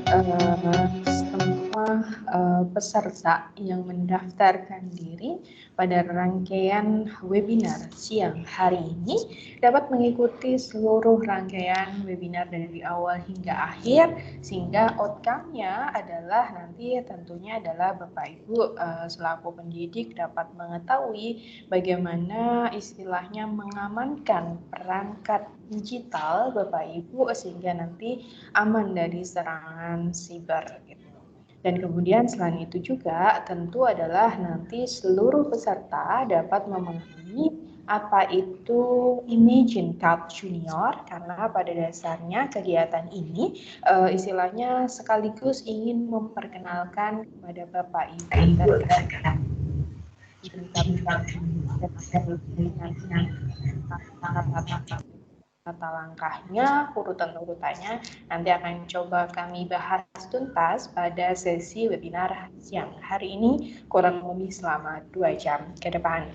semua peserta yang mendaftarkan diri pada rangkaian webinar siang hari ini dapat mengikuti seluruh rangkaian webinar dari awal hingga akhir, sehingga outcome-nya adalah nanti tentunya adalah Bapak Ibu selaku pendidik dapat mengetahui bagaimana istilahnya mengamankan perangkat digital Bapak Ibu sehingga nanti aman dari serangan siber gitu. Dan kemudian selain itu juga tentu adalah nanti seluruh peserta dapat memahami apa itu Imagine Card Junior, karena pada dasarnya kegiatan ini istilahnya sekaligus ingin memperkenalkan kepada Bapak Ibu terkait tata langkahnya, urutan-urutannya nanti akan coba kami bahas tuntas pada sesi webinar siang hari ini kurang lebih selama 2 jam ke depan.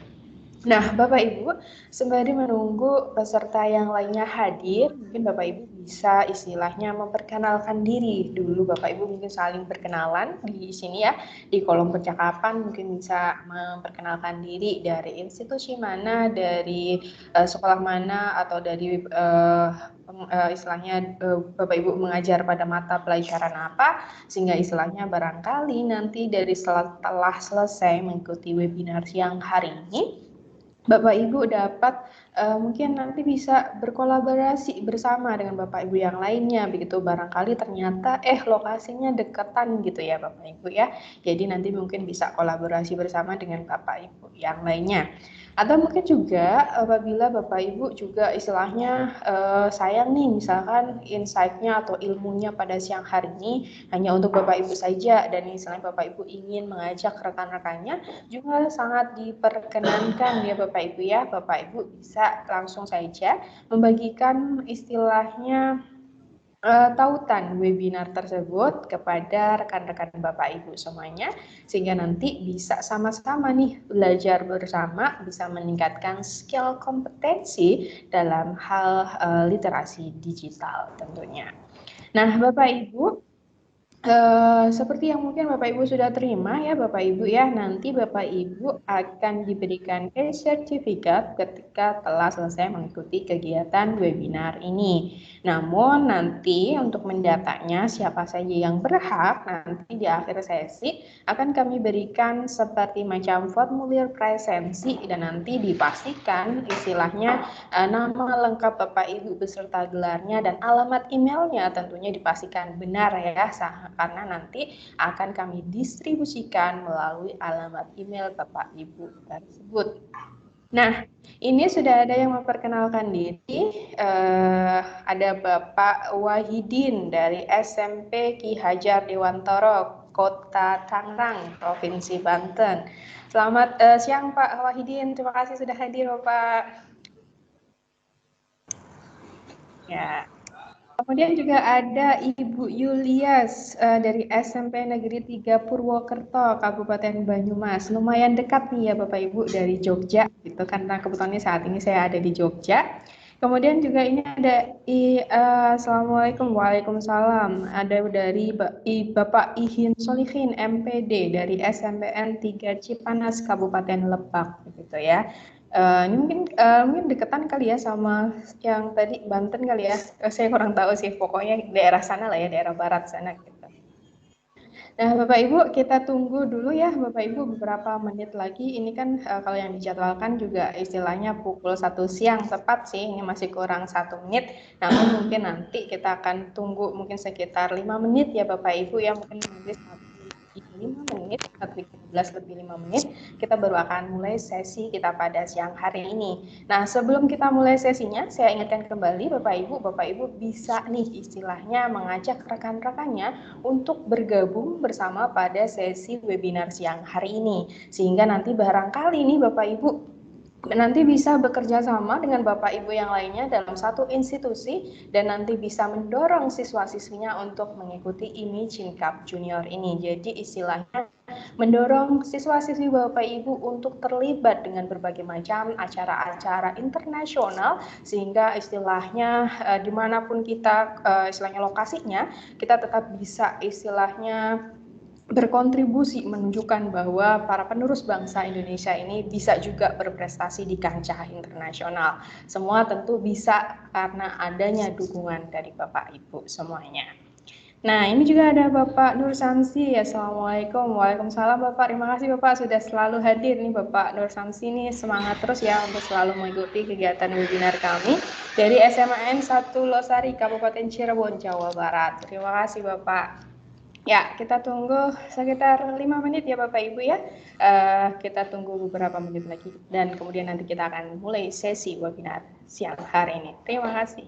Nah, Bapak Ibu, sembari menunggu peserta yang lainnya hadir, mungkin Bapak Ibu bisa istilahnya memperkenalkan diri dulu. Bapak Ibu mungkin saling berkenalan di sini ya, di kolom percakapan mungkin bisa memperkenalkan diri dari institusi mana, dari sekolah mana, atau dari istilahnya Bapak Ibu mengajar pada mata pelajaran apa, sehingga istilahnya barangkali nanti dari setelah selesai mengikuti webinar siang hari ini, Bapak Ibu dapat mungkin nanti bisa berkolaborasi bersama dengan Bapak Ibu yang lainnya, begitu barangkali ternyata lokasinya deketan gitu ya Bapak Ibu ya. Jadi nanti mungkin bisa kolaborasi bersama dengan Bapak Ibu yang lainnya. Atau mungkin juga apabila Bapak Ibu juga istilahnya sayang nih misalkan insight-nya atau ilmunya pada siang hari ini hanya untuk Bapak Ibu saja, dan misalnya Bapak Ibu ingin mengajak rekan-rekannya, juga sangat diperkenankan ya Bapak Ibu ya. Bapak Ibu bisa langsung saja membagikan istilahnya tautan webinar tersebut kepada rekan-rekan Bapak Ibu semuanya, sehingga nanti bisa sama-sama nih belajar bersama, bisa meningkatkan skill kompetensi dalam hal literasi digital tentunya. Nah, Bapak Ibu, seperti yang mungkin Bapak Ibu sudah terima ya Bapak Ibu ya, nanti Bapak Ibu akan diberikan sertifikat ketika telah selesai mengikuti kegiatan webinar ini. Namun nanti untuk mendatanya siapa saja yang berhak, nanti di akhir sesi akan kami berikan seperti macam formulir presensi, dan nanti dipastikan istilahnya nama lengkap Bapak Ibu beserta gelarnya dan alamat emailnya tentunya dipastikan benar ya, karena nanti akan kami distribusikan melalui alamat email Bapak Ibu tersebut. Nah, ini sudah ada yang memperkenalkan diri. Ada Bapak Wahidin dari SMP Ki Hajar Dewantoro, Kota Tangerang, Provinsi Banten. Selamat siang Pak Wahidin, terima kasih sudah hadir Bapak. Ya. Kemudian juga ada Ibu Yulias dari SMP Negeri 3 Purwokerto, Kabupaten Banyumas. Lumayan dekat nih ya Bapak Ibu dari Jogja gitu, karena kebetulan saat ini saya ada di Jogja. Kemudian juga ini ada Assalamualaikum, Waalaikumsalam. Ada dari Bapak Ihin Solihin MPD dari SMPN 3 Cipanas, Kabupaten Lebak gitu ya. Ini mungkin deketan kali ya sama yang tadi Banten kali ya. Saya kurang tahu sih, pokoknya daerah sana lah ya, daerah barat sana gitu. Nah, Bapak Ibu, kita tunggu dulu ya Bapak Ibu beberapa menit lagi. Ini kan kalau yang dijadwalkan juga istilahnya pukul 1 siang tepat sih. Ini masih kurang 1 menit. Namun mungkin nanti kita akan tunggu mungkin sekitar 5 menit ya Bapak Ibu ya. Mungkin nanti 5 menit, 15 lebih 5 menit, kita baru akan mulai sesi kita pada siang hari ini. Nah, sebelum kita mulai sesinya, saya ingatkan kembali Bapak Ibu bisa nih istilahnya mengajak rekan-rekannya untuk bergabung bersama pada sesi webinar siang hari ini. Sehingga nanti barangkali nih Bapak Ibu nanti bisa bekerja sama dengan Bapak Ibu yang lainnya dalam satu institusi dan nanti bisa mendorong siswa-siswinya untuk mengikuti Imagine Cup Junior ini. Jadi istilahnya mendorong siswa-siswi Bapak Ibu untuk terlibat dengan berbagai macam acara-acara internasional sehingga istilahnya dimanapun kita istilahnya lokasinya kita tetap bisa istilahnya berkontribusi menunjukkan bahwa para penerus bangsa Indonesia ini bisa juga berprestasi di kancah internasional. Semua tentu bisa karena adanya dukungan dari Bapak Ibu semuanya. Nah, ini juga ada Bapak Nur Samsi. Assalamualaikum. Waalaikumsalam Bapak. Terima kasih Bapak sudah selalu hadir nih Bapak Nur Samsi nih. Semangat terus ya untuk selalu mengikuti kegiatan webinar kami dari SMAN 1 Losari Kabupaten Cirebon, Jawa Barat. Terima kasih Bapak. Ya, kita tunggu sekitar 5 menit ya Bapak Ibu ya. Kita tunggu beberapa menit lagi dan kemudian nanti kita akan mulai sesi webinar siang hari ini. Terima kasih.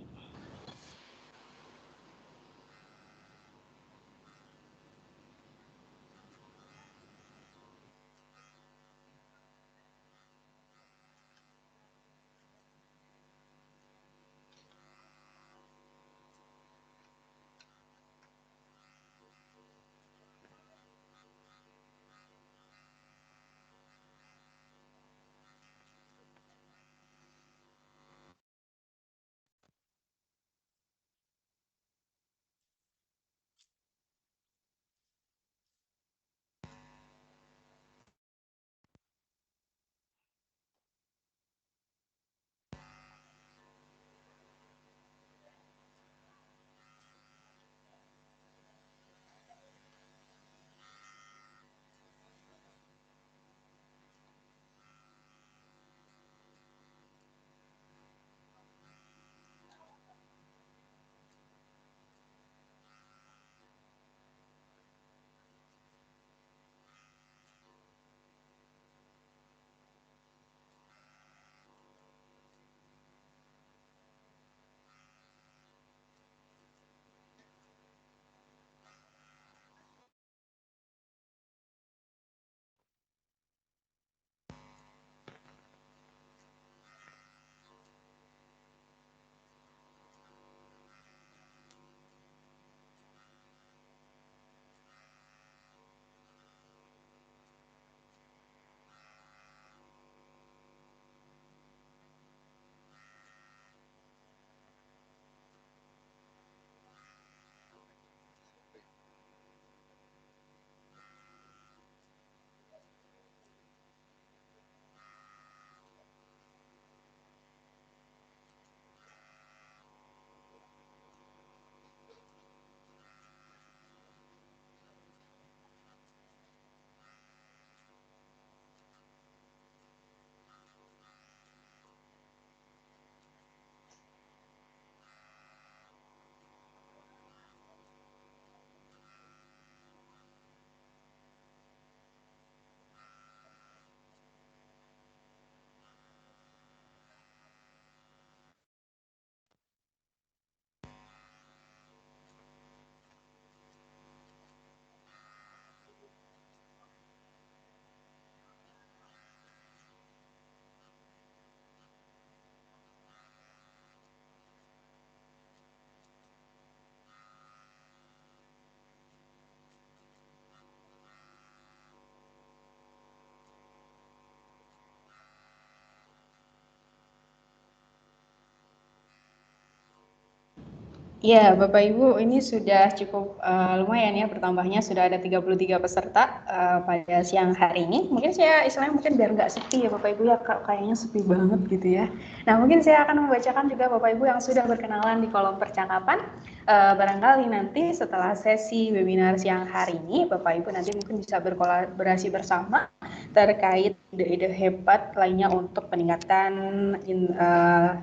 Ya, Bapak Ibu, ini sudah cukup lumayan ya bertambahnya, sudah ada 33 peserta pada siang hari ini. Mungkin saya istilahnya mungkin biar nggak sepi ya Bapak Ibu ya, kayaknya sepi banget gitu ya. Nah, mungkin saya akan membacakan juga Bapak Ibu yang sudah berkenalan di kolom percakapan. Barangkali nanti setelah sesi webinar siang hari ini, Bapak Ibu nanti mungkin bisa berkolaborasi bersama terkait ide-ide hebat lainnya untuk peningkatan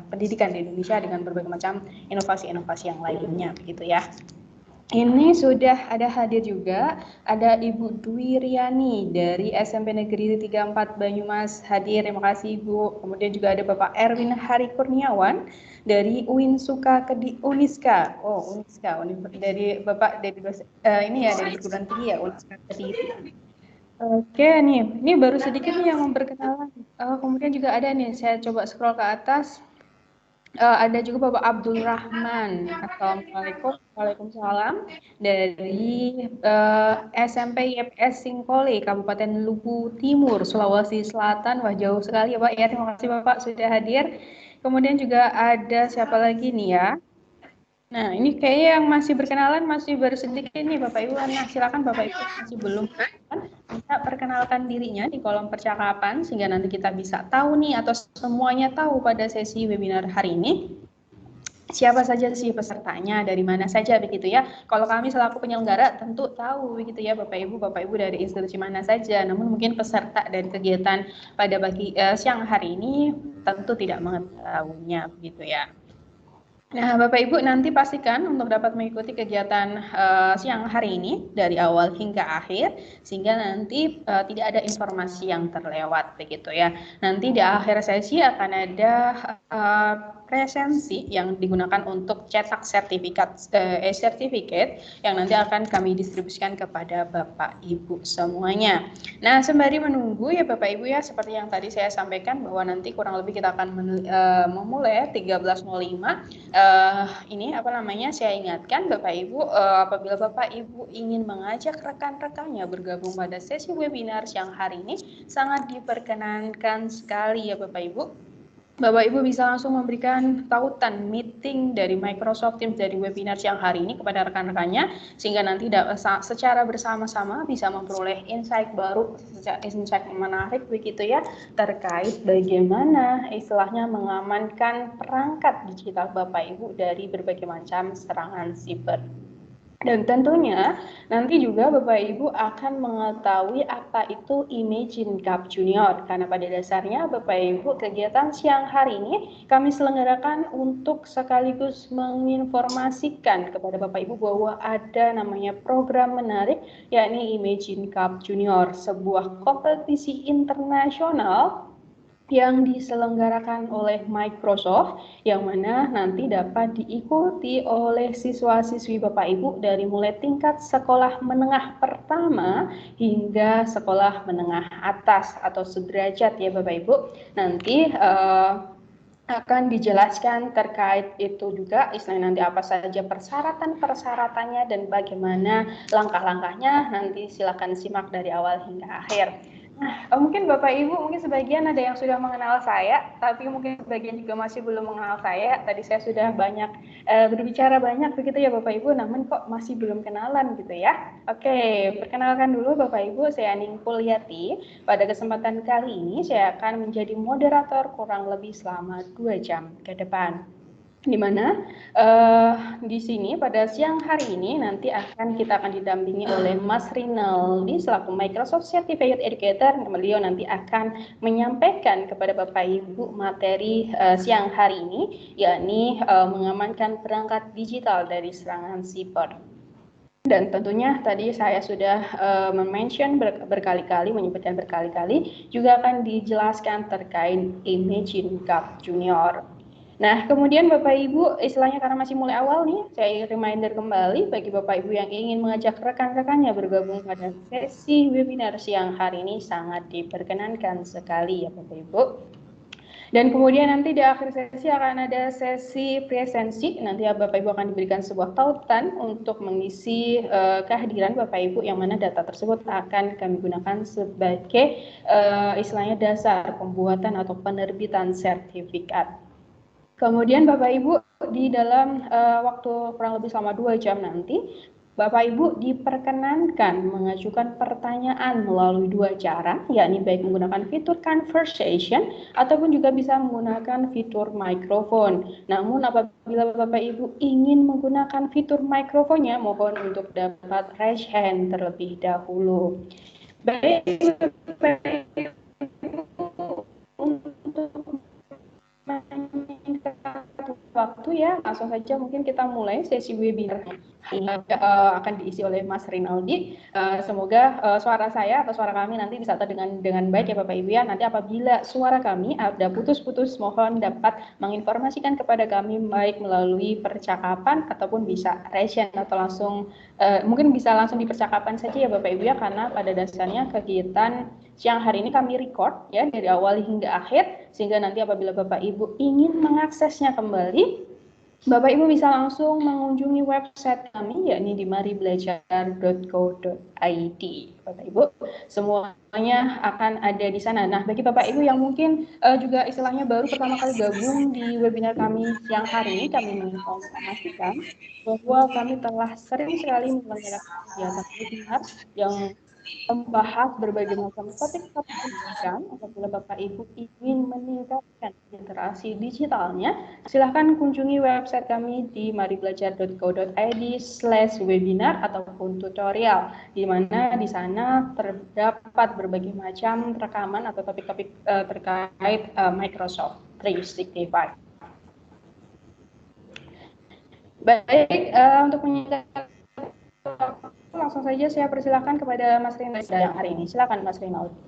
pendidikan di Indonesia dengan berbagai macam inovasi-inovasi yang lainnya begitu ya. Ini sudah ada hadir juga, ada Ibu Dwi Riani dari SMP Negeri 34 Banyumas hadir, terima kasih Ibu. Kemudian juga ada Bapak Erwin Hari Kurniawan dari Uinsuka Uniska. Oh, Uniska, dari Bapak dari ini ya dari perguruan tinggi ya Uniska Kediri. Oke nih, ini baru sedikit nih yang memperkenalkan. Kemudian juga ada nih, saya coba scroll ke atas. Ada juga Bapak Abdul Rahman. Assalamualaikum. Waalaikumsalam. Dari SMP YPS Singkole, Kabupaten Lubu Timur, Sulawesi Selatan. Wah, jauh sekali ya Pak. Ya, terima kasih Bapak sudah hadir. Kemudian juga ada siapa lagi nih ya? Nah, ini kayaknya yang masih berkenalan masih baru sedikit nih Bapak Ibu. Nah, silakan Bapak Ibu masih belum kan, bisa perkenalkan dirinya di kolom percakapan sehingga nanti kita bisa tahu nih atau semuanya tahu pada sesi webinar hari ini siapa saja sih pesertanya, dari mana saja begitu ya. Kalau kami selaku penyelenggara tentu tahu begitu ya Bapak Ibu dari institusi mana saja. Namun mungkin peserta dari kegiatan pada siang hari ini tentu tidak mengetahuinya begitu ya. Nah, Bapak Ibu nanti pastikan untuk dapat mengikuti kegiatan siang hari ini dari awal hingga akhir sehingga nanti tidak ada informasi yang terlewat begitu ya. Nanti di akhir sesi akan ada presensi yang digunakan untuk cetak sertifikat yang nanti akan kami distribusikan kepada Bapak Ibu semuanya. Nah, sembari menunggu ya Bapak Ibu ya, seperti yang tadi saya sampaikan bahwa nanti kurang lebih kita akan memulai 13.05. Ini apa namanya, saya ingatkan Bapak Ibu, apabila Bapak Ibu ingin mengajak rekan-rekannya bergabung pada sesi webinar siang hari ini, sangat diperkenankan sekali ya Bapak Ibu. Bapak Ibu bisa langsung memberikan tautan meeting dari Microsoft Teams dari webinar siang hari ini kepada rekan-rekannya sehingga nanti secara bersama-sama bisa memperoleh insight baru, insight menarik begitu ya terkait bagaimana istilahnya mengamankan perangkat digital Bapak Ibu dari berbagai macam serangan siber. Dan tentunya nanti juga Bapak Ibu akan mengetahui apa itu Imagine Cup Junior. Karena pada dasarnya Bapak Ibu kegiatan siang hari ini kami selenggarakan untuk sekaligus menginformasikan kepada Bapak Ibu bahwa ada namanya program menarik yakni Imagine Cup Junior, sebuah kompetisi internasional yang diselenggarakan oleh Microsoft yang mana nanti dapat diikuti oleh siswa-siswi Bapak Ibu dari mulai tingkat sekolah menengah pertama hingga sekolah menengah atas atau sederajat ya Bapak Ibu. Nanti akan dijelaskan terkait itu juga istilahnya nanti apa saja persyaratan-persyaratannya dan bagaimana langkah-langkahnya, nanti silakan simak dari awal hingga akhir. Nah, mungkin Bapak Ibu, mungkin sebagian ada yang sudah mengenal saya, tapi mungkin sebagian juga masih belum mengenal saya. Tadi saya sudah banyak berbicara banyak begitu ya Bapak Ibu, namun kok masih belum kenalan gitu ya. Oke, perkenalkan dulu Bapak Ibu, saya Ningpul Yati. Pada kesempatan kali ini saya akan menjadi moderator kurang lebih selama 2 jam ke depan. Di mana di sini pada siang hari ini nanti kita akan didampingi oleh Mas Rinaldi selaku Microsoft Certified Educator. Beliau nanti akan menyampaikan kepada Bapak Ibu materi siang hari ini, yakni mengamankan perangkat digital dari serangan siber. Dan tentunya tadi saya sudah mention berkali-kali, menyebutkan berkali-kali, juga akan dijelaskan terkait Imagine Cup Junior. Nah, kemudian Bapak Ibu, istilahnya karena masih mulai awal nih, saya reminder kembali bagi Bapak Ibu yang ingin mengajak rekan-rekannya bergabung pada sesi webinar siang hari ini sangat diperkenankan sekali ya Bapak Ibu. Dan kemudian nanti di akhir sesi akan ada sesi presensi, nanti Bapak Ibu akan diberikan sebuah tautan untuk mengisi kehadiran Bapak Ibu yang mana data tersebut akan kami gunakan sebagai istilahnya dasar pembuatan atau penerbitan sertifikat. Kemudian Bapak Ibu di dalam waktu kurang lebih selama 2 jam nanti, Bapak Ibu diperkenankan mengajukan pertanyaan melalui 2 cara, yakni baik menggunakan fitur conversation ataupun juga bisa menggunakan fitur mikrofon. Namun apabila Bapak Ibu ingin menggunakan fitur mikrofonnya, mohon untuk dapat raise hand terlebih dahulu. Baik, Bapak Ibu, untuk waktu ya, langsung saja mungkin kita mulai sesi webinar. akan diisi oleh Mas Rinaldi. Semoga suara saya atau suara kami nanti bisa terdengar dengan baik ya Bapak Ibu ya. Nanti apabila suara kami ada putus-putus, mohon dapat menginformasikan kepada kami baik melalui percakapan ataupun bisa raise hand atau langsung mungkin bisa langsung di percakapan saja ya Bapak Ibu ya, karena pada dasarnya kegiatan siang hari ini kami record ya dari awal hingga akhir, sehingga nanti apabila Bapak Ibu ingin mengaksesnya kembali, Bapak Ibu bisa langsung mengunjungi website kami yakni di maribelajar.co.id. Bapak Ibu, semuanya akan ada di sana. Nah, bagi Bapak Ibu yang mungkin juga istilahnya baru pertama kali gabung di webinar kami siang hari ini, kami menginformasikan bahwa kami telah sering sekali menyelenggarakan kegiatan webinar yang membahas berbagai macam topik-topik pendidikan. Apabila Bapak Ibu ingin meningkatkan literasi digitalnya, silahkan kunjungi website kami di maribelajar.co.id/webinar ataupun tutorial, di mana di sana terdapat berbagai macam rekaman atau topik-topik terkait Microsoft 365. Baik, untuk menyingkat langsung saja saya persilakan kepada Mas Rinaldi yang hari ini. Silakan Mas Rinaldi.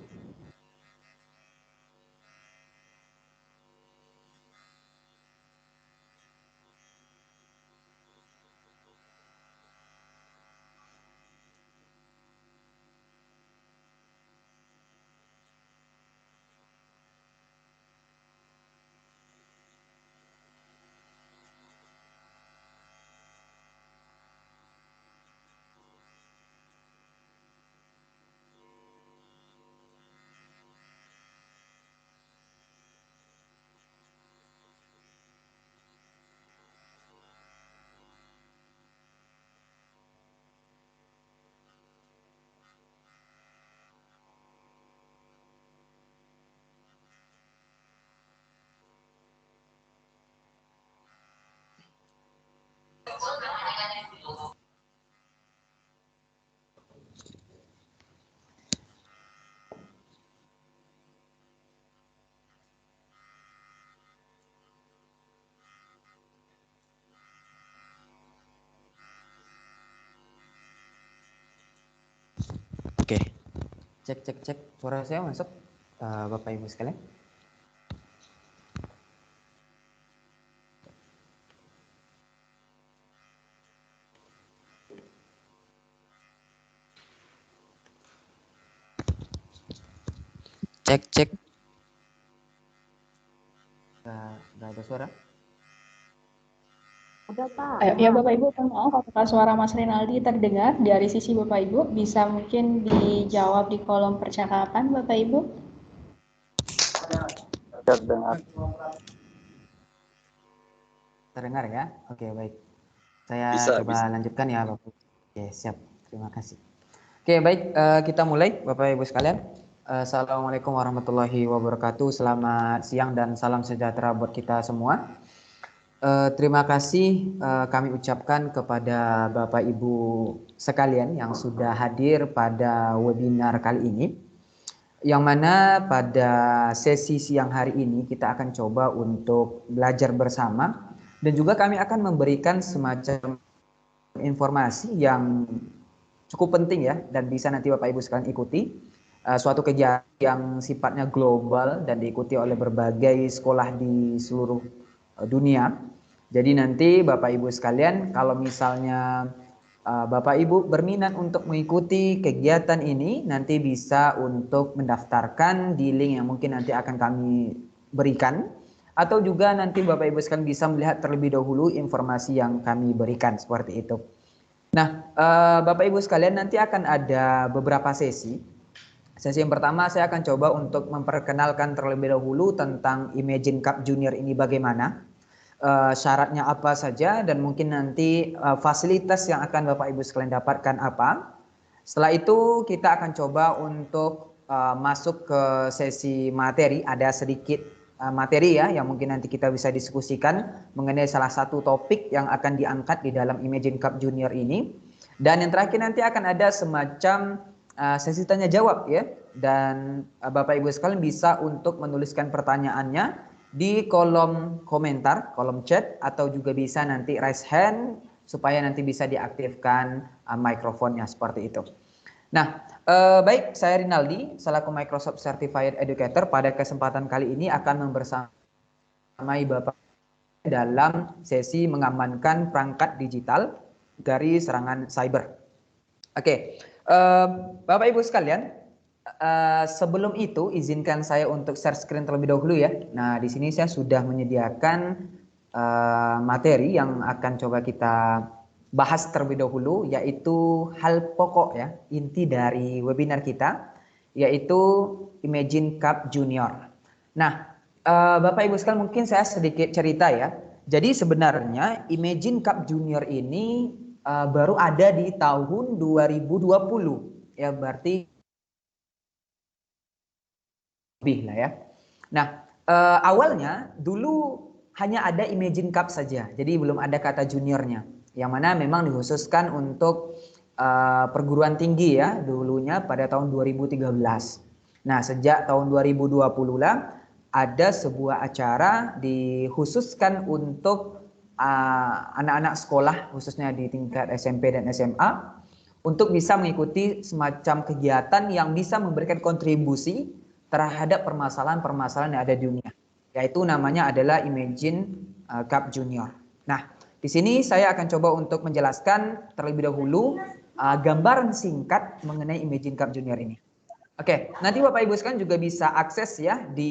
Oke, cek suara saya masuk, Bapak Ibu sekalian. Cek. Nggak ada suara? Ada Pak. Ya Bapak Ibu, maaf apakah suara Mas Rinaldi terdengar dari sisi Bapak Ibu? Bisa mungkin dijawab di kolom percakapan Bapak Ibu. Terdengar ya? Oke, baik. Saya coba lanjutkan ya Bapak. Oke, siap. Terima kasih. Oke, baik. Kita mulai Bapak Ibu sekalian. Assalamualaikum warahmatullahi wabarakatuh. Selamat siang dan salam sejahtera buat kita semua. Terima kasih kami ucapkan kepada Bapak Ibu sekalian yang sudah hadir pada webinar kali ini, yang mana pada sesi siang hari ini kita akan coba untuk belajar bersama, dan juga kami akan memberikan semacam informasi yang cukup penting ya, dan bisa nanti Bapak Ibu sekalian ikuti. Suatu kegiatan yang sifatnya global dan diikuti oleh berbagai sekolah di seluruh dunia. Jadi nanti Bapak Ibu sekalian, kalau misalnya Bapak Ibu berminat untuk mengikuti kegiatan ini, nanti bisa untuk mendaftarkan di link yang mungkin nanti akan kami berikan, atau juga nanti Bapak Ibu sekalian bisa melihat terlebih dahulu informasi yang kami berikan seperti itu. Nah, Bapak Ibu sekalian, nanti akan ada beberapa sesi. Sesi yang pertama saya akan coba untuk memperkenalkan terlebih dahulu tentang Imagine Cup Junior ini bagaimana, syaratnya apa saja, dan mungkin nanti fasilitas yang akan Bapak Ibu sekalian dapatkan apa. Setelah itu kita akan coba untuk masuk ke sesi materi. Ada sedikit materi ya yang mungkin nanti kita bisa diskusikan mengenai salah satu topik yang akan diangkat di dalam Imagine Cup Junior ini. Dan yang terakhir nanti akan ada semacam sesi tanya jawab ya, dan Bapak Ibu sekalian bisa untuk menuliskan pertanyaannya di kolom komentar, kolom chat, atau juga bisa nanti raise hand supaya nanti bisa diaktifkan mikrofonnya seperti itu. Nah, baik, saya Rinaldi selaku Microsoft Certified Educator pada kesempatan kali ini akan membersamai Bapak dalam sesi mengamankan perangkat digital dari serangan cyber. Oke, Bapak Ibu sekalian, sebelum itu izinkan saya untuk share screen terlebih dahulu ya. Nah, di sini saya sudah menyediakan materi yang akan coba kita bahas terlebih dahulu, yaitu hal pokok ya, inti dari webinar kita, yaitu Imagine Cup Junior. Nah, Bapak Ibu sekalian, mungkin saya sedikit cerita ya. Jadi sebenarnya Imagine Cup Junior ini baru ada di tahun 2020 ya, berarti lebih lah ya. Nah, awalnya dulu hanya ada Imagine Cup saja, jadi belum ada kata juniornya, yang mana memang dikhususkan untuk perguruan tinggi ya dulunya pada tahun 2013. Nah, sejak tahun 2020 lah ada sebuah acara dikhususkan untuk anak-anak sekolah khususnya di tingkat SMP dan SMA untuk bisa mengikuti semacam kegiatan yang bisa memberikan kontribusi terhadap permasalahan-permasalahan yang ada di dunia, yaitu namanya adalah Imagine Cup Junior. Nah, di sini saya akan coba untuk menjelaskan terlebih dahulu gambaran singkat mengenai Imagine Cup Junior ini. Oke, nanti Bapak Ibu sekalian juga bisa akses ya di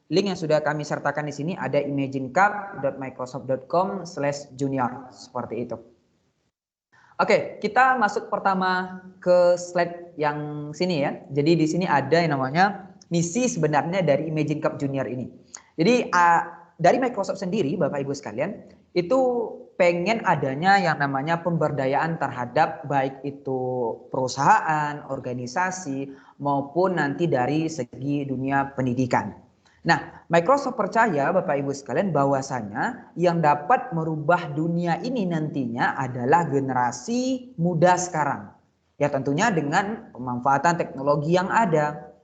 link yang sudah kami sertakan di sini, ada imaginecup.microsoft.com/junior seperti itu. Oke, kita masuk pertama ke slide yang sini ya. Jadi di sini ada yang namanya misi sebenarnya dari Imagine Cup Junior ini. Jadi dari Microsoft sendiri, Bapak Ibu sekalian, itu pengen adanya yang namanya pemberdayaan terhadap baik itu perusahaan, organisasi, maupun nanti dari segi dunia pendidikan. Nah, Microsoft percaya Bapak Ibu sekalian bahwasanya yang dapat merubah dunia ini nantinya adalah generasi muda sekarang. Ya tentunya dengan pemanfaatan teknologi yang ada.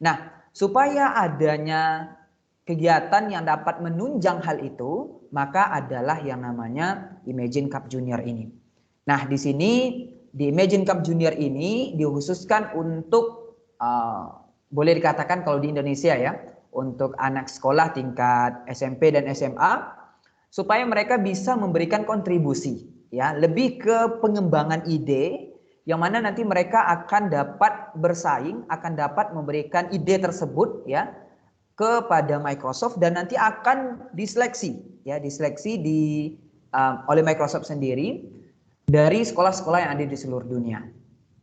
Nah, supaya adanya kegiatan yang dapat menunjang hal itu, maka adalah yang namanya Imagine Cup Junior ini. Nah, di sini di Imagine Cup Junior ini dikhususkan untuk boleh dikatakan kalau di Indonesia ya, untuk anak sekolah tingkat SMP dan SMA supaya mereka bisa memberikan kontribusi ya, lebih ke pengembangan ide yang mana nanti mereka akan dapat bersaing, akan dapat memberikan ide tersebut ya kepada Microsoft dan nanti akan diseleksi ya, diseleksi oleh Microsoft sendiri dari sekolah-sekolah yang ada di seluruh dunia.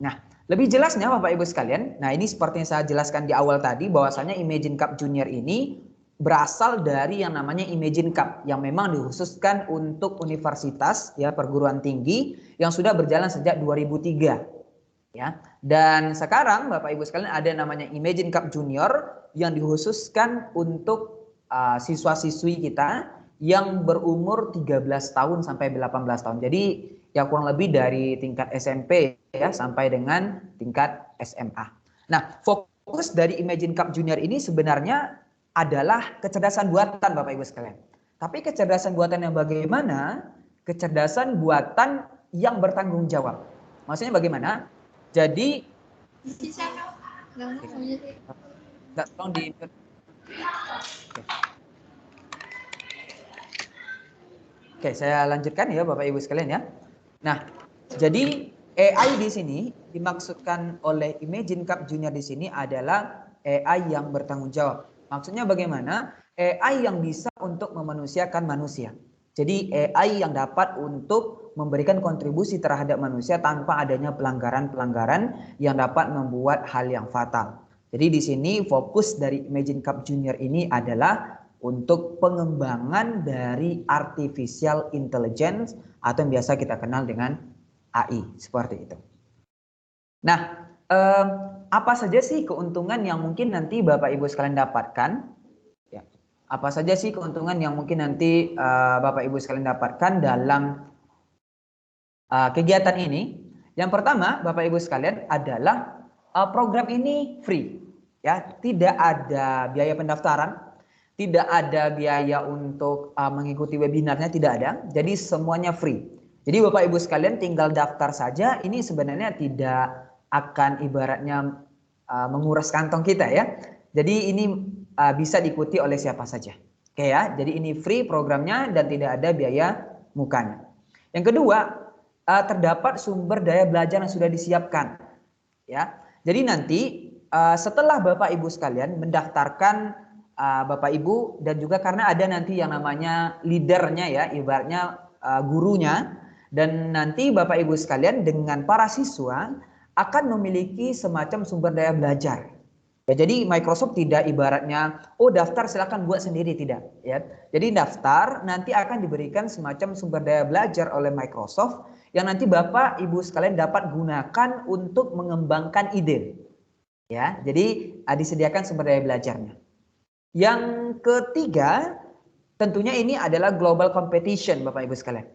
Nah, lebih jelasnya Bapak Ibu sekalian, nah ini seperti yang saya jelaskan di awal tadi bahwasanya Imagine Cup Junior ini berasal dari yang namanya Imagine Cup yang memang dikhususkan untuk universitas ya, perguruan tinggi yang sudah berjalan sejak 2003 ya. Dan sekarang Bapak Ibu sekalian ada namanya Imagine Cup Junior yang dikhususkan untuk siswa-siswi kita yang berumur 13 tahun sampai 18 tahun. Jadi ya kurang lebih dari tingkat SMP ya sampai dengan tingkat SMA. Nah, fokus dari Imagine Cup Junior ini sebenarnya adalah kecerdasan buatan Bapak Ibu sekalian. Tapi kecerdasan buatan yang bagaimana? Kecerdasan buatan yang bertanggung jawab. Maksudnya bagaimana? Jadi tolong di Oke, saya lanjutkan ya Bapak Ibu sekalian ya. Nah, jadi AI di sini dimaksudkan oleh Imagine Cup Junior di sini adalah AI yang bertanggung jawab. Maksudnya bagaimana? AI yang bisa untuk memanusiakan manusia. Jadi AI yang dapat untuk memberikan kontribusi terhadap manusia tanpa adanya pelanggaran-pelanggaran yang dapat membuat hal yang fatal. Jadi di sini fokus dari Imagine Cup Junior ini adalah untuk pengembangan dari artificial intelligence atau yang biasa kita kenal dengan AI seperti itu. Nah, apa saja sih keuntungan yang mungkin nanti Bapak Ibu sekalian dapatkan? Ya, apa saja sih keuntungan yang mungkin nanti Bapak Ibu sekalian dapatkan dalam kegiatan ini? Yang pertama, Bapak Ibu sekalian adalah program ini free, ya, tidak ada biaya pendaftaran. Tidak ada biaya untuk mengikuti webinarnya, tidak ada. Jadi semuanya free. Jadi Bapak Ibu sekalian tinggal daftar saja, ini sebenarnya tidak akan ibaratnya menguras kantong kita ya. Jadi ini bisa diikuti oleh siapa saja. Oke ya, jadi ini free programnya dan tidak ada biaya mukanya. Yang kedua, terdapat sumber daya belajar yang sudah disiapkan. Ya, jadi nanti setelah Bapak Ibu sekalian mendaftarkan Bapak Ibu dan juga karena ada nanti yang namanya leadernya ya, ibaratnya gurunya, dan nanti Bapak Ibu sekalian dengan para siswa akan memiliki semacam sumber daya belajar. Ya, jadi Microsoft tidak ibaratnya, oh daftar silakan buat sendiri, tidak. Ya. Jadi daftar nanti akan diberikan semacam sumber daya belajar oleh Microsoft yang nanti Bapak Ibu sekalian dapat gunakan untuk mengembangkan ide. Ya, jadi disediakan sumber daya belajarnya. Yang ketiga, tentunya ini adalah global competition Bapak Ibu sekalian.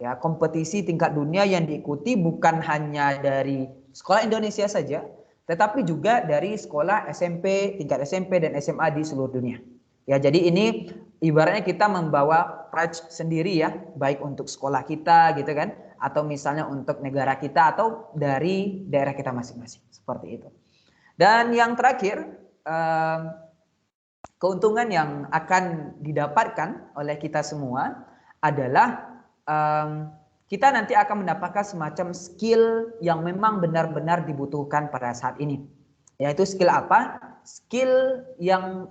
Ya, kompetisi tingkat dunia yang diikuti bukan hanya dari sekolah Indonesia saja, tetapi juga dari sekolah SMP, tingkat SMP dan SMA di seluruh dunia. Ya, jadi ini ibaratnya kita membawa pride sendiri ya, baik untuk sekolah kita gitu kan, atau misalnya untuk negara kita atau dari daerah kita masing-masing, seperti itu. Dan yang terakhir, keuntungan yang akan didapatkan oleh kita semua adalah kita nanti akan mendapatkan semacam skill yang memang benar-benar dibutuhkan pada saat ini. Yaitu skill apa? Skill yang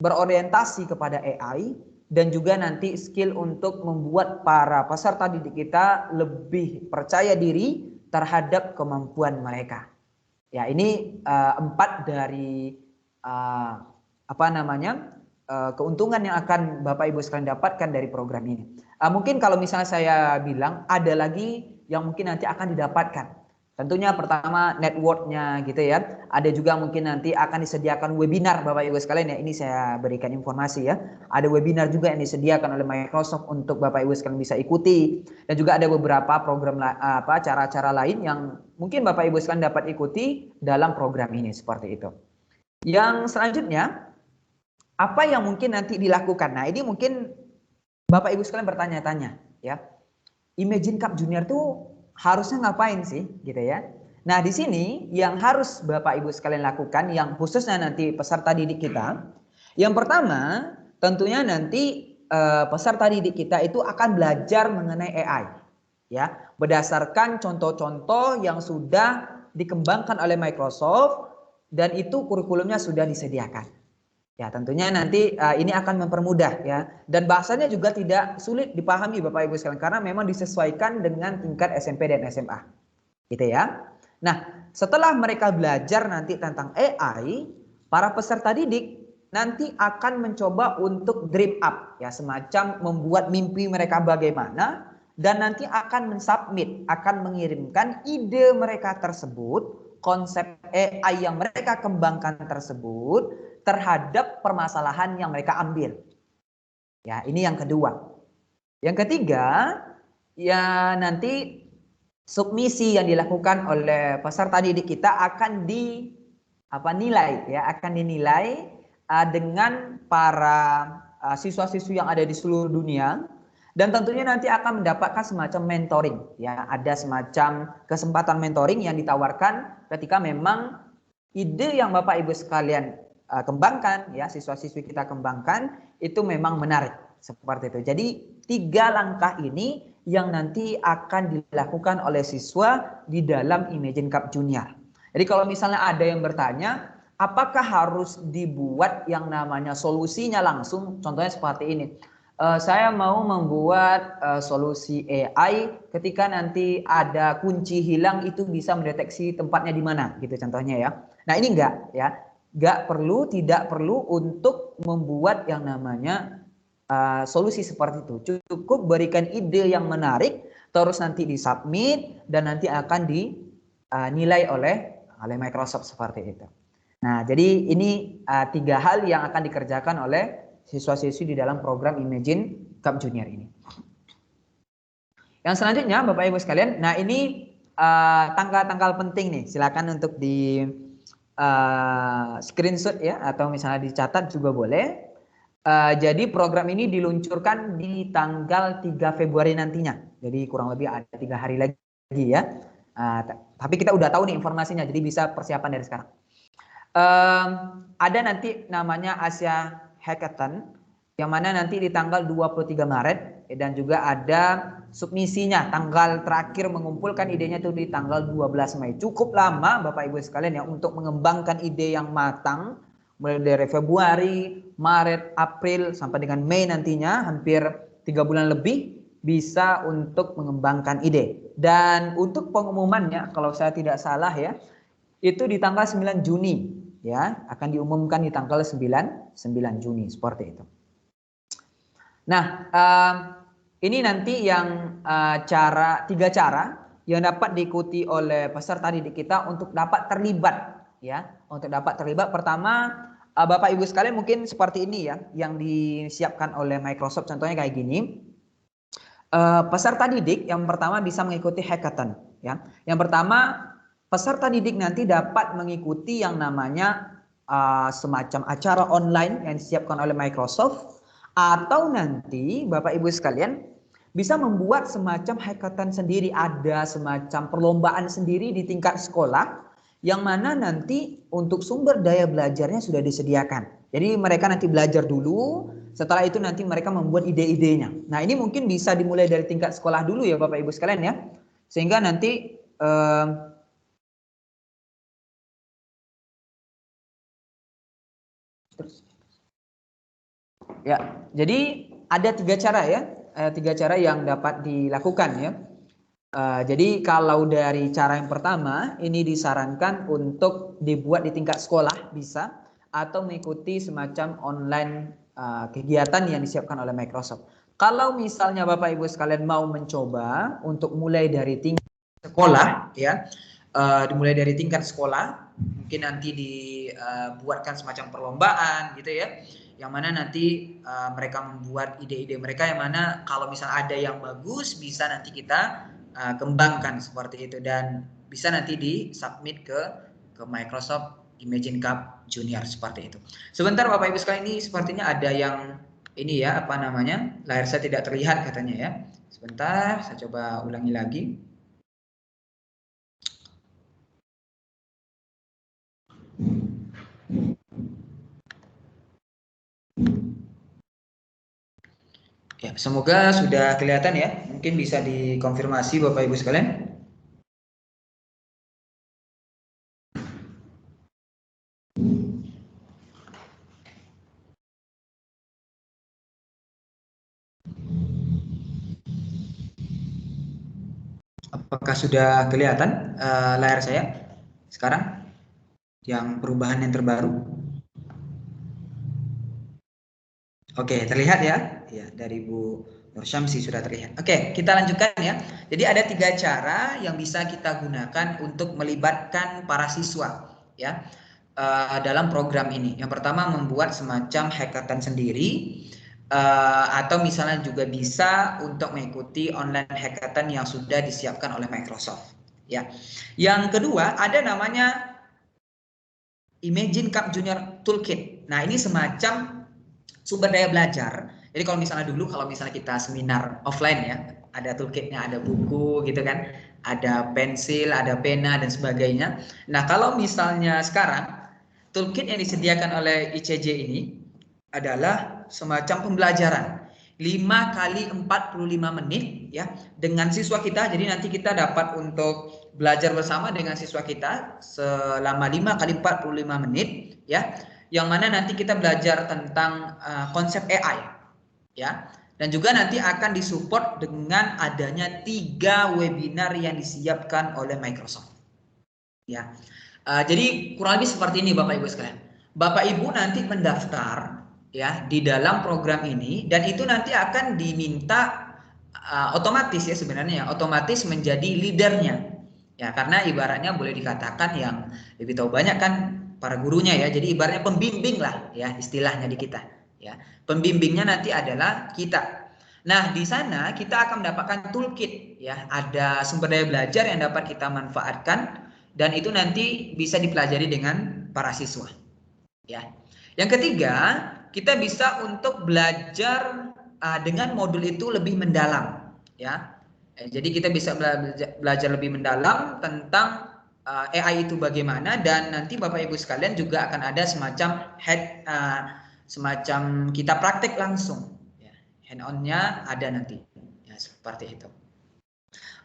berorientasi kepada AI dan juga nanti skill untuk membuat para peserta didik kita lebih percaya diri terhadap kemampuan mereka. Ya, ini 4 dari keuntungan yang akan Bapak Ibu sekalian dapatkan dari program ini. Mungkin kalau misalnya saya bilang ada lagi yang mungkin nanti akan didapatkan. Tentunya pertama networknya gitu ya. Ada juga mungkin nanti akan disediakan webinar Bapak Ibu sekalian ya. Ini saya berikan informasi ya. Ada webinar juga yang disediakan oleh Microsoft untuk Bapak Ibu sekalian bisa ikuti. Dan juga ada beberapa program cara-cara lain yang mungkin Bapak Ibu sekalian dapat ikuti dalam program ini seperti itu. Yang selanjutnya, apa yang mungkin nanti dilakukan? Nah, ini mungkin Bapak Ibu sekalian bertanya-tanya ya. Imagine Cup Junior tuh harusnya ngapain sih gitu ya. Nah, di sini yang harus Bapak Ibu sekalian lakukan yang khususnya nanti peserta didik kita, yang pertama tentunya nanti peserta didik kita itu akan belajar mengenai AI ya, berdasarkan contoh-contoh yang sudah dikembangkan oleh Microsoft dan itu kurikulumnya sudah disediakan. Ya, tentunya nanti ini akan mempermudah ya, dan bahasanya juga tidak sulit dipahami Bapak Ibu sekalian karena memang disesuaikan dengan tingkat SMP dan SMA. Gitu ya. Nah, setelah mereka belajar nanti tentang AI, para peserta didik nanti akan mencoba untuk dream up ya, semacam membuat mimpi mereka bagaimana dan nanti akan mensubmit, akan mengirimkan ide mereka tersebut, konsep AI yang mereka kembangkan tersebut terhadap permasalahan yang mereka ambil. Ya, ini yang kedua. Yang ketiga, ya nanti submisi yang dilakukan oleh peserta didik kita akan dinilai ya, akan dinilai dengan para siswa-siswi yang ada di seluruh dunia dan tentunya nanti akan mendapatkan semacam mentoring ya, ada semacam kesempatan mentoring yang ditawarkan ketika memang ide yang Bapak Ibu sekalian kembangkan ya, siswa-siswi kita kembangkan itu memang menarik seperti itu. Jadi 3 langkah ini yang nanti akan dilakukan oleh siswa di dalam Imagine Cup Junior. Jadi kalau misalnya ada yang bertanya, apakah harus dibuat yang namanya solusinya langsung? Contohnya seperti ini. Saya mau membuat solusi AI ketika nanti ada kunci hilang itu bisa mendeteksi tempatnya di mana gitu contohnya ya. Nah, ini enggak ya. Tidak perlu untuk membuat yang namanya solusi seperti itu. Cukup berikan ide yang menarik, terus nanti disubmit dan nanti akan dinilai oleh Microsoft seperti itu. Nah, jadi ini 3 hal yang akan dikerjakan oleh siswa-siswi di dalam program Imagine Cup Junior ini. Yang selanjutnya Bapak Ibu sekalian, nah ini tanggal-tanggal penting nih, silakan untuk di screenshot ya atau misalnya dicatat juga boleh. Jadi program ini diluncurkan di tanggal 3 Februari nantinya Jadi kurang lebih ada 3 hari lagi ya. Tapi kita udah tahu nih informasinya, jadi bisa persiapan dari sekarang. Ada nanti namanya Asia Hackathon, yang mana nanti di tanggal 23 Maret dan juga ada submisinya, tanggal terakhir mengumpulkan idenya itu di tanggal 12 Mei. Cukup lama Bapak Ibu sekalian ya untuk mengembangkan ide yang matang, mulai dari Februari, Maret, April sampai dengan Mei nantinya, hampir 3 bulan lebih bisa untuk mengembangkan ide. Dan untuk pengumumannya kalau saya tidak salah ya, itu di tanggal 9 Juni ya, akan diumumkan di tanggal 9 Juni seperti itu. Nah, ini nanti yang 3 cara yang dapat diikuti oleh peserta didik kita untuk dapat terlibat ya. Untuk dapat terlibat, pertama Bapak Ibu sekalian mungkin seperti ini ya, yang disiapkan oleh Microsoft, contohnya kayak gini. Peserta didik yang pertama bisa mengikuti hackathon ya. Yang pertama, peserta didik nanti dapat mengikuti yang namanya semacam acara online yang disiapkan oleh Microsoft, atau nanti Bapak Ibu sekalian bisa membuat semacam hackathon sendiri, ada semacam perlombaan sendiri di tingkat sekolah yang mana nanti untuk sumber daya belajarnya sudah disediakan. Jadi mereka nanti belajar dulu, setelah itu nanti mereka membuat ide-idenya. Nah, ini mungkin bisa dimulai dari tingkat sekolah dulu ya Bapak Ibu sekalian ya. Sehingga nanti ya, jadi ada 3 cara ya, 3 cara yang dapat dilakukan ya. Jadi kalau dari cara yang pertama, ini disarankan untuk dibuat di tingkat sekolah bisa, atau mengikuti semacam online kegiatan yang disiapkan oleh Microsoft. Kalau misalnya Bapak Ibu sekalian mau mencoba untuk mulai dari tingkat sekolah ya, dimulai dari tingkat sekolah, mungkin nanti dibuatkan semacam perlombaan gitu ya, yang mana nanti mereka membuat ide-ide mereka, yang mana kalau misalnya ada yang bagus bisa nanti kita kembangkan seperti itu, dan bisa nanti di-submit ke Microsoft Imagine Cup Junior seperti itu. Sebentar Bapak Ibu sekalian, ini sepertinya ada yang ini ya, apa namanya, layar saya tidak terlihat katanya ya. Sebentar, saya coba ulangi lagi. Ya, semoga sudah kelihatan ya. Mungkin bisa dikonfirmasi Bapak Ibu sekalian. Apakah sudah kelihatan layar saya sekarang? Yang perubahan yang terbaru. Oke, terlihat ya? Ya, dari Bu Nur Syamsi sudah terlihat. Oke, kita lanjutkan ya. Jadi ada 3 cara yang bisa kita gunakan untuk melibatkan para siswa ya dalam program ini. Yang pertama, membuat semacam hackathon sendiri, atau misalnya juga bisa untuk mengikuti online hackathon yang sudah disiapkan oleh Microsoft ya. Yang kedua, ada namanya Imagine Cup Junior Toolkit. Nah, ini semacam sumber daya belajar. Jadi kalau misalnya dulu, kalau misalnya kita seminar offline ya, ada toolkitnya, ada buku gitu kan, ada pensil, ada pena dan sebagainya. Nah, kalau misalnya sekarang toolkit yang disediakan oleh ICJ ini adalah semacam pembelajaran 5 kali 45 menit ya dengan siswa kita. Jadi nanti kita dapat untuk belajar bersama dengan siswa kita selama 5 kali 45 menit ya, yang mana nanti kita belajar tentang konsep AI ya, dan juga nanti akan disupport dengan adanya 3 webinar yang disiapkan oleh Microsoft ya. Jadi kurang lebih seperti ini Bapak Ibu sekalian. Bapak Ibu nanti mendaftar ya di dalam program ini, dan itu nanti akan diminta otomatis ya, sebenarnya otomatis menjadi leadernya ya, karena ibaratnya boleh dikatakan yang lebih tahu banyak kan para gurunya ya. Jadi ibaratnya pembimbing lah ya, istilahnya di kita ya. Pembimbingnya nanti adalah kita. Nah, di sana kita akan mendapatkan toolkit ya, ada sumber daya belajar yang dapat kita manfaatkan, dan itu nanti bisa dipelajari dengan para siswa ya. Yang ketiga, kita bisa untuk belajar dengan modul itu lebih mendalam ya. Jadi kita bisa belajar lebih mendalam tentang AI itu bagaimana, dan nanti Bapak Ibu sekalian juga akan ada semacam kita praktek langsung. Ya, hand on-nya ada nanti. Ya, seperti itu.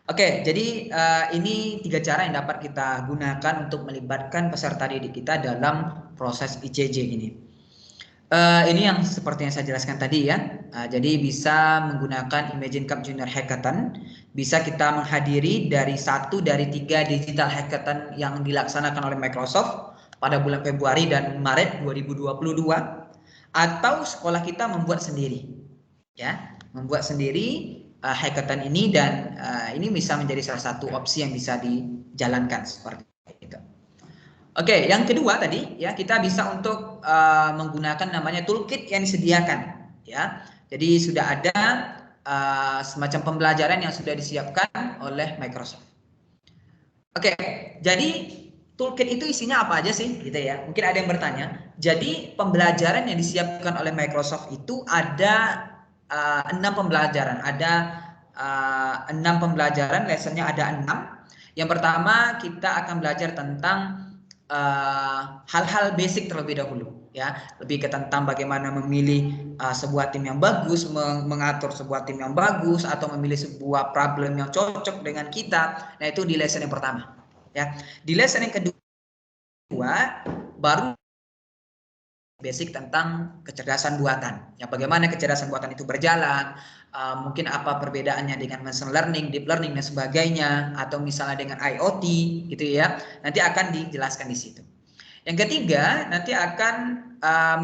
Oke, jadi ini 3 cara yang dapat kita gunakan untuk melibatkan peserta didik kita dalam proses ICJ ini. Ini yang seperti yang saya jelaskan tadi ya. Jadi bisa menggunakan Imagine Cup Junior Hackathon. Bisa kita menghadiri dari 1 dari 3 digital hackathon yang dilaksanakan oleh Microsoft pada bulan Februari dan Maret 2022. Atau sekolah kita membuat sendiri. Ya, membuat sendiri hackathon ini, dan ini bisa menjadi salah satu opsi yang bisa dijalankan seperti itu. Oke, yang kedua tadi ya, kita bisa untuk menggunakan namanya toolkit yang disediakan ya. Jadi sudah ada semacam pembelajaran yang sudah disiapkan oleh Microsoft. Oke, jadi toolkit itu isinya apa aja sih gitu ya. Mungkin ada yang bertanya. Jadi pembelajaran yang disiapkan oleh Microsoft itu ada 6 pembelajaran. Ada 6 pembelajaran, lessonnya ada 6. Yang pertama kita akan belajar tentang hal-hal basic terlebih dahulu ya, lebih ke tentang bagaimana memilih sebuah tim yang bagus, mengatur sebuah tim yang bagus, atau memilih sebuah problem yang cocok dengan kita. Nah, itu di lesson yang pertama ya. Di lesson yang kedua baru basic tentang kecerdasan buatan ya, bagaimana kecerdasan buatan itu berjalan, mungkin apa perbedaannya dengan machine learning, deep learning dan sebagainya, atau misalnya dengan IoT gitu ya, nanti akan dijelaskan di situ. Yang ketiga nanti akan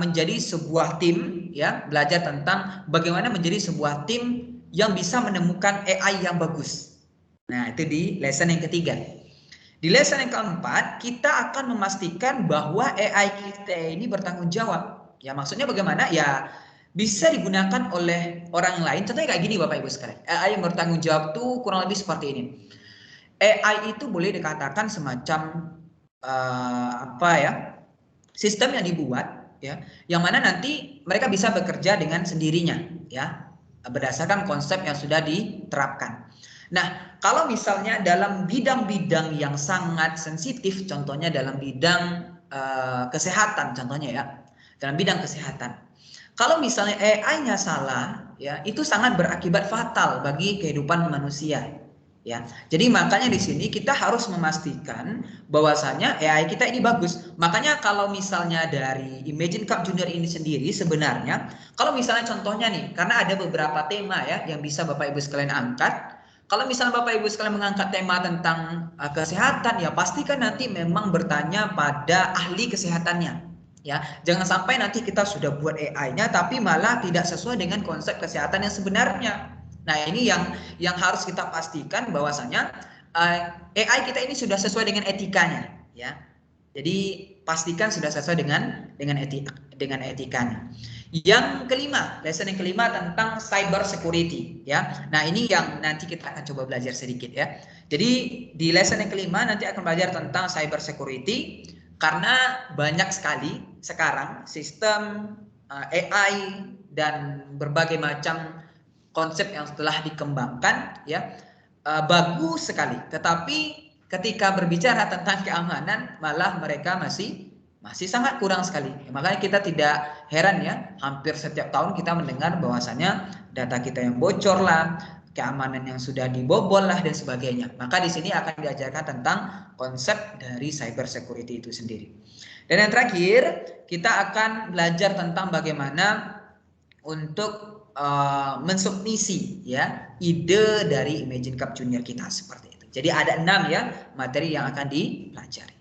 menjadi sebuah tim ya, belajar tentang bagaimana menjadi sebuah tim yang bisa menemukan AI yang bagus. Nah, itu di lesson yang ketiga. Di lesson yang keempat, kita akan memastikan bahwa AI kita ini bertanggung jawab. Ya, maksudnya bagaimana? Ya, bisa digunakan oleh orang lain. Contohnya kayak gini Bapak Ibu sekalian. AI yang bertanggung jawab tuh kurang lebih seperti ini. AI itu boleh dikatakan semacam sistem yang dibuat ya, yang mana nanti mereka bisa bekerja dengan sendirinya ya, berdasarkan konsep yang sudah diterapkan. Nah, kalau misalnya dalam bidang-bidang yang sangat sensitif, contohnya dalam bidang kesehatan, contohnya ya, dalam bidang kesehatan, kalau misalnya AI-nya salah, ya itu sangat berakibat fatal bagi kehidupan manusia. Ya, jadi makanya di sini kita harus memastikan bahwasanya AI kita ini bagus. Makanya kalau misalnya dari Imagine Cup Junior ini sendiri sebenarnya, kalau misalnya contohnya nih, karena ada beberapa tema ya yang bisa Bapak Ibu sekalian angkat. Kalau misalnya Bapak Ibu sekalian mengangkat tema tentang kesehatan, ya pastikan nanti memang bertanya pada ahli kesehatannya. Ya, jangan sampai nanti kita sudah buat AI-nya tapi malah tidak sesuai dengan konsep kesehatan yang sebenarnya. Nah, ini yang harus kita pastikan bahwasanya AI kita ini sudah sesuai dengan etikanya, ya. Jadi pastikan sudah sesuai dengan etikanya. Yang kelima, lesson yang kelima tentang cyber security, ya. Nah, ini yang nanti kita akan coba belajar sedikit ya. Jadi di lesson yang kelima nanti akan belajar tentang cyber security, karena banyak sekali sekarang sistem AI dan berbagai macam konsep yang telah dikembangkan ya, bagus sekali, tetapi ketika berbicara tentang keamanan malah mereka masih sangat kurang sekali. Makanya kita tidak heran ya, hampir setiap tahun kita mendengar bahwasanya data kita yang bocor lah, keamanan yang sudah dibobol lah dan sebagainya. Maka di sini akan diajarkan tentang konsep dari cyber security itu sendiri. Dan yang terakhir, kita akan belajar tentang bagaimana untuk mensubmisi ya ide dari Imagine Cup Junior kita seperti itu. Jadi ada 6 ya materi yang akan dipelajari.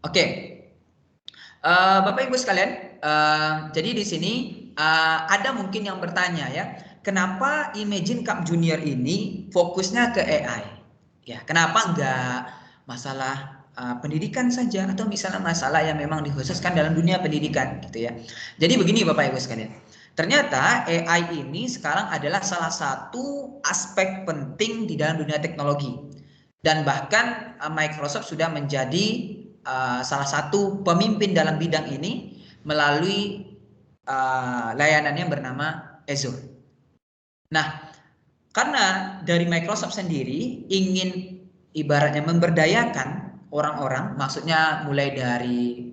Oke, Bapak Ibu sekalian, jadi di sini ada mungkin yang bertanya ya, kenapa Imagine Cup Junior ini fokusnya ke AI? Ya, kenapa enggak masalah pendidikan saja, atau misalnya masalah yang memang dikhususkan dalam dunia pendidikan gitu ya. Jadi begini Bapak Ibu sekalian, ternyata AI ini sekarang adalah salah satu aspek penting di dalam dunia teknologi, dan bahkan Microsoft sudah menjadi salah satu pemimpin dalam bidang ini melalui layanan yang bernama Azure. Nah, Karena dari Microsoft sendiri ingin ibaratnya memberdayakan orang-orang, maksudnya mulai dari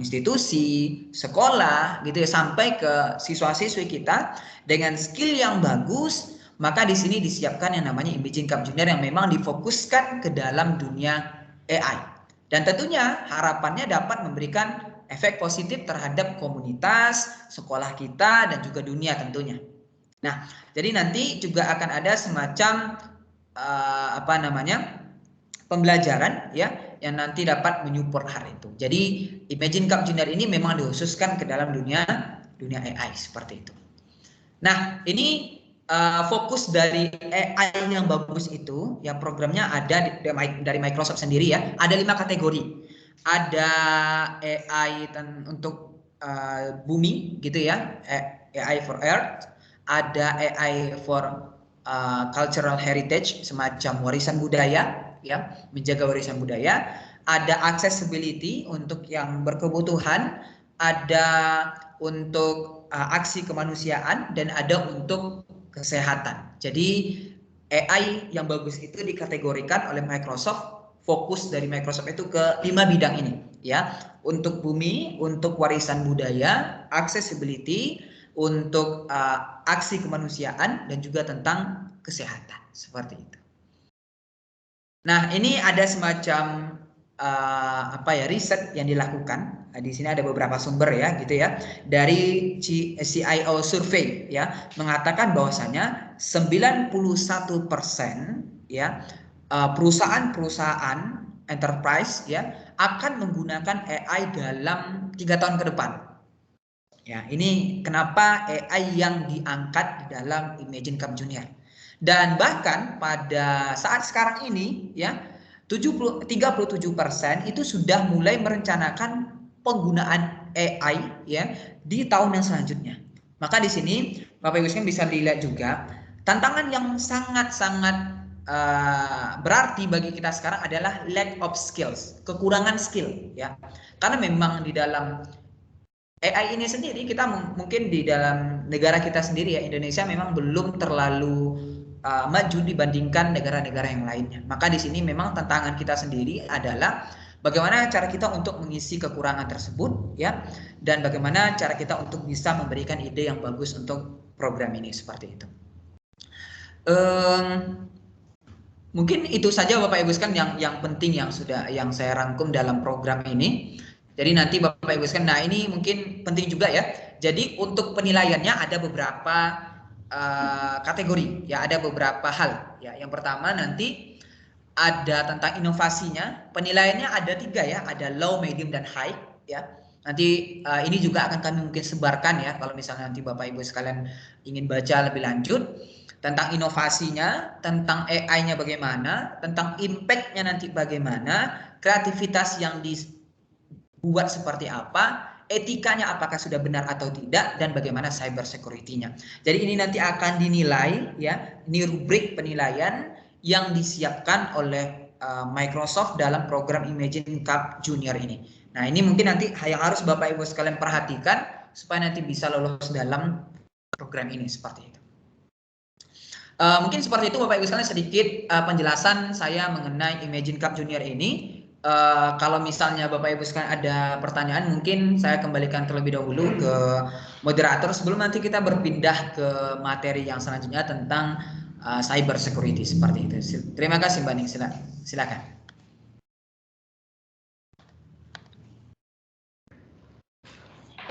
institusi, sekolah gitu ya, sampai ke siswa-siswi kita dengan skill yang bagus, maka di sini disiapkan yang namanya Imagine Cup Junior yang memang difokuskan ke dalam dunia AI. Dan tentunya harapannya dapat memberikan efek positif terhadap komunitas, sekolah kita, dan juga dunia tentunya. Nah, jadi nanti juga akan ada semacam pembelajaran ya yang nanti dapat menyupport hal itu. Jadi Imagine Cup Junior ini memang dikhususkan ke dalam dunia AI seperti itu. Nah, ini fokus dari AI yang bagus itu, ya programnya ada dari Microsoft sendiri ya. Ada 5 kategori. Ada AI untuk bumi gitu ya, AI for Earth. Ada AI for cultural heritage, semacam warisan budaya, ya, menjaga warisan budaya. Ada accessibility untuk yang berkebutuhan. Ada untuk aksi kemanusiaan, dan ada untuk kesehatan. Jadi AI yang bagus itu dikategorikan oleh Microsoft, fokus dari Microsoft itu ke 5 bidang ini ya, untuk bumi, untuk warisan budaya, accessibility, untuk aksi kemanusiaan, dan juga tentang kesehatan seperti itu. Nah, ini ada semacam riset yang dilakukan. Di sini ada beberapa sumber ya gitu ya. Dari CIO Survey ya, mengatakan bahwasanya 91% ya perusahaan-perusahaan enterprise ya akan menggunakan AI dalam 3 tahun ke depan. Ya, ini kenapa AI yang diangkat di dalam Imagine Cup Junior. Dan bahkan pada saat sekarang ini ya 37% itu sudah mulai merencanakan penggunaan AI ya di tahun yang selanjutnya. Maka di sini Bapak Ibu sekalian bisa dilihat juga tantangan yang sangat-sangat berarti bagi kita sekarang adalah lack of skills, kekurangan skill ya. Karena memang di dalam AI ini sendiri kita mungkin di dalam negara kita sendiri ya, Indonesia memang belum terlalu maju dibandingkan negara-negara yang lainnya. Maka di sini memang tantangan kita sendiri adalah bagaimana cara kita untuk mengisi kekurangan tersebut ya, dan bagaimana cara kita untuk bisa memberikan ide yang bagus untuk program ini seperti itu. Mungkin itu saja Bapak Ibu sekalian yang penting yang saya rangkum dalam program ini. Jadi nanti Bapak Ibu sekalian, nah ini mungkin penting juga ya. Jadi untuk penilaiannya ada beberapa kategori ya, ada beberapa hal ya. Yang pertama nanti ada tentang inovasinya, penilaiannya ada 3 ya, ada low, medium, dan high ya. Nanti ini juga akan kami mungkin sebarkan ya, kalau misalnya nanti Bapak Ibu sekalian ingin baca lebih lanjut tentang inovasinya, tentang AI-nya bagaimana, tentang impact-nya nanti bagaimana, kreativitas yang dibuat seperti apa, etikanya apakah sudah benar atau tidak, dan bagaimana cyber security-nya. Jadi ini nanti akan dinilai ya, ini rubrik penilaian yang disiapkan oleh Microsoft dalam program Imagine Cup Junior ini. Nah, ini mungkin nanti yang harus Bapak Ibu sekalian perhatikan supaya nanti bisa lolos dalam program ini seperti itu. Mungkin seperti itu Bapak Ibu sekalian sedikit penjelasan saya mengenai Imagine Cup Junior ini. Kalau misalnya Bapak Ibu sekalian ada pertanyaan, mungkin saya kembalikan terlebih dahulu ke moderator sebelum nanti kita berpindah ke materi yang selanjutnya tentang cyber security seperti itu. Terima kasih Mbak Ning, silakan.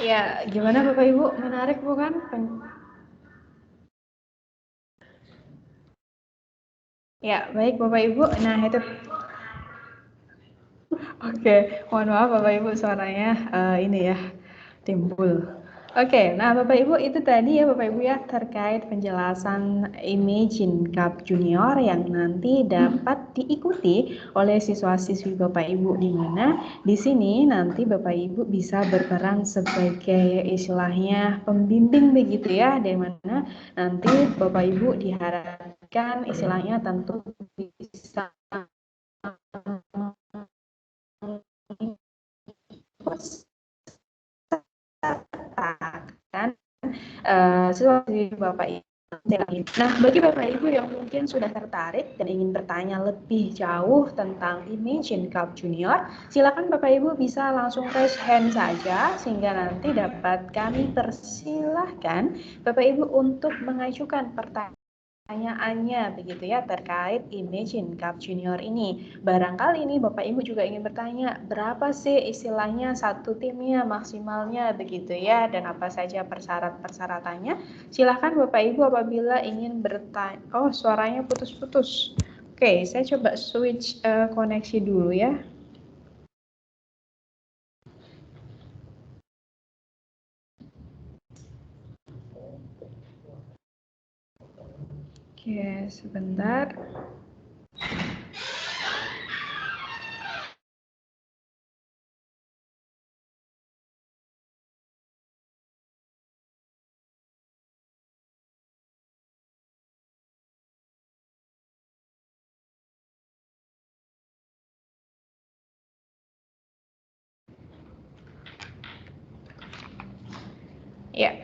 Ya, gimana Bapak Ibu? Menarik bukan? Ya, baik Bapak Ibu. Nah, itu. Oke, mohon maaf Bapak Ibu suaranya ini ya timbul. Oke, nah Bapak Ibu itu tadi ya Bapak Ibu ya terkait penjelasan Imagine Cup Junior yang nanti dapat diikuti oleh siswa-siswi Bapak Ibu, di mana di sini nanti Bapak Ibu bisa berperan sebagai istilahnya pembimbing begitu ya, di mana nanti Bapak Ibu diharapkan istilahnya tentu bisa akan situasi Bapak Ibu Nah, bagi Bapak Ibu yang mungkin sudah tertarik dan ingin bertanya lebih jauh tentang Imagine Cup Junior, silakan Bapak Ibu bisa langsung raise hand saja sehingga nanti dapat kami persilahkan Bapak Ibu untuk mengajukan pertanyaannya begitu ya terkait Imagine Cup Junior ini. Barangkali ini Bapak Ibu juga ingin bertanya berapa sih istilahnya satu timnya maksimalnya begitu ya dan apa saja persyaratannya. Silahkan Bapak Ibu apabila ingin bertanya. Oh, suaranya putus-putus. Oke, saya coba switch koneksi dulu ya. Oke, sebentar. Ya,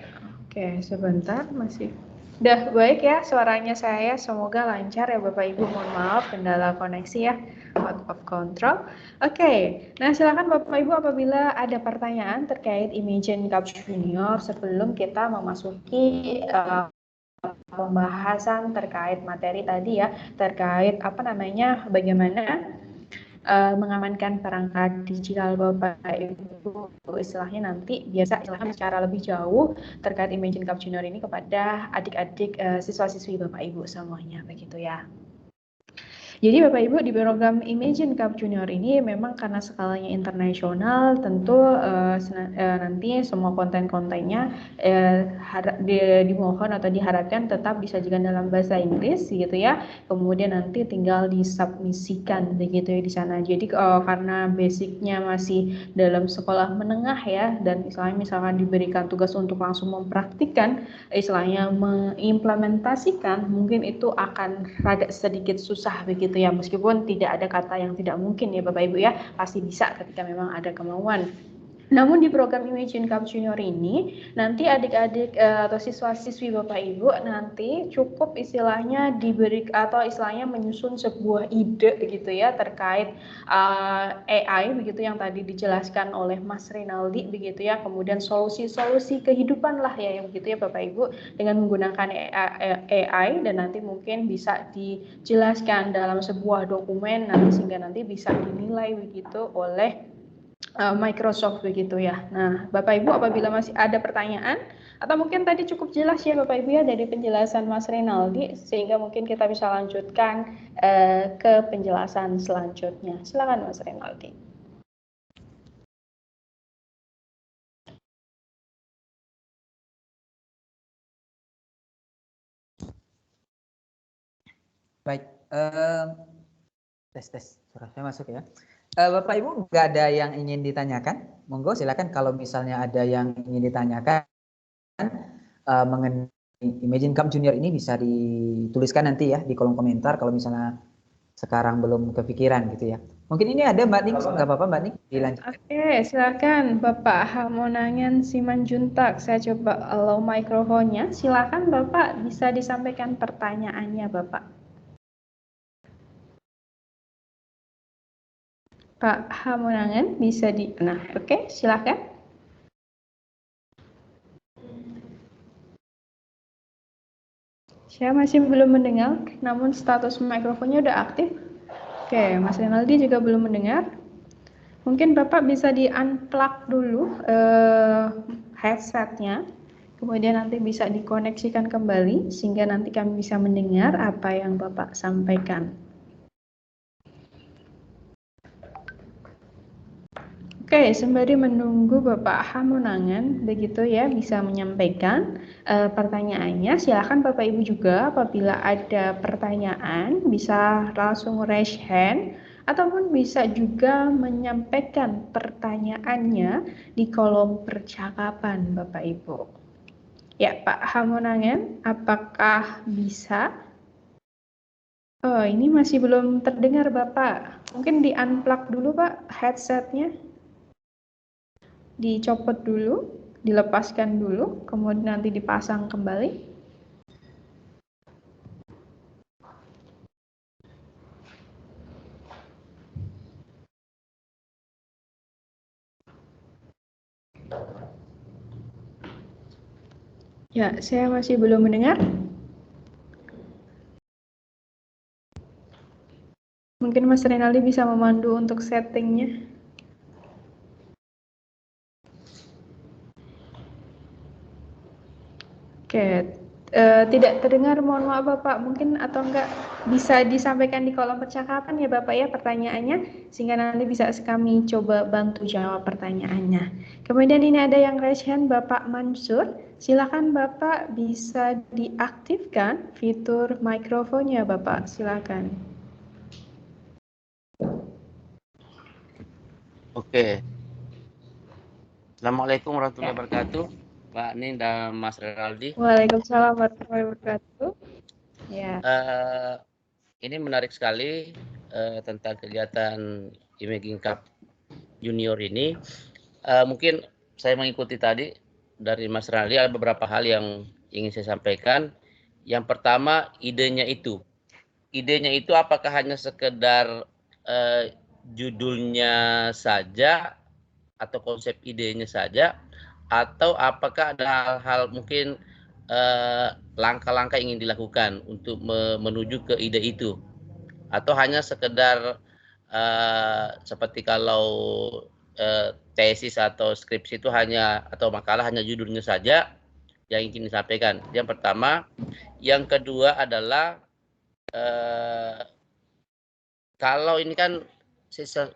oke, sebentar masih. Udah baik ya suaranya saya, semoga lancar ya Bapak Ibu. Mohon maaf kendala koneksi ya, out of control. Oke, nah silakan Bapak Ibu apabila ada pertanyaan terkait Imagine Cup Junior sebelum kita memasuki pembahasan terkait materi tadi ya, terkait apa namanya bagaimana mengamankan perangkat digital Bapak Ibu istilahnya nanti biasa istilahnya secara lebih jauh terkait Imagine Cup Junior ini kepada adik-adik siswa-siswi Bapak Ibu semuanya begitu ya. Jadi Bapak Ibu di program Imagine Cup Junior ini memang karena skalanya internasional tentu nanti semua konten-kontennya dimohon atau diharapkan tetap disajikan dalam bahasa Inggris gitu ya. Kemudian nanti tinggal disubmisikan begitu ya di sana. Jadi karena basicnya masih dalam sekolah menengah ya dan istilahnya misalkan diberikan tugas untuk langsung mempraktikkan istilahnya mengimplementasikan mungkin itu akan rada sedikit susah begitu ya meskipun tidak ada kata yang tidak mungkin ya Bapak Ibu ya pasti bisa ketika memang ada kemauan. Namun di program Imagine Cup Junior ini nanti adik-adik atau siswa-siswi Bapak Ibu nanti cukup istilahnya diberi atau istilahnya menyusun sebuah ide begitu ya terkait AI begitu yang tadi dijelaskan oleh Mas Rinaldi begitu ya, kemudian solusi-solusi kehidupan lah ya yang begitu ya Bapak Ibu dengan menggunakan AI dan nanti mungkin bisa dijelaskan dalam sebuah dokumen nanti sehingga nanti bisa dinilai begitu oleh Microsoft begitu ya. Nah, Bapak Ibu apabila masih ada pertanyaan atau mungkin tadi cukup jelas ya Bapak Ibu ya dari penjelasan Mas Rinaldi sehingga mungkin kita bisa lanjutkan ke penjelasan selanjutnya. Silakan Mas Rinaldi. Baik, tes suara saya masuk ya. Bapak Ibu nggak ada yang ingin ditanyakan? Monggo silakan kalau misalnya ada yang ingin ditanyakan mengenai Imagine Cup Junior ini bisa dituliskan nanti ya di kolom komentar kalau misalnya sekarang belum kepikiran gitu ya. Mungkin ini ada Mbak Ning, nggak apa-apa Mbak Ning dilanjutkan. Oke, silakan Bapak Hamonangan Simanjuntak. Saya coba allow mikrofonnya. Silakan Bapak bisa disampaikan pertanyaannya Bapak. Pak Hamonangan bisa di. Nah, oke, silakan. Saya masih belum mendengar, namun status mikrofonnya udah aktif. Oke, Mas Rinaldi juga belum mendengar. Mungkin Bapak bisa di-unplug dulu headsetnya, kemudian nanti bisa dikoneksikan kembali, sehingga nanti kami bisa mendengar apa yang Bapak sampaikan. Oke, sembari menunggu Bapak Hamonangan, begitu ya, bisa menyampaikan pertanyaannya. Silakan Bapak Ibu juga apabila ada pertanyaan bisa langsung raise hand ataupun bisa juga menyampaikan pertanyaannya di kolom percakapan Bapak Ibu. Ya, Pak Hamonangan, apakah bisa? Oh, ini masih belum terdengar Bapak. Mungkin di-unplug dulu Pak headsetnya. Dicopot dulu, dilepaskan dulu, kemudian nanti dipasang kembali. Ya, saya masih belum mendengar. Mungkin Mas Renaldi bisa memandu untuk settingnya. Oke, tidak terdengar, mohon maaf Bapak. Mungkin atau enggak bisa disampaikan di kolom percakapan ya Bapak ya pertanyaannya, sehingga nanti bisa kami coba bantu jawab pertanyaannya. Kemudian ini ada yang raise hand, Bapak Mansur. Silakan Bapak bisa diaktifkan fitur mikrofonnya Bapak, silakan. Oke. Assalamualaikum warahmatullahi wabarakatuh, Pak Nin dan Mas Renaldi. Waalaikumsalam warahmatullahi wabarakatuh. Ya. Ini menarik sekali tentang kegiatan Imaging Cup Junior ini. Mungkin saya mengikuti tadi dari Mas Renaldi, ada beberapa hal yang ingin saya sampaikan. Yang pertama, idenya itu apakah hanya sekedar judulnya saja atau konsep idenya saja, atau apakah ada hal-hal mungkin langkah-langkah ingin dilakukan untuk menuju ke ide itu, atau hanya sekedar seperti kalau tesis atau skripsi itu hanya, atau makalah hanya judulnya saja yang ingin disampaikan. Yang pertama. Yang kedua adalah kalau ini kan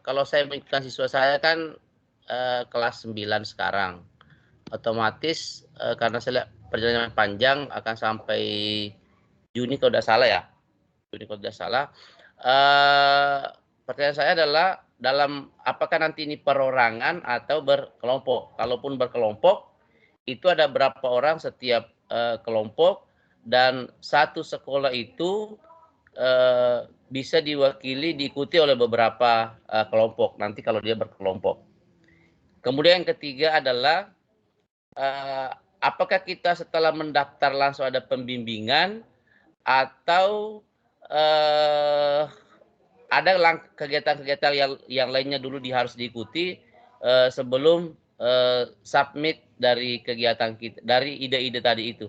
kalau saya mengikuti siswa saya kan kelas 9 sekarang, otomatis karena saya lihat perjalanan panjang akan sampai Juni kalau tidak salah ya, pertanyaan saya adalah dalam apakah nanti ini perorangan atau berkelompok. Kalaupun berkelompok, itu ada berapa orang setiap kelompok, dan satu sekolah itu bisa diikuti oleh beberapa kelompok nanti kalau dia berkelompok. Kemudian yang ketiga adalah apakah kita setelah mendaftar langsung ada pembimbingan, atau ada kegiatan-kegiatan yang lainnya dulu harus diikuti sebelum submit dari kegiatan kita, dari ide-ide tadi itu.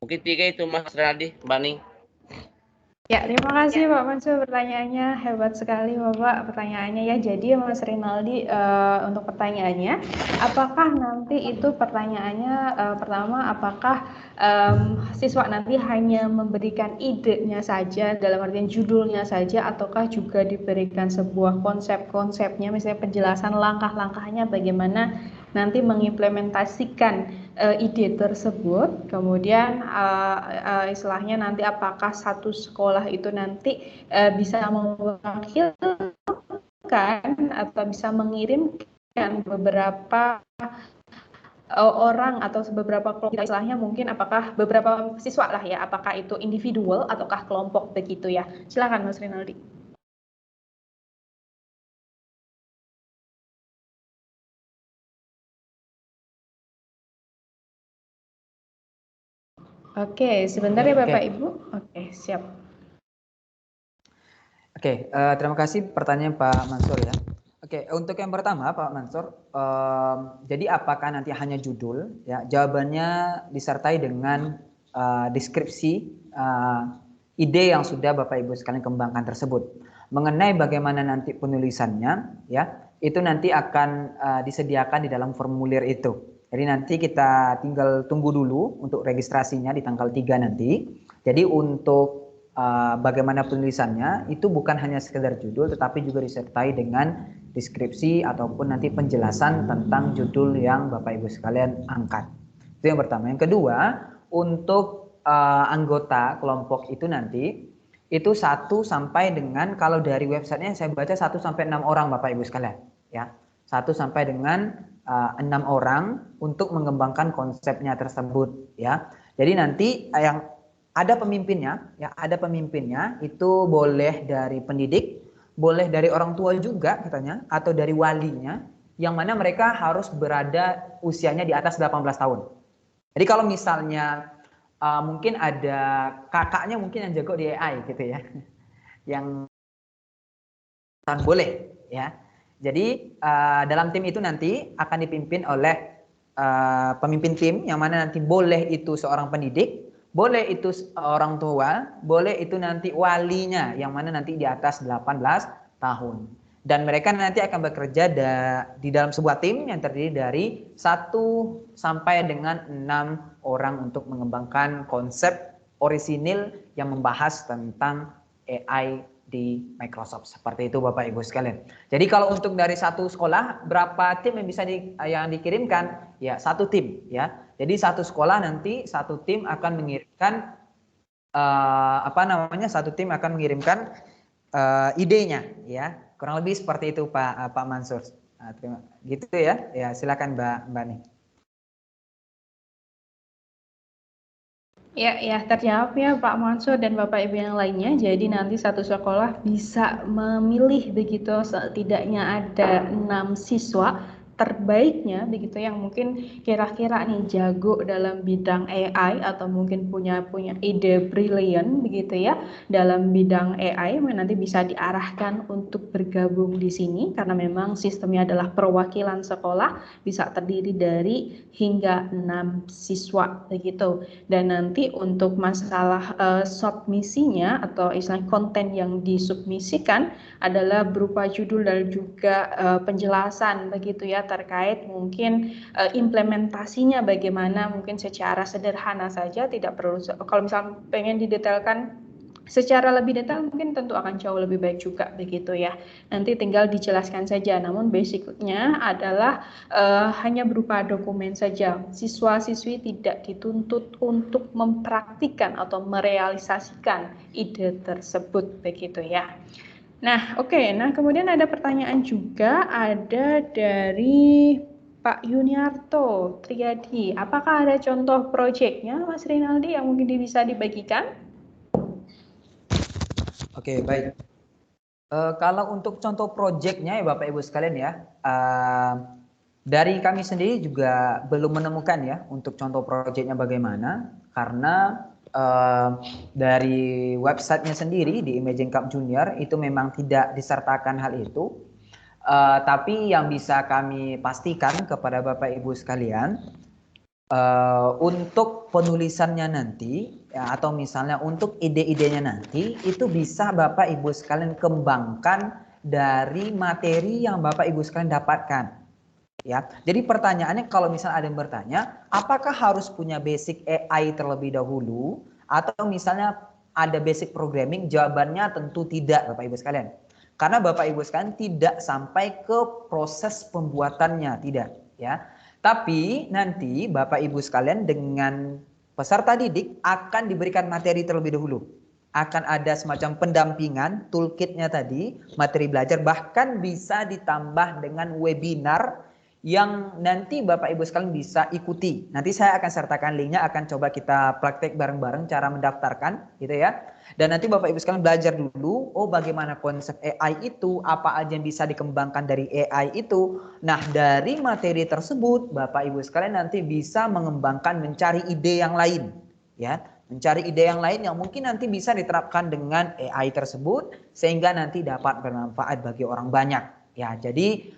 Mungkin tiga itu Mas Renaldi, Mbak Ning. Ya, terima kasih Pak Mansur, pertanyaannya hebat sekali Bapak pertanyaannya ya. Jadi Mas Rinaldi untuk pertanyaannya, apakah nanti itu pertanyaannya pertama, apakah siswa nanti hanya memberikan idenya saja, dalam artian judulnya saja, ataukah juga diberikan sebuah konsep-konsepnya, misalnya penjelasan langkah-langkahnya bagaimana nanti mengimplementasikan ide tersebut. Kemudian istilahnya nanti apakah satu sekolah itu nanti bisa mewakilkan atau bisa mengirimkan beberapa orang atau beberapa kelompok, istilahnya mungkin apakah beberapa siswa lah ya, apakah itu individual ataukah kelompok begitu ya. Silakan Mas Rinaldi. Oke, sebentar ya Bapak Ibu. Oke, siap. Oke, terima kasih pertanyaan Pak Mansur ya. Oke, untuk yang pertama Pak Mansur, jadi apakah nanti hanya judul? Ya, jawabannya disertai dengan deskripsi ide yang sudah Bapak Ibu sekalian kembangkan tersebut. Mengenai bagaimana nanti penulisannya, ya, itu nanti akan disediakan di dalam formulir itu. Jadi nanti kita tinggal tunggu dulu untuk registrasinya di tanggal 3 nanti. Jadi untuk bagaimana penulisannya itu bukan hanya sekedar judul, tetapi juga disertai dengan deskripsi ataupun nanti penjelasan tentang judul yang Bapak Ibu sekalian angkat. Itu yang pertama. Yang kedua, untuk anggota kelompok itu nanti itu 1 sampai dengan, kalau dari websitenya saya baca 1 sampai 6 orang Bapak Ibu sekalian, ya. 1 sampai dengan 6 orang untuk mengembangkan konsepnya tersebut, ya. Jadi nanti yang ada pemimpinnya, ya, ada pemimpinnya, itu boleh dari pendidik, boleh dari orang tua juga katanya, atau dari walinya, yang mana mereka harus berada usianya di atas 18 tahun. Jadi kalau misalnya mungkin ada kakaknya mungkin yang jago di AI gitu ya, yang boleh ya. Jadi dalam tim itu nanti akan dipimpin oleh pemimpin tim yang mana nanti boleh itu seorang pendidik, boleh itu orang tua, boleh itu nanti walinya yang mana nanti di atas 18 tahun. Dan mereka nanti akan bekerja di dalam sebuah tim yang terdiri dari 1 sampai dengan 6 orang untuk mengembangkan konsep orisinil yang membahas tentang AI di Microsoft. Seperti itu Bapak Ibu sekalian. Jadi kalau untuk dari satu sekolah berapa tim yang bisa yang dikirimkan? Ya 1 tim ya. Jadi satu sekolah nanti 1 tim akan mengirimkan satu tim akan mengirimkan idenya ya. Kurang lebih seperti itu Pak Mansur. Terima gitu ya. Ya silakan Mbak Nih. Ya, terjawab ya Pak Mansur dan Bapak Ibu yang lainnya. Jadi nanti satu sekolah bisa memilih begitu setidaknya ada 6 siswa terbaiknya begitu yang mungkin kira-kira nih jago dalam bidang AI atau mungkin punya ide brilian begitu ya dalam bidang AI nanti bisa diarahkan untuk bergabung di sini karena memang sistemnya adalah perwakilan sekolah bisa terdiri dari hingga 6 siswa begitu. Dan nanti untuk masalah submisinya atau istilah konten yang disubmisikan adalah berupa judul dan juga penjelasan begitu ya terkait mungkin implementasinya bagaimana mungkin secara sederhana saja tidak perlu kalau misalnya pengen didetailkan secara lebih detail mungkin tentu akan jauh lebih baik juga begitu ya. Nanti tinggal dijelaskan saja. Namun basicnya adalah hanya berupa dokumen saja. Siswa-siswi tidak dituntut untuk mempraktikkan atau merealisasikan ide tersebut begitu ya. Nah, oke. Nah, kemudian ada pertanyaan juga ada dari Pak Yuniarto Triadi. Apakah ada contoh proyeknya Mas Rinaldi yang mungkin bisa dibagikan? Oke, baik. Kalau untuk contoh proyeknya ya Bapak Ibu sekalian ya, dari kami sendiri juga belum menemukan ya untuk contoh proyeknya bagaimana, karena dari websitenya sendiri di Imagine Cup Junior itu memang tidak disertakan hal itu. Tapi yang bisa kami pastikan kepada Bapak Ibu sekalian, untuk penulisannya nanti ya, atau misalnya untuk ide-idenya nanti itu bisa Bapak Ibu sekalian kembangkan dari materi yang Bapak Ibu sekalian dapatkan. Ya, jadi pertanyaannya kalau misalnya ada yang bertanya, apakah harus punya basic AI terlebih dahulu atau misalnya ada basic programming? Jawabannya tentu tidak Bapak Ibu sekalian. Karena Bapak Ibu sekalian tidak sampai ke proses pembuatannya, tidak ya. Tapi nanti Bapak Ibu sekalian dengan peserta didik akan diberikan materi terlebih dahulu. Akan ada semacam pendampingan, toolkitnya tadi, materi belajar, bahkan bisa ditambah dengan webinar yang nanti Bapak Ibu sekalian bisa ikuti. Nanti saya akan sertakan linknya, akan coba kita praktek bareng-bareng cara mendaftarkan gitu ya. Dan nanti Bapak Ibu sekalian belajar dulu, oh bagaimana konsep AI itu, apa aja yang bisa dikembangkan dari AI itu. Nah dari materi tersebut Bapak Ibu sekalian nanti bisa mengembangkan, mencari ide yang lain. Ya, mencari ide yang lain yang mungkin nanti bisa diterapkan dengan AI tersebut sehingga nanti dapat bermanfaat bagi orang banyak. Ya, jadi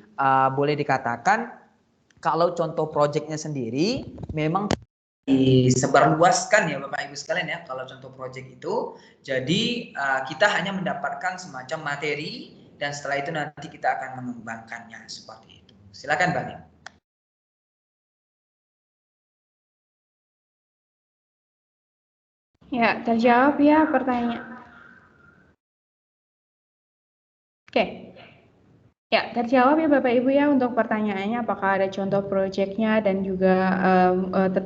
boleh dikatakan kalau contoh proyeknya sendiri memang disebarluaskan ya Bapak Ibu sekalian ya kalau contoh proyek itu. Jadi kita hanya mendapatkan semacam materi dan setelah itu nanti kita akan mengembangkannya seperti itu. Silakan Mbak Nim. Ya, terjawab ya pertanyaan. Oke. Ya, terjawab ya Bapak Ibu ya untuk pertanyaannya apakah ada contoh proyeknya dan juga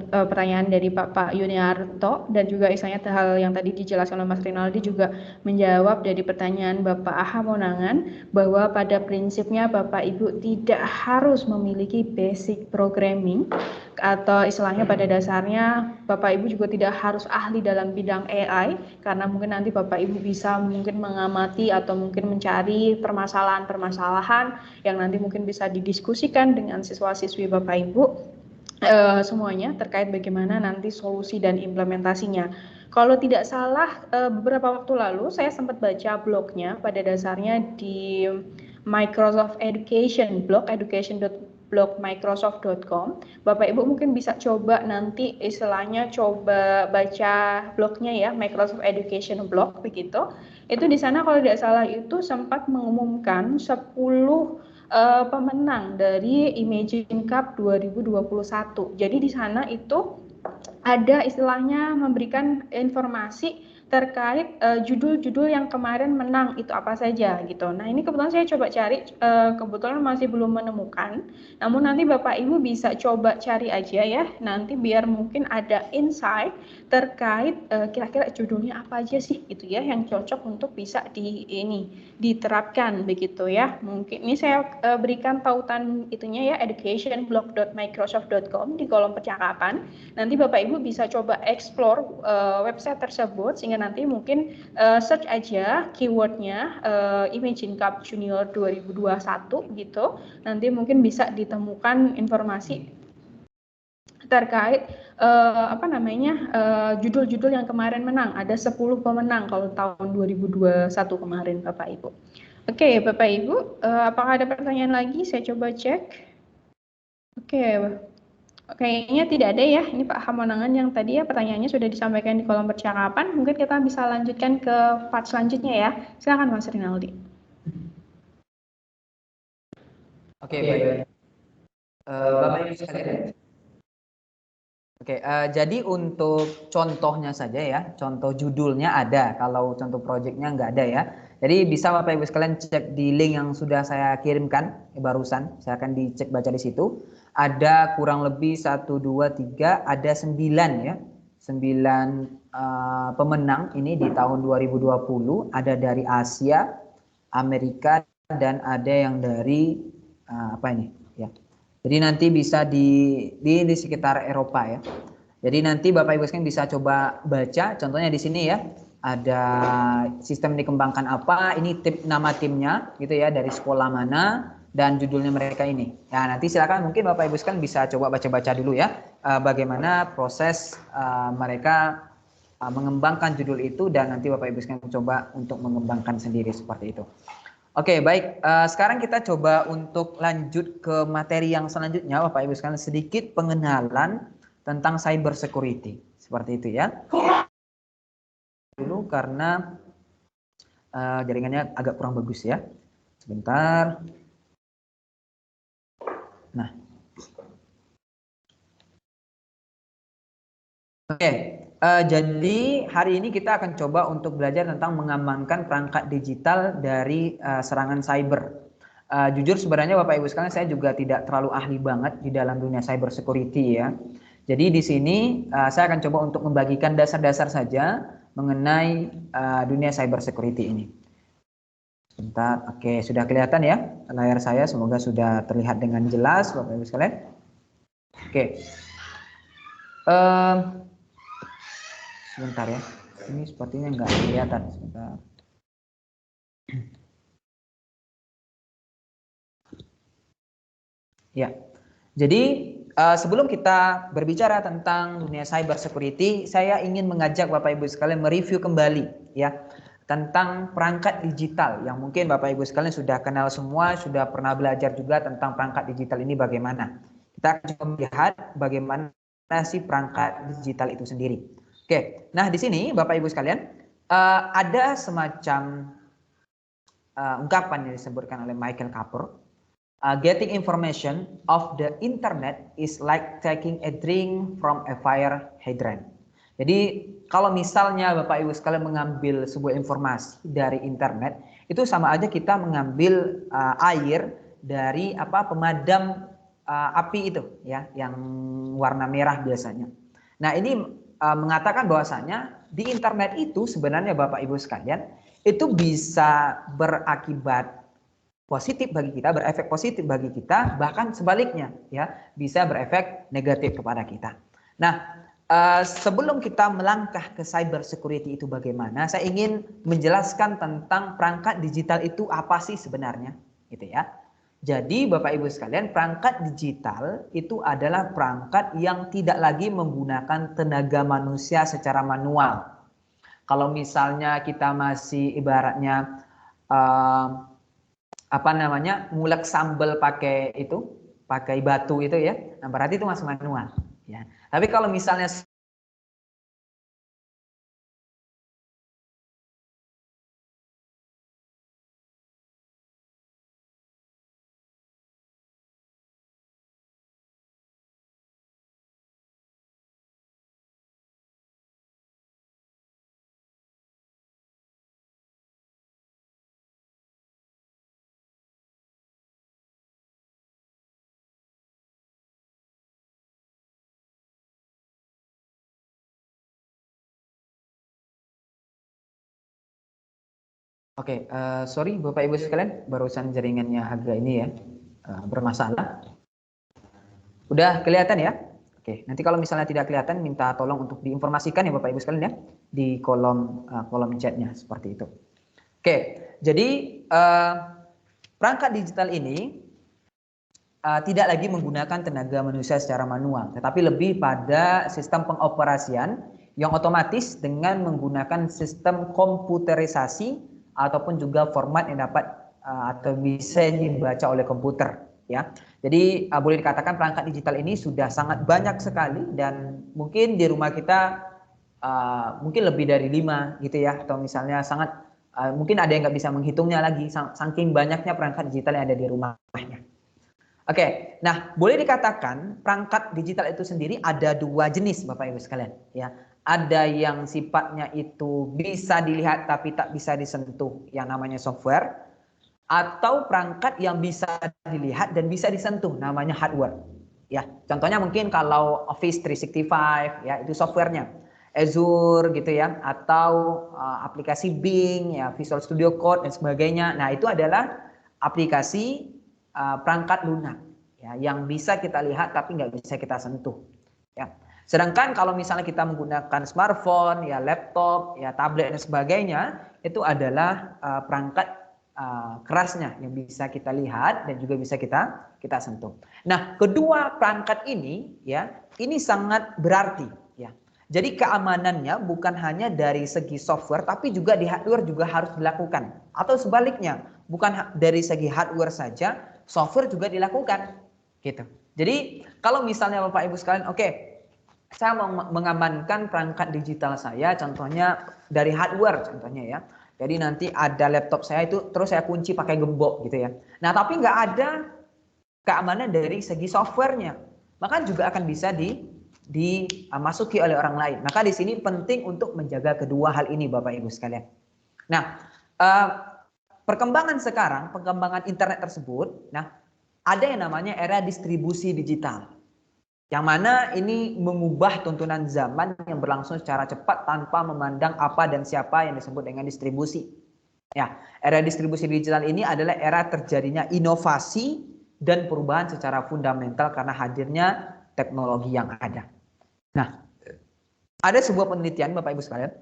pertanyaan dari Pak Yuniarto dan juga istilahnya hal yang tadi dijelaskan oleh Mas Rinaldi juga menjawab dari pertanyaan Bapak Aha Monangan bahwa pada prinsipnya Bapak Ibu tidak harus memiliki basic programming atau istilahnya pada dasarnya Bapak Ibu juga tidak harus ahli dalam bidang AI karena mungkin nanti Bapak Ibu bisa mungkin mengamati atau mungkin mencari permasalahan-permasalahan yang nanti mungkin bisa didiskusikan dengan siswa-siswi Bapak Ibu semuanya terkait bagaimana nanti solusi dan implementasinya. Kalau tidak salah beberapa waktu lalu saya sempat baca blognya pada dasarnya di Microsoft Education blog blog Microsoft.com. Bapak Ibu mungkin bisa coba nanti istilahnya coba baca blognya ya, Microsoft Education Blog begitu. Itu di sana kalau tidak salah itu sempat mengumumkan 10 pemenang dari Imagine Cup 2021. Jadi di sana itu ada istilahnya memberikan informasi terkait judul-judul yang kemarin menang itu apa saja gitu. Nah ini kebetulan saya coba cari, kebetulan masih belum menemukan. Namun nanti Bapak Ibu bisa coba cari aja ya, nanti biar mungkin ada insight terkait kira-kira judulnya apa aja sih gitu ya, yang cocok untuk bisa diterapkan begitu ya. Mungkin ini saya berikan tautan itunya ya, educationblog.microsoft.com di kolom percakapan. Nanti Bapak Ibu bisa coba explore website tersebut sehingga nanti mungkin search aja keywordnya Imagine Cup Junior 2021 gitu. Nanti mungkin bisa ditemukan informasi terkait judul-judul yang kemarin menang. Ada 10 pemenang kalau tahun 2021 kemarin Bapak Ibu. Oke, Bapak Ibu, apakah ada pertanyaan lagi? Saya coba cek. Oke, kayaknya tidak ada ya. Ini Pak Hamonangan yang tadi ya pertanyaannya sudah disampaikan di kolom percakapan. Mungkin kita bisa lanjutkan ke part selanjutnya ya. Silakan Mas Rinaldi. Oke, baik. Bapak Ibu sekalian. Oke, jadi untuk contohnya saja ya, contoh judulnya ada. Kalau contoh projectnya nggak ada ya. Jadi bisa Bapak Ibu sekalian cek di link yang sudah saya kirimkan barusan. Saya akan dicek baca di situ. Ada kurang lebih 1, 2, 3, ada 9 ya. 9 pemenang ini di tahun 2020. Ada dari Asia, Amerika, dan ada yang dari apa ini ya. Jadi nanti bisa di sekitar Eropa ya. Jadi nanti Bapak Ibu sekalian bisa coba baca. Contohnya di sini ya. Ada sistem dikembangkan apa, ini nama timnya gitu ya, dari sekolah mana, dan judulnya mereka ini. Ya nanti silakan mungkin Bapak Ibu sekalian bisa coba baca-baca dulu ya, bagaimana proses mereka mengembangkan judul itu, dan nanti Bapak Ibu sekalian coba untuk mengembangkan sendiri seperti itu. Oke, baik. Sekarang kita coba untuk lanjut ke materi yang selanjutnya, Bapak Ibu sekalian, sedikit pengenalan tentang cyber security. Seperti itu ya. Dulu karena jaringannya agak kurang bagus ya. Sebentar. Nah. Oke. Jadi hari ini kita akan coba untuk belajar tentang mengamankan perangkat digital dari serangan cyber. Jujur sebenarnya Bapak Ibu sekalian, saya juga tidak terlalu ahli banget di dalam dunia cyber security ya. Jadi di sini saya akan coba untuk membagikan dasar-dasar saja mengenai dunia cyber security ini. Sebentar, oke, sudah kelihatan ya layar saya, semoga sudah terlihat dengan jelas Bapak Ibu sekalian. Oke. Sebentar ya, ini sepertinya nggak kelihatan. Sebentar. Ya, jadi sebelum kita berbicara tentang dunia cyber security, saya ingin mengajak Bapak Ibu sekalian mereview kembali ya tentang perangkat digital yang mungkin Bapak Ibu sekalian sudah kenal semua, sudah pernah belajar juga tentang perangkat digital ini bagaimana. Kita akan coba melihat bagaimana si perangkat digital itu sendiri. Oke, nah di sini Bapak Ibu sekalian ada semacam ungkapan yang disebutkan oleh Michael Capper. Getting information of the internet is like taking a drink from a fire hydrant. Jadi kalau misalnya Bapak Ibu sekalian mengambil sebuah informasi dari internet, itu sama aja kita mengambil air dari pemadam api itu ya, yang warna merah biasanya. Nah ini mengatakan bahwasanya di internet itu sebenarnya Bapak Ibu sekalian itu bisa berakibat positif bagi kita, berefek positif bagi kita, bahkan sebaliknya ya, bisa berefek negatif kepada kita. Nah, sebelum kita melangkah ke cyber security itu bagaimana, saya ingin menjelaskan tentang perangkat digital itu apa sih sebenarnya, gitu ya. Jadi Bapak Ibu sekalian, perangkat digital itu adalah perangkat yang tidak lagi menggunakan tenaga manusia secara manual. Kalau misalnya kita masih ibaratnya ngulek sambal pakai itu pakai batu itu ya, nah berarti itu masih manual ya. Tapi kalau misalnya Oke, sorry Bapak Ibu sekalian, barusan jaringannya agak ini ya, bermasalah. Udah kelihatan ya? Oke, nanti kalau misalnya tidak kelihatan, minta tolong untuk diinformasikan ya Bapak Ibu sekalian ya, di kolom chatnya seperti itu. Oke, jadi perangkat digital ini tidak lagi menggunakan tenaga manusia secara manual, tetapi lebih pada sistem pengoperasian yang otomatis dengan menggunakan sistem komputerisasi ataupun juga format yang dapat atau bisa dibaca oleh komputer ya. Jadi boleh dikatakan perangkat digital ini sudah sangat banyak sekali dan mungkin di rumah kita mungkin lebih dari 5 gitu ya, atau misalnya sangat mungkin ada yang nggak bisa menghitungnya lagi saking banyaknya perangkat digital yang ada di rumahnya. Oke, nah boleh dikatakan perangkat digital itu sendiri ada 2 jenis Bapak Ibu sekalian ya. Ada yang sifatnya itu bisa dilihat tapi tak bisa disentuh yang namanya software, atau perangkat yang bisa dilihat dan bisa disentuh namanya hardware. Ya, contohnya mungkin kalau Office 365 ya itu softwarenya, Azure gitu ya, atau aplikasi Bing ya, Visual Studio Code dan sebagainya. Nah, itu adalah aplikasi perangkat lunak ya, yang bisa kita lihat tapi nggak bisa kita sentuh ya. Sedangkan kalau misalnya kita menggunakan smartphone ya, laptop ya, tablet dan sebagainya, itu adalah perangkat kerasnya yang bisa kita lihat dan juga bisa kita sentuh. Nah, kedua perangkat ini ya, ini sangat berarti ya. Jadi keamanannya bukan hanya dari segi software tapi juga di hardware juga harus dilakukan, atau sebaliknya, bukan dari segi hardware saja, software juga dilakukan gitu. Jadi kalau misalnya Bapak Ibu sekalian, oke, saya mau mengamankan perangkat digital saya contohnya dari hardware contohnya ya. Jadi nanti ada laptop saya itu terus saya kunci pakai gembok gitu ya. Nah, tapi nggak ada keamanan dari segi softwarenya, maka juga akan bisa dimasuki oleh orang lain. Maka di sini penting untuk menjaga kedua hal ini Bapak Ibu sekalian. Nah, perkembangan sekarang, perkembangan internet tersebut, nah ada yang namanya era distribusi digital. Yang mana ini mengubah tuntunan zaman yang berlangsung secara cepat tanpa memandang apa dan siapa yang disebut dengan distribusi. Ya, era distribusi digital ini adalah era terjadinya inovasi dan perubahan secara fundamental karena hadirnya teknologi yang ada. Nah, ada sebuah penelitian Bapak Ibu sekalian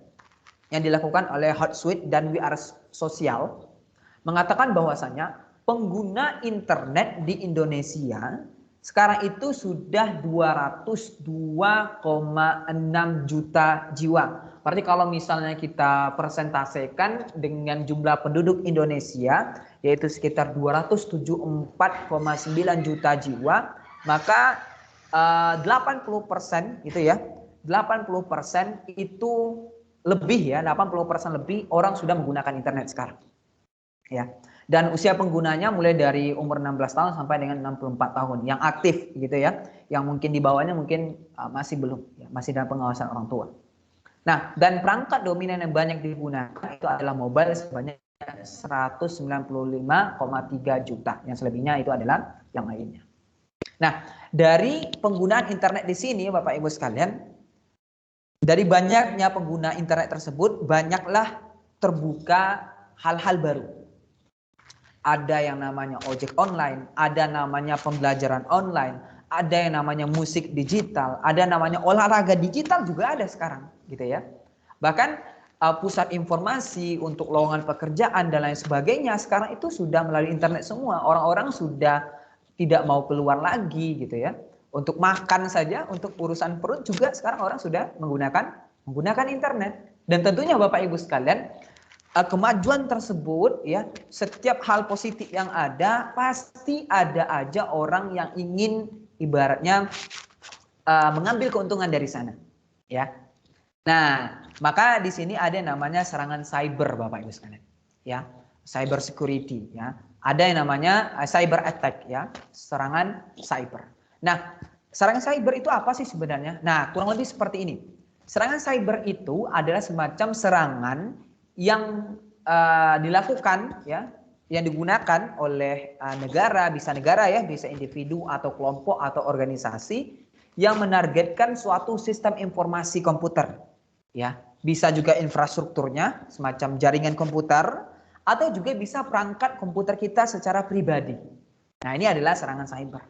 yang dilakukan oleh Hotsuite dan We Are Social mengatakan bahwasanya pengguna internet di Indonesia sekarang itu sudah 202,6 juta jiwa. Berarti kalau misalnya kita persentasekan dengan jumlah penduduk Indonesia, yaitu sekitar 274,9 juta jiwa, maka 80% itu ya, 80% itu lebih ya, 80% lebih orang sudah menggunakan internet sekarang. Ya. Dan usia penggunanya mulai dari umur 16 tahun sampai dengan 64 tahun yang aktif gitu ya. Yang mungkin di bawahnya mungkin masih belum ya, masih dalam pengawasan orang tua. Nah, dan perangkat dominan yang banyak digunakan itu adalah mobile sebanyak 195,3 juta. Yang selebihnya itu adalah yang lainnya. Nah, dari penggunaan internet di sini Bapak Ibu sekalian, dari banyaknya pengguna internet tersebut banyaklah terbuka hal-hal baru. Ada yang namanya ojek online, ada namanya pembelajaran online, ada yang namanya musik digital, ada namanya olahraga digital juga ada sekarang gitu ya. Bahkan pusat informasi untuk lowongan pekerjaan dan lain sebagainya sekarang itu sudah melalui internet semua. Orang-orang sudah tidak mau keluar lagi gitu ya. Untuk makan saja, untuk urusan perut juga sekarang orang sudah menggunakan internet. Dan tentunya Bapak Ibu sekalian, kemajuan tersebut ya, setiap hal positif yang ada pasti ada aja orang yang ingin ibaratnya mengambil keuntungan dari sana ya. Nah, maka di sini ada yang namanya serangan cyber Bapak Ibu sekalian ya, cyber security ya. Ada yang namanya cyber attack ya, serangan cyber. Nah, serangan cyber itu apa sih sebenarnya? Nah, kurang lebih seperti ini. Serangan cyber itu adalah semacam serangan yang dilakukan ya, yang digunakan oleh negara ya, bisa individu atau kelompok atau organisasi yang menargetkan suatu sistem informasi komputer ya, bisa juga infrastrukturnya semacam jaringan komputer atau juga bisa perangkat komputer kita secara pribadi. Nah, ini adalah serangan cyber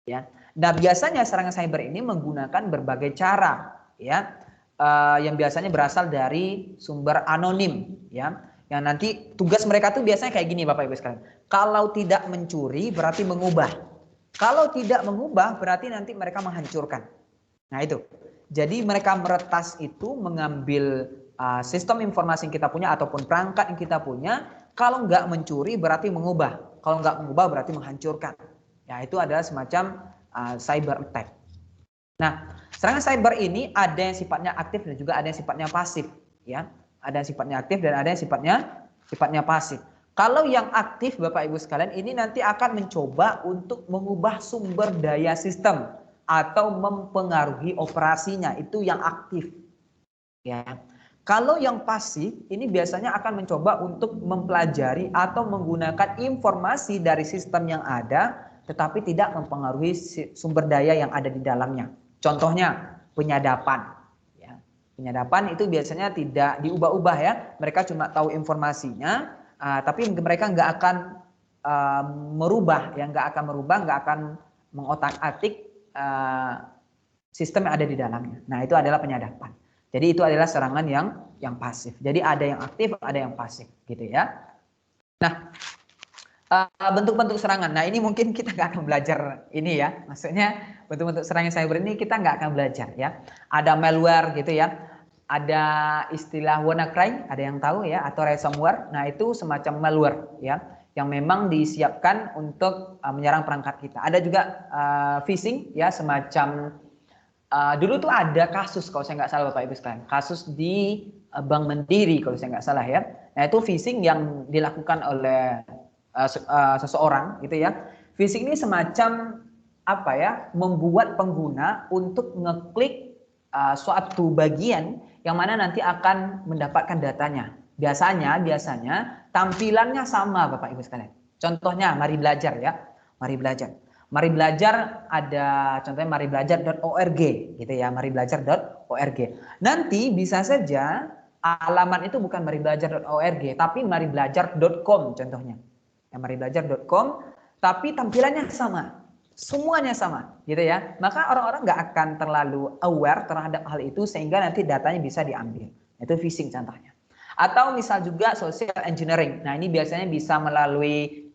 ya. Nah, biasanya serangan cyber ini menggunakan berbagai cara ya, yang biasanya berasal dari sumber anonim ya, yang nanti tugas mereka tuh biasanya kayak gini Bapak Ibu sekalian. Kalau tidak mencuri berarti mengubah, kalau tidak mengubah berarti nanti mereka menghancurkan. Nah itu, jadi mereka meretas itu mengambil sistem informasi yang kita punya ataupun perangkat yang kita punya. Kalau nggak mencuri berarti mengubah, kalau nggak mengubah berarti menghancurkan. Ya, itu adalah semacam cyber attack. Nah, serangan cyber ini ada yang sifatnya aktif dan juga ada yang sifatnya pasif ya. Ada yang sifatnya aktif dan ada yang sifatnya pasif. Kalau yang aktif Bapak Ibu sekalian ini nanti akan mencoba untuk mengubah sumber daya sistem atau mempengaruhi operasinya, itu yang aktif. Ya. Kalau yang pasif ini biasanya akan mencoba untuk mempelajari atau menggunakan informasi dari sistem yang ada tetapi tidak mempengaruhi sumber daya yang ada di dalamnya. Contohnya penyadapan. Ya. Penyadapan itu biasanya tidak diubah-ubah ya. Mereka cuma tahu informasinya, tapi mereka nggak akan merubah, ya, nggak akan mengotak-atik sistem yang ada di dalamnya. Nah, itu adalah penyadapan. Jadi itu adalah serangan yang pasif. Jadi ada yang aktif, ada yang pasif, gitu ya. Nah, bentuk-bentuk serangan. Nah, ini mungkin kita nggak akan belajar ini ya. Maksudnya bentuk-bentuk serangan cyber ini kita nggak akan belajar ya. Ada malware gitu ya. Ada istilah WannaCry, ada yang tahu ya, atau ransomware. Nah, itu semacam malware ya, yang memang disiapkan untuk menyerang perangkat kita. Ada juga phishing ya, semacam dulu tuh ada kasus kalau saya nggak salah Bapak Ibu sekalian, kasus di Bank Mandiri kalau saya nggak salah ya. Nah, itu phishing yang dilakukan oleh seseorang gitu ya. Phishing ini semacam apa ya, membuat pengguna untuk ngeklik suatu bagian yang mana nanti akan mendapatkan datanya. Biasanya tampilannya sama Bapak Ibu sekalian. Contohnya mari belajar ya. Mari belajar. Mari belajar ada contohnya maribelajar.org gitu ya, maribelajar.org. Nanti bisa saja alamat itu bukan maribelajar.org tapi maribelajar.com contohnya. Ya, maribelajar.com tapi tampilannya sama. Semuanya sama gitu ya. Maka orang-orang nggak akan terlalu aware terhadap hal itu sehingga nanti datanya bisa diambil. Itu phishing contohnya. Atau misal juga social engineering. Nah, ini biasanya bisa melalui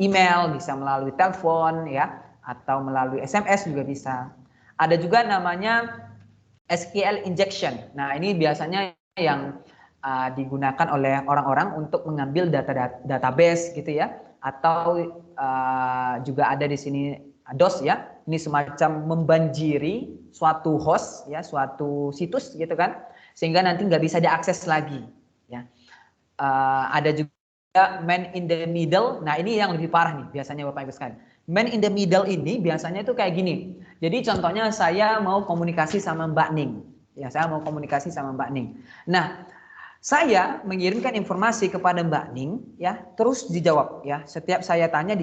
email, bisa melalui telepon ya, atau melalui SMS juga bisa. Ada juga namanya SQL injection. Nah, ini biasanya yang digunakan oleh orang-orang untuk mengambil database gitu ya, atau juga ada di sini DOS ya. Ini semacam membanjiri suatu host ya, suatu situs gitu kan, sehingga nanti nggak bisa diakses lagi ya. Ada juga man in the middle. Nah, ini yang lebih parah nih biasanya Bapak Ibu sekalian. Man in the middle ini biasanya itu kayak gini. Jadi contohnya saya mau komunikasi sama Mbak Ning. Ya, saya mau komunikasi sama Mbak Ning. Nah, saya mengirimkan informasi kepada Mbak Ning ya, terus dijawab ya. Setiap saya tanya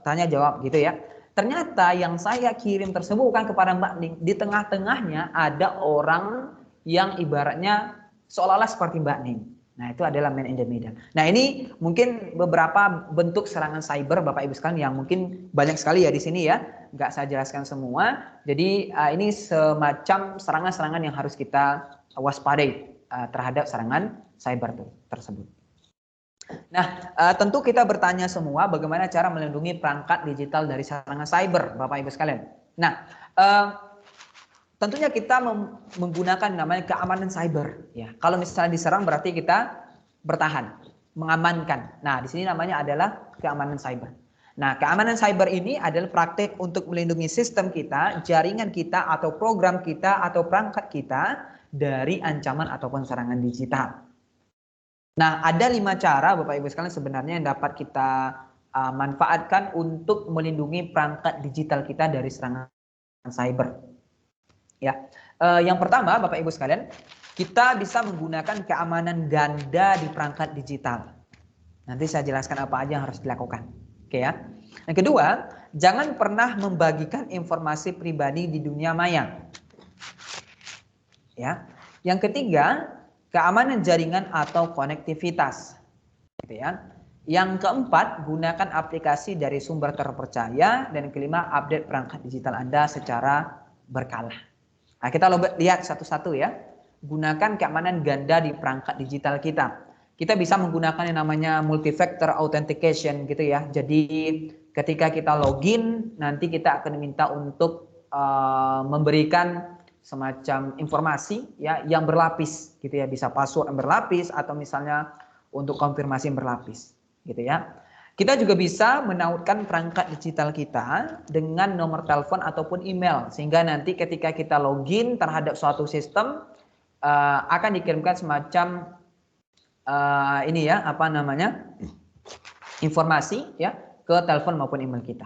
tanya jawab gitu ya. Ternyata yang saya kirim tersebut bukan kepada Mbak Ning. Di tengah-tengahnya ada orang yang ibaratnya seolah-olah seperti Mbak Ning. Nah, itu adalah man in the middle. Nah, ini mungkin beberapa bentuk serangan cyber Bapak Ibu sekalian yang mungkin banyak sekali ya di sini ya. Nggak saya jelaskan semua. Jadi ini semacam serangan-serangan yang harus kita waspadai terhadap serangan cyber tersebut. Nah, tentu kita bertanya semua bagaimana cara melindungi perangkat digital dari serangan cyber Bapak Ibu sekalian. Nah, tentunya kita menggunakan namanya keamanan cyber ya. Kalau misalnya diserang berarti kita bertahan, mengamankan. Nah, di sini namanya adalah keamanan cyber. Nah, keamanan cyber ini adalah praktek untuk melindungi sistem kita, jaringan kita, atau program kita, atau perangkat kita dari ancaman ataupun serangan digital. Nah, ada 5 cara Bapak Ibu sekalian sebenarnya yang dapat kita manfaatkan untuk melindungi perangkat digital kita dari serangan cyber. Ya, yang pertama Bapak Ibu sekalian, kita bisa menggunakan keamanan ganda di perangkat digital. Nanti saya jelaskan apa aja yang harus dilakukan. Oke ya. Yang kedua, jangan pernah membagikan informasi pribadi di dunia maya. Ya. Yang ketiga, keamanan jaringan atau konektivitas. Gitu ya. Yang keempat, gunakan aplikasi dari sumber terpercaya. Dan kelima, update perangkat digital Anda secara berkala. Nah, kita lihat satu-satu ya. Gunakan keamanan ganda di perangkat digital kita. Kita bisa menggunakan yang namanya multi-factor authentication gitu ya. Jadi ketika kita login, nanti kita akan diminta untuk memberikan semacam informasi ya yang berlapis gitu ya. Bisa password yang berlapis atau misalnya untuk konfirmasi yang berlapis. Gitu ya. Kita juga bisa menautkan perangkat digital kita dengan nomor telepon ataupun email sehingga nanti ketika kita login terhadap suatu sistem akan dikirimkan semacam ini ya informasi ya ke telepon maupun email kita.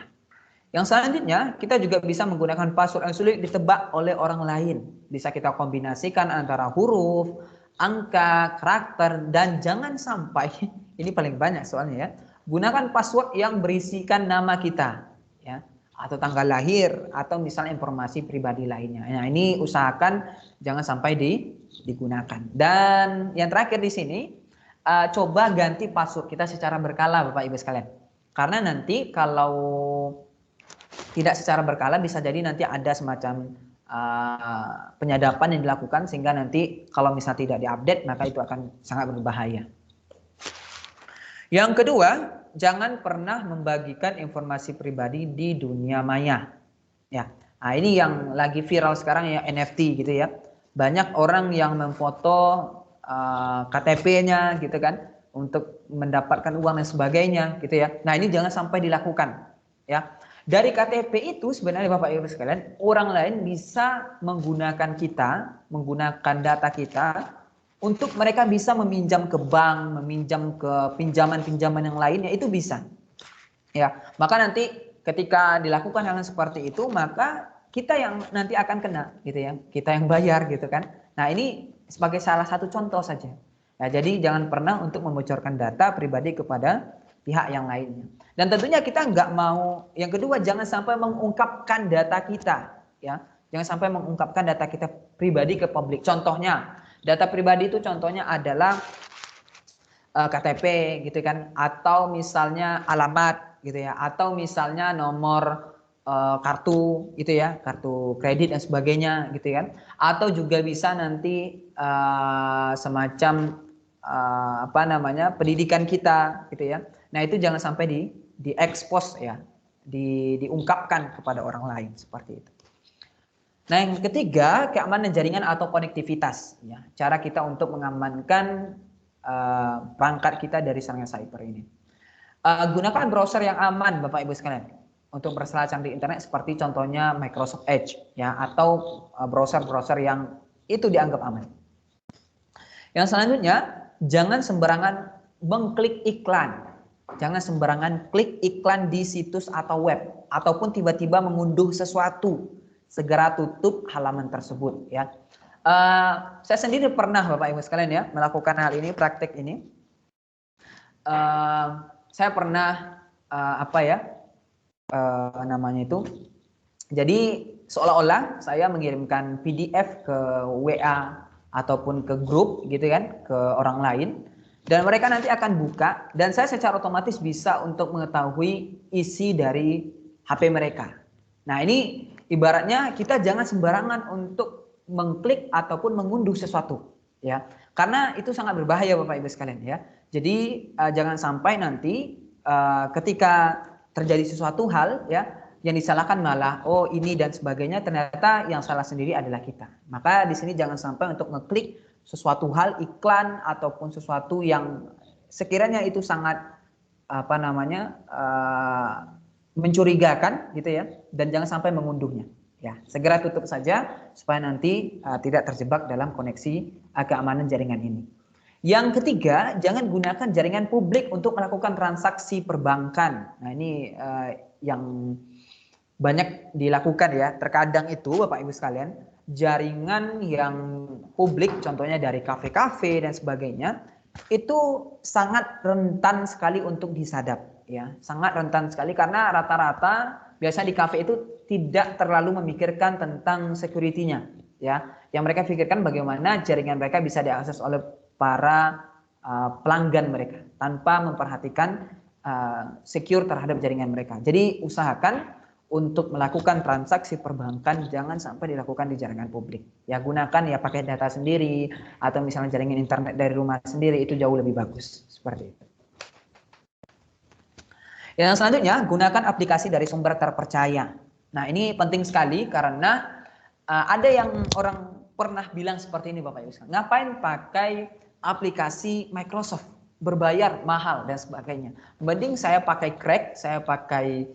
Yang selanjutnya kita juga bisa menggunakan password yang sulit ditebak oleh orang lain. Bisa kita kombinasikan antara huruf, angka, karakter, dan jangan sampai ini paling banyak soalnya ya. Gunakan password yang berisikan nama kita, ya, atau tanggal lahir, atau misalnya informasi pribadi lainnya. Nah, ini usahakan jangan sampai digunakan. Dan yang terakhir di sini, coba ganti password kita secara berkala, Bapak Ibu sekalian. Karena nanti kalau tidak secara berkala bisa jadi nanti ada semacam penyadapan yang dilakukan sehingga nanti kalau misalnya tidak diupdate maka itu akan sangat berbahaya. Yang kedua, jangan pernah membagikan informasi pribadi di dunia maya. Ya, nah ini yang lagi viral sekarang ya NFT gitu ya. Banyak orang yang memfoto KTP-nya gitu kan untuk mendapatkan uang dan sebagainya gitu ya. Nah ini jangan sampai dilakukan ya. Dari KTP itu sebenarnya Bapak Ibu sekalian, orang lain bisa menggunakan kita, menggunakan data kita untuk mereka bisa meminjam ke bank, meminjam ke pinjaman-pinjaman yang lainnya itu bisa. Ya, maka nanti ketika dilakukan hal yang seperti itu, maka kita yang nanti akan kena gitu ya. Kita yang bayar gitu kan. Nah, ini sebagai salah satu contoh saja. Ya, jadi jangan pernah untuk membocorkan data pribadi kepada pihak yang lainnya. Dan tentunya kita nggak mau, yang kedua jangan sampai mengungkapkan data kita, ya, jangan sampai mengungkapkan data kita pribadi ke publik. Contohnya, data pribadi itu contohnya adalah KTP, gitu kan, atau misalnya alamat, gitu ya, atau misalnya nomor kartu, gitu ya, kartu kredit dan sebagainya, gitu kan, atau juga bisa nanti semacam pendidikan kita, gitu ya. Nah itu jangan sampai diekspos ya, diungkapkan kepada orang lain seperti itu. Nah yang ketiga, keamanan jaringan atau konektivitas. Ya, cara kita untuk mengamankan perangkat kita dari serangan cyber ini. Gunakan browser yang aman, Bapak Ibu sekalian, untuk berselancar di internet seperti contohnya Microsoft Edge, ya, atau browser-browser yang itu dianggap aman. Yang selanjutnya, jangan sembarangan mengklik iklan. Jangan sembarangan klik iklan di situs atau web ataupun tiba-tiba mengunduh sesuatu. Segera tutup halaman tersebut ya. Saya sendiri pernah Bapak Ibu sekalian ya melakukan hal ini, praktek ini. Saya pernah jadi seolah-olah saya mengirimkan PDF ke WA ataupun ke grup gitu kan, ke orang lain. Dan mereka nanti akan buka dan saya secara otomatis bisa untuk mengetahui isi dari HP mereka. Nah ini ibaratnya kita jangan sembarangan untuk mengklik ataupun mengunduh sesuatu. Ya, karena itu sangat berbahaya Bapak Ibu sekalian ya. Jadi jangan sampai nanti ketika terjadi sesuatu hal ya yang disalahkan malah ini dan sebagainya, ternyata yang salah sendiri adalah kita. Maka di sini jangan sampai untuk ngeklik sesuatu hal iklan ataupun sesuatu yang sekiranya itu sangat mencurigakan gitu ya, dan jangan sampai mengunduhnya. Ya, segera tutup saja supaya nanti tidak terjebak dalam koneksi keamanan jaringan ini. Yang ketiga, jangan gunakan jaringan publik untuk melakukan transaksi perbankan. Nah, ini yang banyak dilakukan ya. Terkadang itu Bapak Ibu sekalian, jaringan yang publik contohnya dari kafe-kafe dan sebagainya itu sangat rentan sekali untuk disadap ya. Sangat rentan sekali karena rata-rata biasa di kafe itu tidak terlalu memikirkan tentang security-nya ya. Yang mereka pikirkan bagaimana jaringan mereka bisa diakses oleh para pelanggan mereka tanpa memperhatikan secure terhadap jaringan mereka. Jadi usahakan untuk melakukan transaksi perbankan jangan sampai dilakukan di jaringan publik. Ya gunakan ya pakai data sendiri atau misalnya jaringan internet dari rumah sendiri, itu jauh lebih bagus seperti itu. Yang selanjutnya, gunakan aplikasi dari sumber terpercaya. Nah, ini penting sekali karena ada yang orang pernah bilang seperti ini Bapak Ibu. Ngapain pakai aplikasi Microsoft berbayar mahal dan sebagainya. Mending saya pakai Crack, saya pakai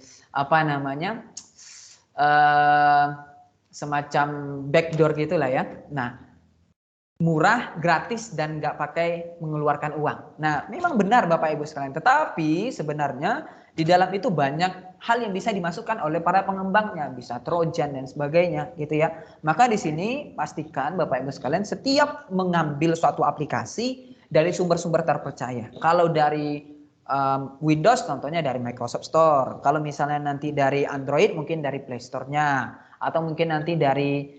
semacam backdoor gitulah ya. Nah, murah, gratis, dan nggak pakai mengeluarkan uang. Nah, memang benar Bapak Ibu sekalian. Tetapi sebenarnya di dalam itu banyak hal yang bisa dimasukkan oleh para pengembangnya, bisa trojan dan sebagainya, gitu ya. Maka di sini pastikan Bapak Ibu sekalian setiap mengambil suatu aplikasi dari sumber-sumber terpercaya. Kalau dari Windows contohnya dari Microsoft Store. Kalau misalnya nanti dari Android mungkin dari Play Store-nya, atau mungkin nanti dari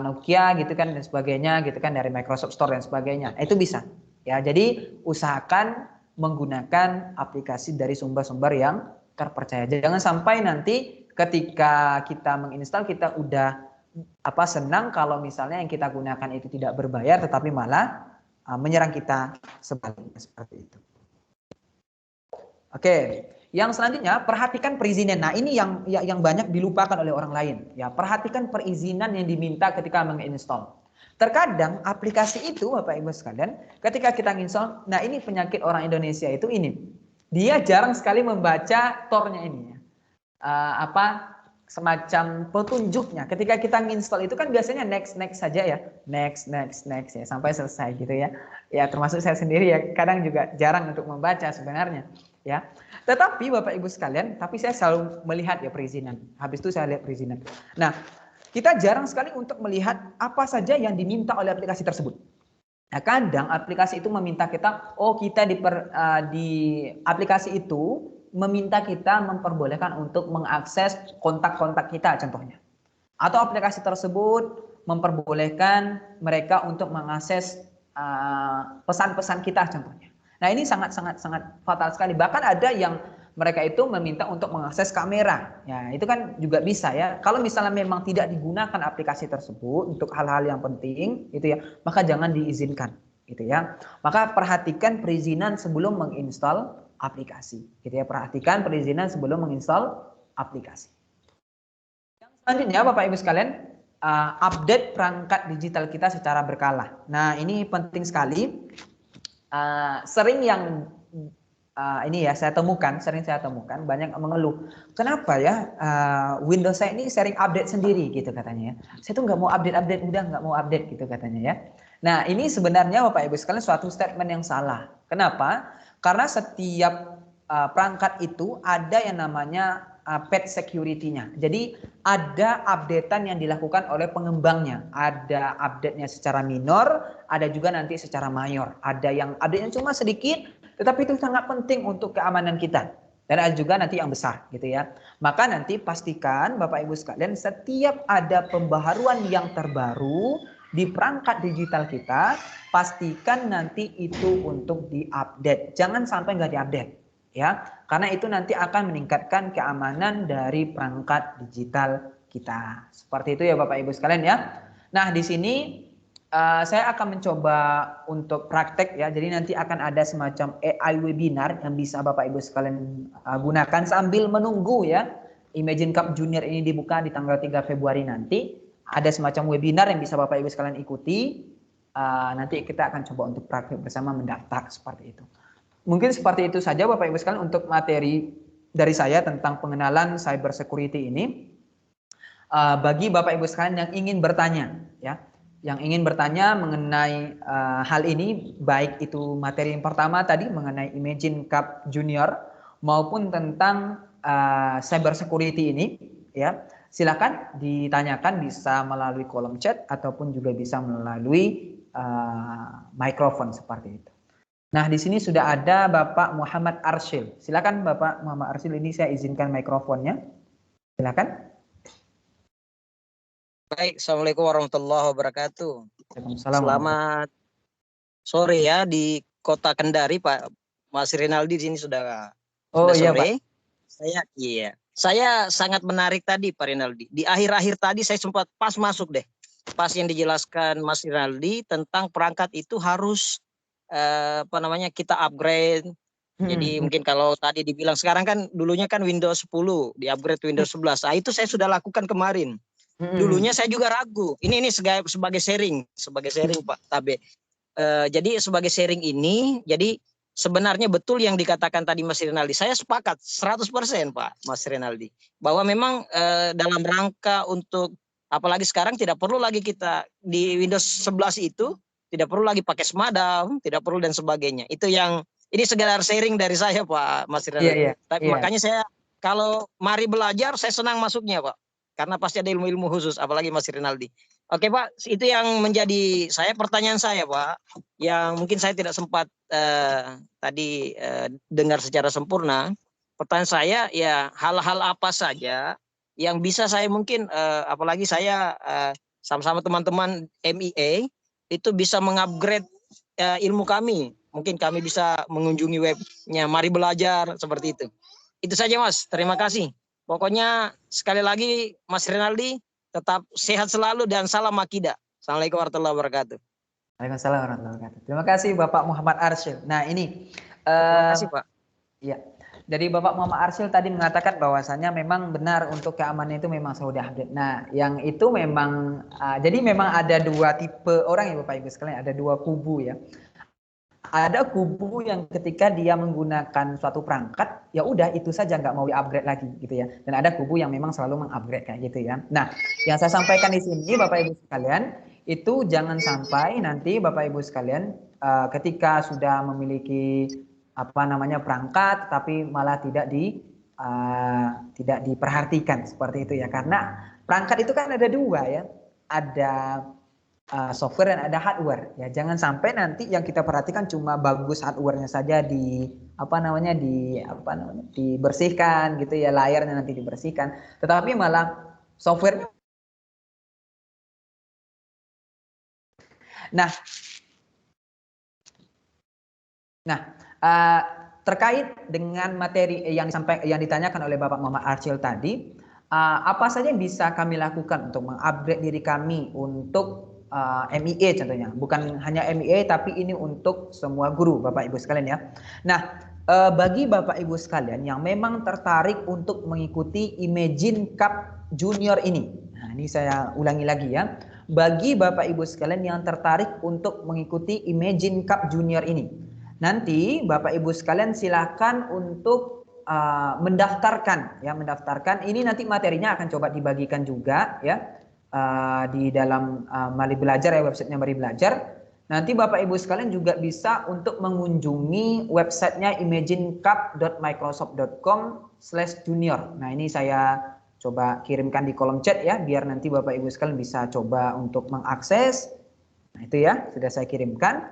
Nokia gitu kan dan sebagainya gitu kan dari Microsoft Store dan sebagainya. Itu bisa. Ya, jadi usahakan menggunakan aplikasi dari sumber-sumber yang terpercaya. Jangan sampai nanti ketika kita menginstal kita udah senang kalau misalnya yang kita gunakan itu tidak berbayar tetapi malah menyerang kita sebaliknya seperti itu. Oke, yang selanjutnya perhatikan perizinan. Nah, ini yang banyak dilupakan oleh orang lain. Ya, perhatikan perizinan yang diminta ketika menginstall. Terkadang aplikasi itu Bapak Ibu sekalian, ketika kita menginstall, nah ini penyakit orang Indonesia itu ini. Dia jarang sekali membaca tornya ini ya. Semacam petunjuknya. Ketika kita menginstall itu kan biasanya next saja ya. Next ya sampai selesai gitu ya. Ya termasuk saya sendiri ya kadang juga jarang untuk membaca sebenarnya ya. Tetapi Bapak Ibu sekalian, tapi saya selalu melihat ya perizinan. Habis itu saya lihat perizinan. Nah, kita jarang sekali untuk melihat apa saja yang diminta oleh aplikasi tersebut. Nah, kadang aplikasi itu meminta kita, di aplikasi itu meminta kita memperbolehkan untuk mengakses kontak-kontak kita contohnya. Atau aplikasi tersebut memperbolehkan mereka untuk mengakses pesan-pesan kita contohnya. Nah, ini sangat fatal sekali. Bahkan ada yang mereka itu meminta untuk mengakses kamera. Ya, itu kan juga bisa ya. Kalau misalnya memang tidak digunakan aplikasi tersebut untuk hal-hal yang penting, gitu ya, maka jangan diizinkan, gitu ya. Maka perhatikan perizinan sebelum menginstal aplikasi, gitu ya. Perhatikan perizinan sebelum menginstal aplikasi. Yang selanjutnya, Bapak Ibu sekalian, update perangkat digital kita secara berkala. Nah, ini penting sekali. Sering saya temukan banyak mengeluh, kenapa ya Windows saya ini sering update sendiri gitu katanya ya. Saya tuh nggak mau update gitu katanya ya. Nah, ini sebenarnya Bapak Ibu sekalian suatu statement yang salah. Kenapa? Karena setiap perangkat itu ada yang namanya patch security-nya. Jadi ada updatean yang dilakukan oleh pengembangnya. Ada update-nya secara minor, ada juga nanti secara mayor. Ada yang update-nya cuma sedikit, tetapi itu sangat penting untuk keamanan kita. Dan ada juga nanti yang besar gitu ya. Maka nanti pastikan Bapak Ibu sekalian setiap ada pembaharuan yang terbaru di perangkat digital kita, pastikan nanti itu untuk diupdate. Jangan sampai nggak diupdate. Ya, karena itu nanti akan meningkatkan keamanan dari perangkat digital kita. Seperti itu ya Bapak Ibu sekalian ya. Nah, di sini saya akan mencoba untuk praktek ya. Jadi nanti akan ada semacam AI webinar yang bisa Bapak Ibu sekalian gunakan sambil menunggu ya. Imagine Cup Junior ini dibuka di tanggal 3 Februari nanti. Ada semacam webinar yang bisa Bapak Ibu sekalian ikuti. nanti kita akan coba untuk praktik bersama mendaftar seperti itu. Mungkin seperti itu saja Bapak Ibu sekalian untuk materi dari saya tentang pengenalan cyber security ini. Bagi Bapak Ibu sekalian yang ingin bertanya, ya, yang ingin bertanya mengenai hal ini, baik itu materi yang pertama tadi mengenai Imagine Cup Junior maupun tentang cyber security ini, ya, silakan ditanyakan bisa melalui kolom chat ataupun juga bisa melalui mikrofon seperti itu. Nah, di sini sudah ada Bapak Muhammad Arsyil. Silakan Bapak Muhammad Arsyil, ini saya izinkan mikrofonnya. Silakan. Baik, Assalamualaikum warahmatullahi wabarakatuh. Selamat sore ya di Kota Kendari, Pak Mas Rinaldi di sini sudah iya, sore. Pak. Saya sangat menarik tadi Pak Rinaldi. Di akhir-akhir tadi saya sempat pas masuk deh. Pas yang dijelaskan Mas Rinaldi tentang perangkat itu harus kita upgrade. Jadi mungkin kalau tadi dibilang sekarang kan dulunya kan Windows 10 di upgrade Windows 11. Nah, itu saya sudah lakukan kemarin. Dulunya saya juga ragu. Ini sebagai sharing Pak Tabe. Jadi sebagai sharing ini, jadi sebenarnya betul yang dikatakan tadi Mas Rinaldi. Saya sepakat 100% Pak Mas Rinaldi bahwa memang dalam rangka untuk apalagi sekarang tidak perlu lagi kita di Windows 11 itu tidak perlu lagi pakai semadam, tidak perlu dan sebagainya. Itu yang ini sekedar sharing dari saya Pak Mas Rinaldi. Tapi makanya saya kalau mari belajar saya senang masuknya Pak. Karena pasti ada ilmu-ilmu khusus apalagi Mas Rinaldi. Oke Pak, itu yang menjadi pertanyaan saya Pak, yang mungkin saya tidak sempat tadi dengar secara sempurna. Pertanyaan saya ya hal-hal apa saja yang bisa saya mungkin apalagi saya sama-sama teman-teman MIA itu bisa mengupgrade ilmu kami. Mungkin kami bisa mengunjungi webnya Mari Belajar seperti itu. Itu saja Mas, terima kasih. Pokoknya sekali lagi Mas Rinaldi tetap sehat selalu dan salam akidah. Assalamualaikum warahmatullahi wabarakatuh. Waalaikumsalam warahmatullahi wabarakatuh. Terima kasih Bapak Muhammad Arsyil. Nah ini, terima kasih Pak. Ya, dari Bapak Muhammad Arsyil tadi mengatakan bahwasannya memang benar untuk keamanan itu memang sudah update. Nah, yang itu memang, jadi memang ada dua tipe orang ya Bapak Ibu sekalian, ada dua kubu ya. Ada kubu yang ketika dia menggunakan suatu perangkat, ya udah itu saja nggak mau di-upgrade lagi gitu ya. Dan ada kubu yang memang selalu meng-upgrade kayak gitu ya. Nah, yang saya sampaikan di sini Bapak Ibu sekalian, itu jangan sampai nanti Bapak Ibu sekalian ketika sudah memiliki perangkat tapi malah tidak diperhatikan seperti itu ya. Karena perangkat itu kan ada dua ya. Ada software dan ada hardware ya. Jangan sampai nanti yang kita perhatikan cuma bagus hardware-nya saja dibersihkan gitu ya, layarnya nanti dibersihkan, tetapi malah software. Nah, terkait dengan materi yang ditanyakan oleh Bapak Muhammad Arsyil tadi, apa saja yang bisa kami lakukan untuk mengupgrade diri kami untuk MIA contohnya, bukan hanya MIA tapi ini untuk semua guru Bapak Ibu sekalian ya. Nah, bagi Bapak Ibu sekalian yang memang tertarik untuk mengikuti Imagine Cup Junior ini, nah ini saya ulangi lagi ya, bagi Bapak Ibu sekalian yang tertarik untuk mengikuti Imagine Cup Junior ini, nanti Bapak Ibu sekalian silakan untuk mendaftarkan ya, mendaftarkan. Ini nanti materinya akan coba dibagikan juga ya. Di dalam Mari Belajar ya, websitenya Mari Belajar. Nanti Bapak Ibu sekalian juga bisa untuk mengunjungi websitenya imaginecup.microsoft.com/junior. Nah ini saya coba kirimkan di kolom chat ya, biar nanti Bapak Ibu sekalian bisa coba untuk mengakses. Nah itu ya, sudah saya kirimkan.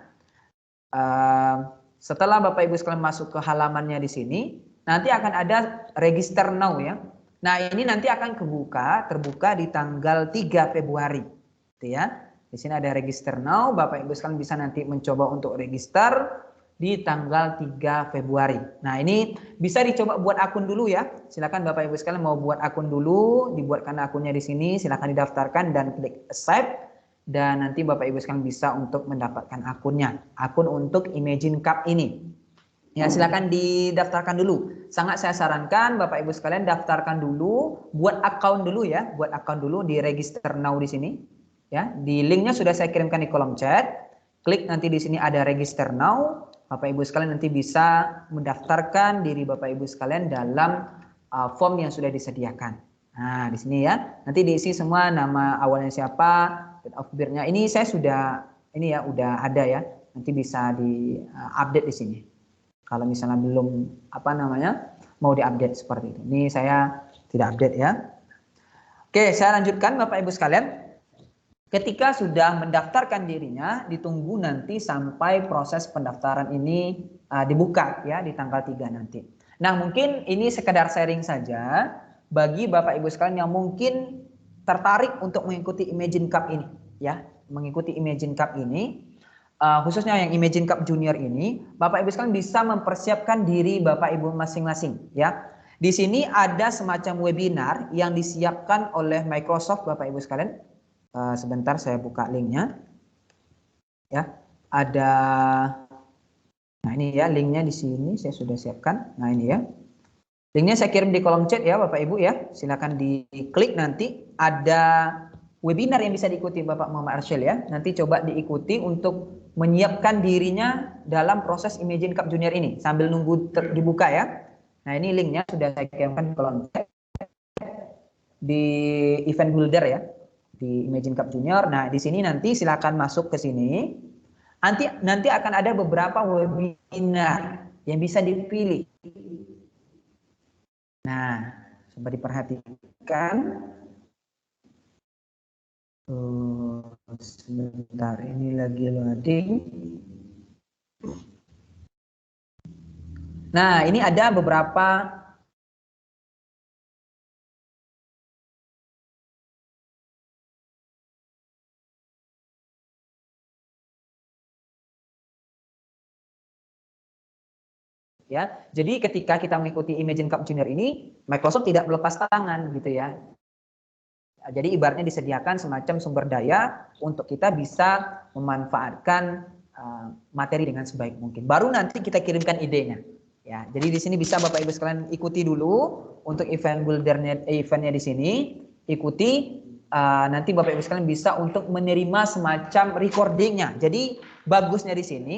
Setelah Bapak Ibu sekalian masuk ke halamannya di sini, nanti akan ada register now ya. Nah ini nanti akan terbuka di tanggal 3 Februari, gitu ya. Di sini ada register now, Bapak Ibu sekalian bisa nanti mencoba untuk register di tanggal 3 Februari. Nah ini bisa dicoba buat akun dulu ya. Silakan Bapak Ibu sekalian mau buat akun dulu, dibuatkan akunnya di sini, silakan didaftarkan dan klik accept. Dan nanti Bapak Ibu sekalian bisa untuk mendapatkan akunnya, akun untuk Imagine Cup ini. Ya silakan didaftarkan dulu. Sangat saya sarankan Bapak Ibu sekalian daftarkan dulu, buat account dulu ya, buat account dulu di register now di sini. Ya, di linknya sudah saya kirimkan di kolom chat. klik nanti di sini ada register now. Bapak Ibu sekalian nanti bisa mendaftarkan diri Bapak Ibu sekalian dalam form yang sudah disediakan. Nah, di sini ya. Nanti diisi semua nama awalnya siapa, date of birth-nya. Ini saya sudah udah ada ya. Nanti bisa di-update di sini. Kalau misalnya belum mau di-update seperti itu. Ini saya tidak update ya. Oke, saya lanjutkan Bapak Ibu sekalian. Ketika sudah mendaftarkan dirinya, ditunggu nanti sampai proses pendaftaran ini dibuka ya di tanggal 3 nanti. Nah, mungkin ini sekedar sharing saja bagi Bapak Ibu sekalian yang mungkin tertarik untuk mengikuti Imagine Cup ini ya, mengikuti Imagine Cup ini. Khususnya yang Imagine Cup Junior ini, Bapak Ibu sekalian bisa mempersiapkan diri Bapak Ibu masing-masing ya. Di sini ada semacam webinar yang disiapkan oleh Microsoft Bapak Ibu sekalian. Sebentar saya buka linknya. Ya, ada. Nah ini ya linknya di sini saya sudah siapkan. Nah ini ya. Linknya saya kirim di kolom chat ya Bapak Ibu ya. Silakan diklik nanti ada webinar yang bisa diikuti Bapak Muhammad Arsyil ya. Nanti coba diikuti untuk menyiapkan dirinya dalam proses Imagine Cup Junior ini sambil nunggu dibuka ya. Nah ini linknya sudah saya kirimkan di kolom chat di event builder ya di Imagine Cup Junior. Nah di sini nanti silakan masuk ke sini. Nanti akan ada beberapa webinar yang bisa dipilih. Nah coba diperhatikan. Sebentar ini lagi loading. Nah ini ada beberapa ya. Jadi ketika kita mengikuti Imagine Cup Junior ini, Microsoft tidak melepas tangan gitu ya. Jadi ibaratnya disediakan semacam sumber daya untuk kita bisa memanfaatkan materi dengan sebaik mungkin. Baru nanti kita kirimkan idenya. Ya, jadi di sini bisa Bapak Ibu sekalian ikuti dulu untuk event buildernya, eventnya di sini, ikuti. Nanti Bapak Ibu sekalian bisa untuk menerima semacam recordingnya. Jadi bagusnya di sini,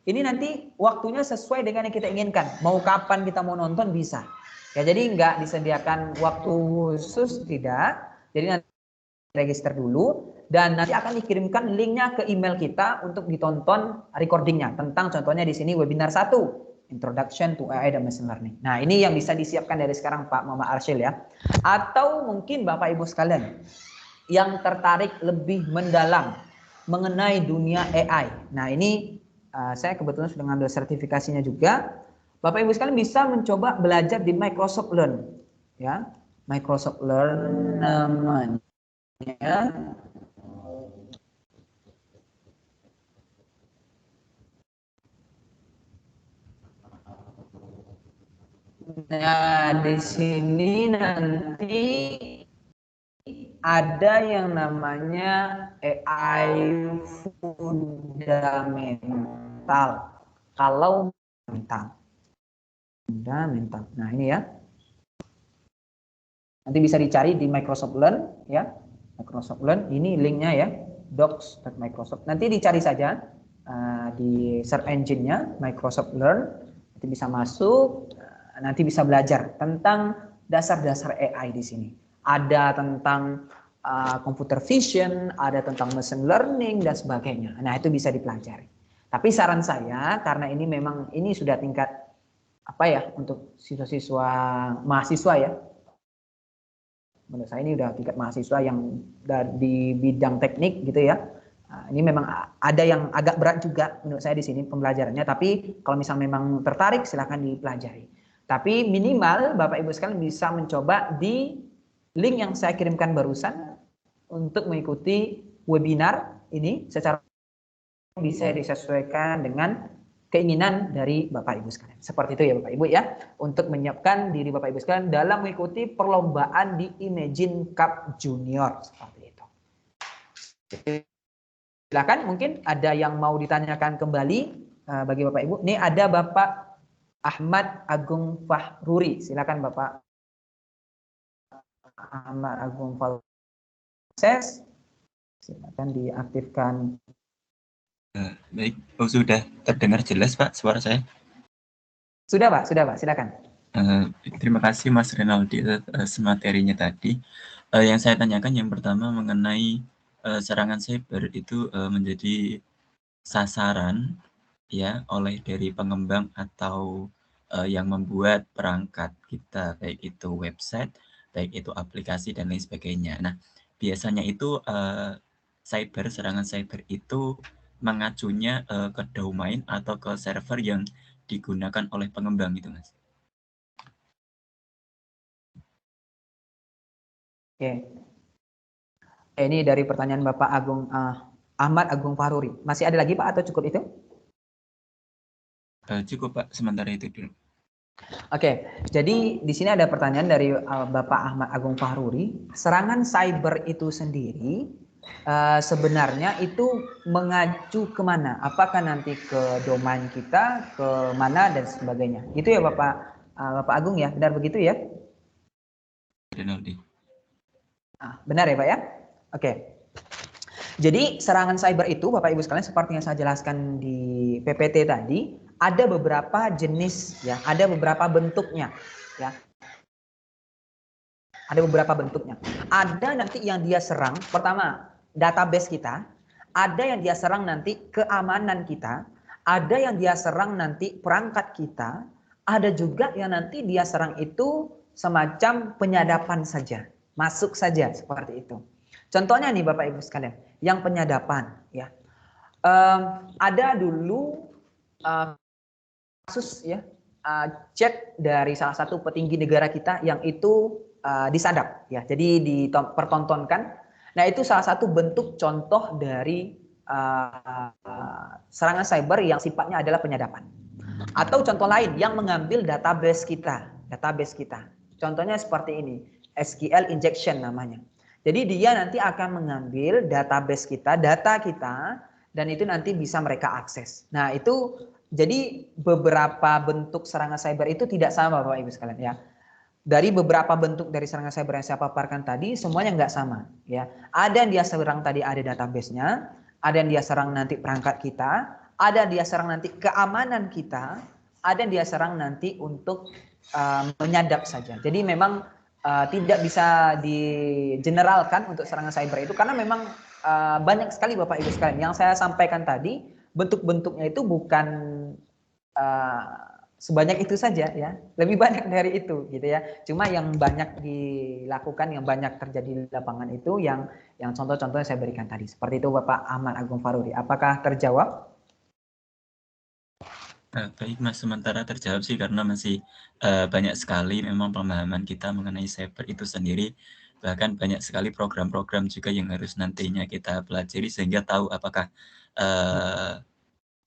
ini nanti waktunya sesuai dengan yang kita inginkan. Mau kapan kita mau nonton bisa. Ya, jadi nggak disediakan waktu khusus tidak. Jadi nanti register dulu dan nanti akan dikirimkan linknya ke email kita untuk ditonton recordingnya tentang contohnya di sini webinar 1 Introduction to AI dan Machine Learning. Nah ini yang bisa disiapkan dari sekarang Pak Muhammad Arsyil ya. Atau mungkin Bapak Ibu sekalian yang tertarik lebih mendalam mengenai dunia AI. Nah ini saya kebetulan sudah ngambil sertifikasinya juga. Bapak Ibu sekalian bisa mencoba belajar di Microsoft Learn ya. Microsoft Learn namanya. Nah, di sini nanti ada yang namanya AI fundamental. Kalau fundamental. Nah, ini ya. Nanti bisa dicari di Microsoft Learn ya. Microsoft Learn ini linknya ya, docs.microsoft. Nanti dicari saja di search engine-nya Microsoft Learn. Nanti bisa masuk, nanti bisa belajar tentang dasar-dasar AI di sini. Ada tentang computer vision, ada tentang machine learning dan sebagainya. Nah, itu bisa dipelajari. Tapi saran saya karena ini memang ini sudah tingkat untuk siswa-siswa mahasiswa ya. Menurut saya ini udah tingkat mahasiswa yang di bidang teknik gitu ya. Ini memang ada yang agak berat juga menurut saya di sini pembelajarannya. Tapi kalau misalnya memang tertarik silahkan dipelajari. Tapi minimal Bapak Ibu sekalian bisa mencoba di link yang saya kirimkan barusan untuk mengikuti webinar ini secara bisa disesuaikan dengan keinginan dari Bapak Ibu sekalian. Seperti itu ya Bapak Ibu ya. Untuk menyiapkan diri Bapak Ibu sekalian dalam mengikuti perlombaan di Imagine Cup Junior. Seperti itu. Silakan mungkin ada yang mau ditanyakan kembali bagi Bapak Ibu. Ini ada Bapak Ahmad Agung Fahruri. Silakan Bapak Ahmad Agung Fahruri. Silakan diaktifkan Baik, sudah terdengar jelas Pak suara saya? Sudah Pak, silakan. Terima kasih Mas Renaldi atas materinya tadi. Yang saya tanyakan yang pertama mengenai serangan cyber itu menjadi sasaran ya oleh dari pengembang atau yang membuat perangkat kita, baik itu website, baik itu aplikasi dan lain sebagainya. Nah, biasanya itu serangan cyber itu mengacunya ke domain atau ke server yang digunakan oleh pengembang itu, Mas. Oke. Ini dari pertanyaan Bapak Ahmad Agung Fahruri. Masih ada lagi Pak atau cukup itu? Cukup Pak, sementara itu dulu. Oke, jadi di sini ada pertanyaan dari Bapak Ahmad Agung Fahruri. Serangan cyber itu sendiri sebenarnya itu mengacu kemana? Apakah nanti ke domain kita, ke mana dan sebagainya? Itu ya Bapak Agung ya, benar begitu ya? Renaldi. Benar ya Pak ya? Oke. Jadi serangan cyber itu Bapak Ibu sekalian seperti yang saya jelaskan di PPT tadi, ada beberapa jenis ya, ada beberapa bentuknya ya. Ada beberapa bentuknya. Ada nanti yang dia serang, pertama database kita, ada yang dia serang nanti keamanan kita, ada yang dia serang nanti perangkat kita, ada juga yang nanti dia serang itu semacam penyadapan saja, masuk saja seperti itu. Contohnya nih Bapak Ibu sekalian, yang penyadapan ya. Ada dulu kasus ya, chat dari salah satu petinggi negara kita yang itu disadap ya, jadi dipertontonkan. Nah itu salah satu bentuk contoh dari serangan cyber yang sifatnya adalah penyadapan. Atau contoh lain yang mengambil database kita. Contohnya seperti ini, SQL injection namanya. Jadi dia nanti akan mengambil database kita, data kita, dan itu nanti bisa mereka akses. Nah itu jadi beberapa bentuk serangan cyber itu tidak sama Bapak Ibu sekalian ya. Dari beberapa bentuk dari serangan cyber yang saya paparkan tadi semuanya nggak sama ya. Ada yang dia serang tadi ada database-nya, ada yang dia serang nanti perangkat kita, ada yang dia serang nanti keamanan kita, ada yang dia serang nanti untuk menyadap saja. Jadi memang tidak bisa digeneralkan untuk serangan cyber itu karena memang banyak sekali Bapak Ibu sekalian. Yang saya sampaikan tadi bentuk-bentuknya itu bukan sebanyak itu saja ya, lebih banyak dari itu gitu ya. Cuma yang banyak dilakukan, yang banyak terjadi di lapangan itu yang contoh-contoh yang saya berikan tadi. Seperti itu Bapak Ahmad Agung Fahruri. Apakah terjawab? Baik Mas, sementara terjawab sih karena masih banyak sekali memang pemahaman kita mengenai cyber itu sendiri. Bahkan banyak sekali program-program juga yang harus nantinya kita pelajari sehingga tahu apakah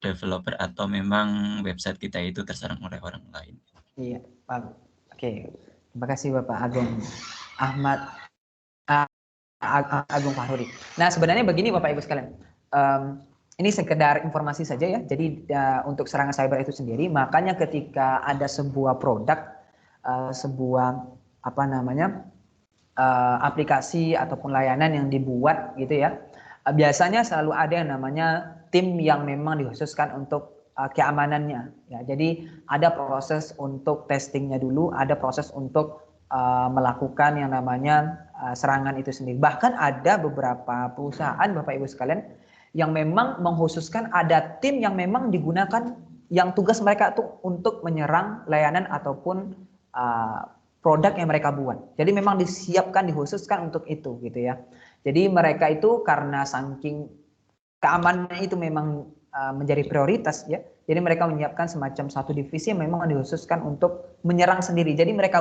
developer atau memang website kita itu terserang oleh orang lain. Iya, Pak. Oke, terima kasih Bapak Ahmad Agung Fahruri. Nah sebenarnya begini Bapak Ibu sekalian. Ini sekedar informasi saja ya. Jadi untuk serangan cyber itu sendiri, makanya ketika ada sebuah produk, sebuah aplikasi ataupun layanan yang dibuat gitu ya, biasanya selalu ada yang namanya tim yang memang dikhususkan untuk keamanannya. Ya, jadi ada proses untuk testingnya dulu, ada proses untuk melakukan yang namanya serangan itu sendiri. Bahkan ada beberapa perusahaan Bapak Ibu sekalian yang memang mengkhususkan ada tim yang memang digunakan yang tugas mereka itu untuk menyerang layanan ataupun produk yang mereka buat. Jadi memang disiapkan, dikhususkan untuk itu gitu ya. Jadi mereka itu karena saking keamanan itu memang menjadi prioritas ya. Jadi mereka menyiapkan semacam satu divisi yang memang dikhususkan untuk menyerang sendiri. Jadi mereka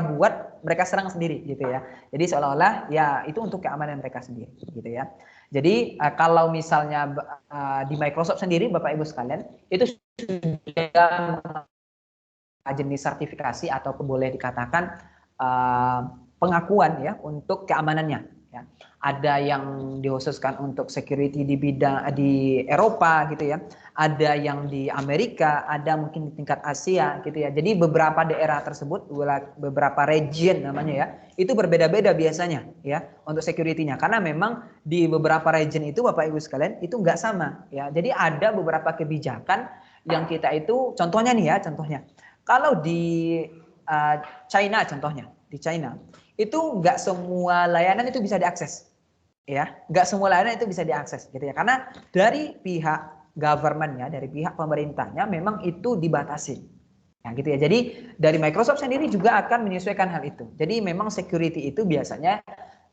serang sendiri gitu ya. Jadi seolah-olah ya itu untuk keamanan mereka sendiri gitu ya. Jadi kalau misalnya di Microsoft sendiri Bapak Ibu sekalian itu sudah jenis sertifikasi atau boleh dikatakan pengakuan ya untuk keamanannya. Ya. Ada yang dikhususkan untuk security di bidang di Eropa gitu ya. ada yang di Amerika, ada mungkin di tingkat Asia gitu ya. Jadi beberapa daerah tersebut, beberapa region namanya ya, itu berbeda-beda biasanya ya untuk security-nya. Karena memang di beberapa region itu Bapak Ibu sekalian itu nggak sama ya. Jadi ada beberapa kebijakan yang kita itu, contohnya nih ya, contohnya. Kalau di China contohnya, di China itu nggak semua layanan itu bisa diakses. Ya, nggak semua layanan itu bisa diakses gitu ya, karena dari pihak government-nya, dari pihak pemerintahnya memang itu dibatasi. Ya, gitu ya. Jadi dari Microsoft sendiri juga akan menyesuaikan hal itu. Jadi memang security itu biasanya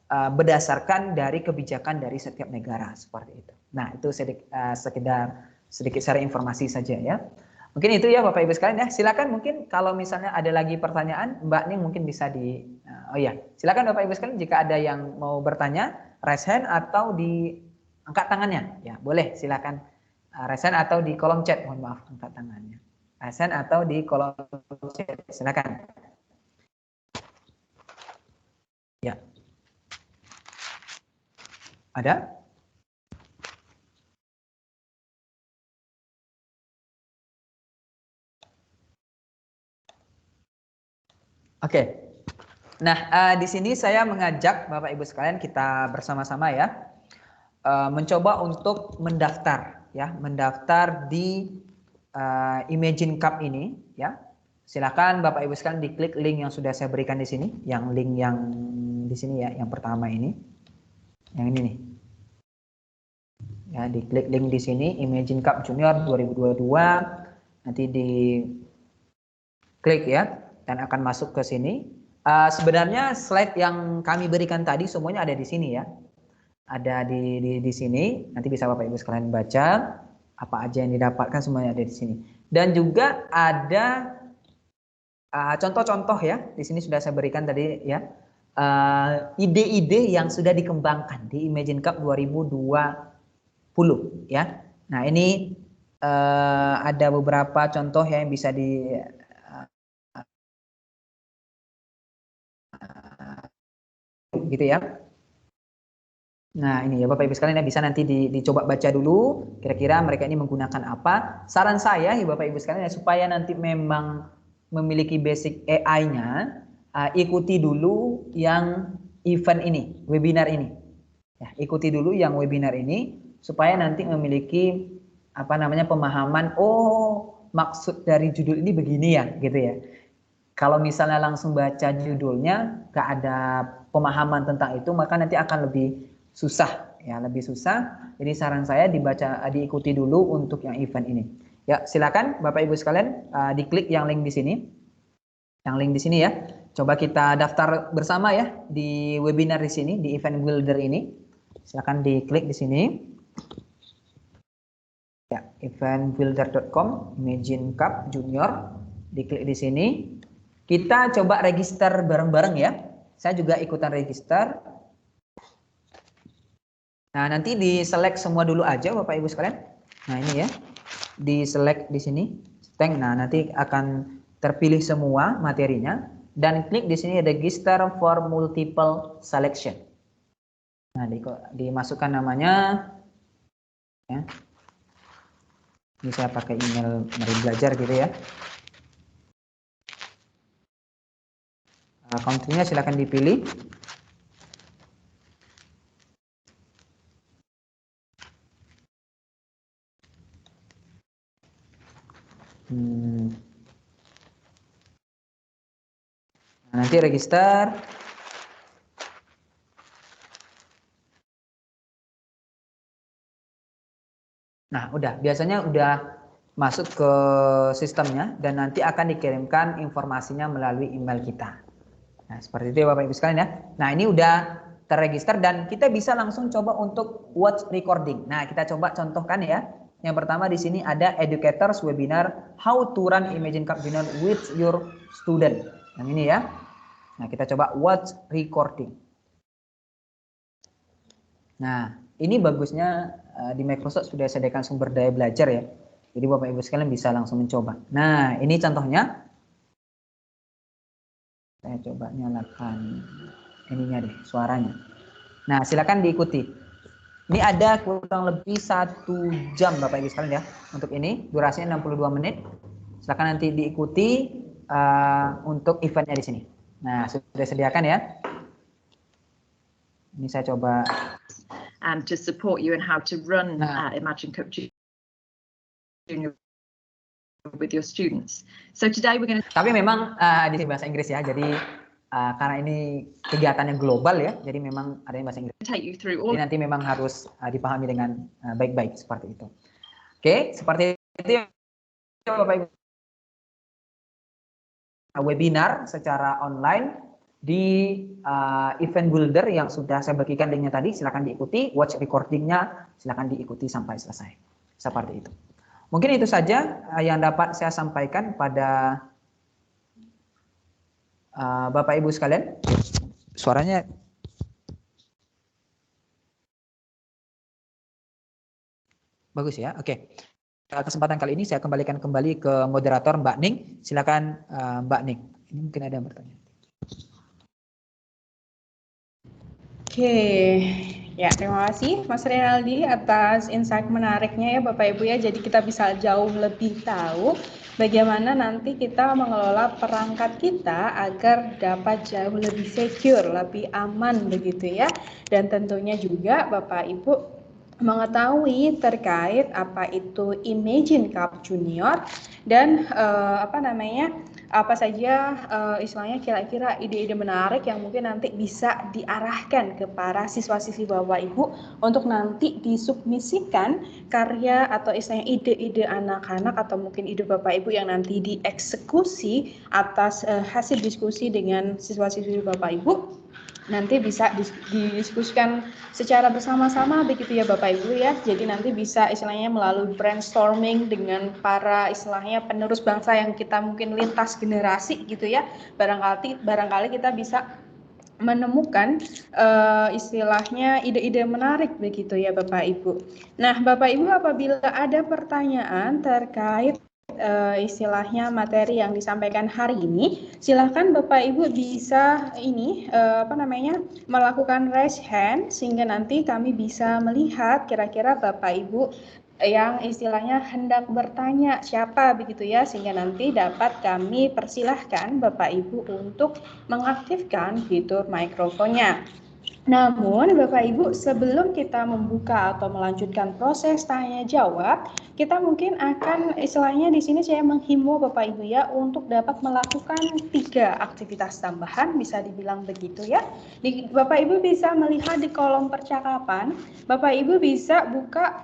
berdasarkan dari kebijakan dari setiap negara seperti itu. Nah, itu sedikit share informasi saja ya. Mungkin itu ya Bapak Ibu sekalian ya. Silakan mungkin kalau misalnya ada lagi pertanyaan, Mbak Ning mungkin bisa oh ya, silakan Bapak Ibu sekalian jika ada yang mau bertanya, raise hand atau di angkat tangannya. Ya, boleh silakan raise hand atau di kolom chat. Mohon maaf, angkat tangannya. Raise hand atau di kolom chat. Silakan. Ya. Ada? Oke. Nah, di sini saya mengajak Bapak Ibu sekalian kita bersama-sama ya mencoba untuk mendaftar ya, mendaftar di Imagine Cup ini ya. Silakan Bapak Ibu sekalian diklik link yang sudah saya berikan di sini, yang link yang di sini ya, yang pertama ini. Yang ini nih. Ya, diklik link di sini Imagine Cup Junior 2022. Nanti diklik ya dan akan masuk ke sini. Sebenarnya slide yang kami berikan tadi semuanya ada di sini ya. Ada di sini, nanti bisa Bapak Ibu sekalian baca apa aja yang didapatkan, semuanya ada di sini. Dan juga ada contoh-contoh ya, di sini sudah saya berikan tadi ya, ide-ide yang sudah dikembangkan di Imagine Cup 2020 ya. Nah, ini ada beberapa contoh ya yang bisa gitu ya. Nah, ini ya Bapak Ibu sekalian ya, bisa nanti dicoba baca dulu kira-kira mereka ini menggunakan apa. Saran saya ya Bapak Ibu sekalian ya, supaya nanti memang memiliki basic AI-nya, ikuti dulu yang event ini, webinar ini. Ya, ikuti dulu yang webinar ini supaya nanti memiliki apa namanya pemahaman, oh maksud dari judul ini begini ya gitu ya. Kalau misalnya langsung baca judulnya gak ada pemahaman tentang itu, maka nanti akan lebih susah ya, lebih susah. Jadi saran saya diikuti dulu untuk yang event ini. Ya, silakan Bapak Ibu sekalian diklik yang link di sini. Yang link di sini ya. Coba kita daftar bersama ya di webinar di sini, di event builder ini. Silakan diklik di sini. Ya, eventbuilder.com Imagine Cup Junior. Diklik di sini. Kita coba register bareng-bareng ya. Saya juga ikutan register. Nah, nanti di-select semua dulu aja Bapak Ibu sekalian. Nah, ini ya. Di-select di sini. Nah, nanti akan terpilih semua materinya dan klik di sini register for multiple selection. Nah, dimasukkan namanya ya. Ini saya pakai email Mari Belajar gitu ya. Country-nya silakan dipilih. Nah, nanti register. Nah, biasanya udah masuk ke sistemnya dan nanti akan dikirimkan informasinya melalui email kita. Nah, seperti itu ya Bapak Ibu sekalian ya. Nah, ini udah terregister dan kita bisa langsung coba untuk watch recording. Nah, kita coba contohkan ya. Yang pertama di sini ada educators webinar how to run Imagine Cup Junior with your student. Yang ini ya. Nah, kita coba watch recording. Nah, ini bagusnya di Microsoft sudah sediakan sumber daya belajar ya. Jadi Bapak Ibu sekalian bisa langsung mencoba. Nah, ini contohnya. Saya coba nyalakan ininya deh, suaranya. Nah, silakan diikuti. Ini ada kurang lebih 1 jam Bapak Ibu sekalian ya untuk ini, durasinya 62 menit. Silakan nanti diikuti untuk eventnya di sini. Nah, sudah sediakan ya. Ini saya coba. And to support you in how to run Imagine Cup Junior with your students. So today we're going to. Tapi memang di bahasa Inggris ya, jadi karena ini kegiatannya global ya, jadi memang ada yang bahasa Inggris. Jadi nanti memang harus dipahami dengan baik-baik seperti itu. Oke, seperti itu ya Bapak Ibu. Webinar secara online di event builder yang sudah saya bagikan linknya tadi, silakan diikuti, watch recordingnya silakan diikuti sampai selesai. Seperti itu. Mungkin itu saja yang dapat saya sampaikan pada Bapak Ibu sekalian. Suaranya bagus ya. Oke. Kesempatan kali ini saya kembalikan kembali ke moderator Mbak Ning. Silakan Mbak Ning. Ini mungkin ada yang bertanya. Oke, ya terima kasih Mas Rinaldi atas insight menariknya ya Bapak Ibu ya. Jadi kita bisa jauh lebih tahu bagaimana nanti kita mengelola perangkat kita agar dapat jauh lebih secure, lebih aman begitu ya. Dan tentunya juga Bapak Ibu mengetahui terkait apa itu Imagine Cup Junior dan apa saja istilahnya kira-kira ide-ide menarik yang mungkin nanti bisa diarahkan ke para siswa-siswi Bapak Ibu untuk nanti disubmisikan karya atau istilahnya ide-ide anak-anak atau mungkin ide Bapak Ibu yang nanti dieksekusi atas hasil diskusi dengan siswa-siswi Bapak Ibu. Nanti bisa didiskusikan secara bersama-sama begitu ya Bapak Ibu ya. Jadi nanti bisa istilahnya melalui brainstorming dengan para istilahnya penerus bangsa yang kita mungkin lintas generasi gitu ya. Barangkali kita bisa menemukan istilahnya ide-ide menarik begitu ya Bapak Ibu. Nah Bapak Ibu apabila ada pertanyaan terkait istilahnya materi yang disampaikan hari ini, silakan Bapak Ibu bisa melakukan raise hand sehingga nanti kami bisa melihat kira-kira Bapak Ibu yang istilahnya hendak bertanya siapa begitu ya, sehingga nanti dapat kami persilahkan Bapak Ibu untuk mengaktifkan fitur mikrofonnya. Namun Bapak Ibu sebelum kita membuka atau melanjutkan proses tanya jawab, kita mungkin akan istilahnya di sini saya menghimbau Bapak Ibu ya untuk dapat melakukan 3 aktivitas tambahan, bisa dibilang begitu ya. Bapak Ibu bisa melihat di kolom percakapan, Bapak Ibu bisa buka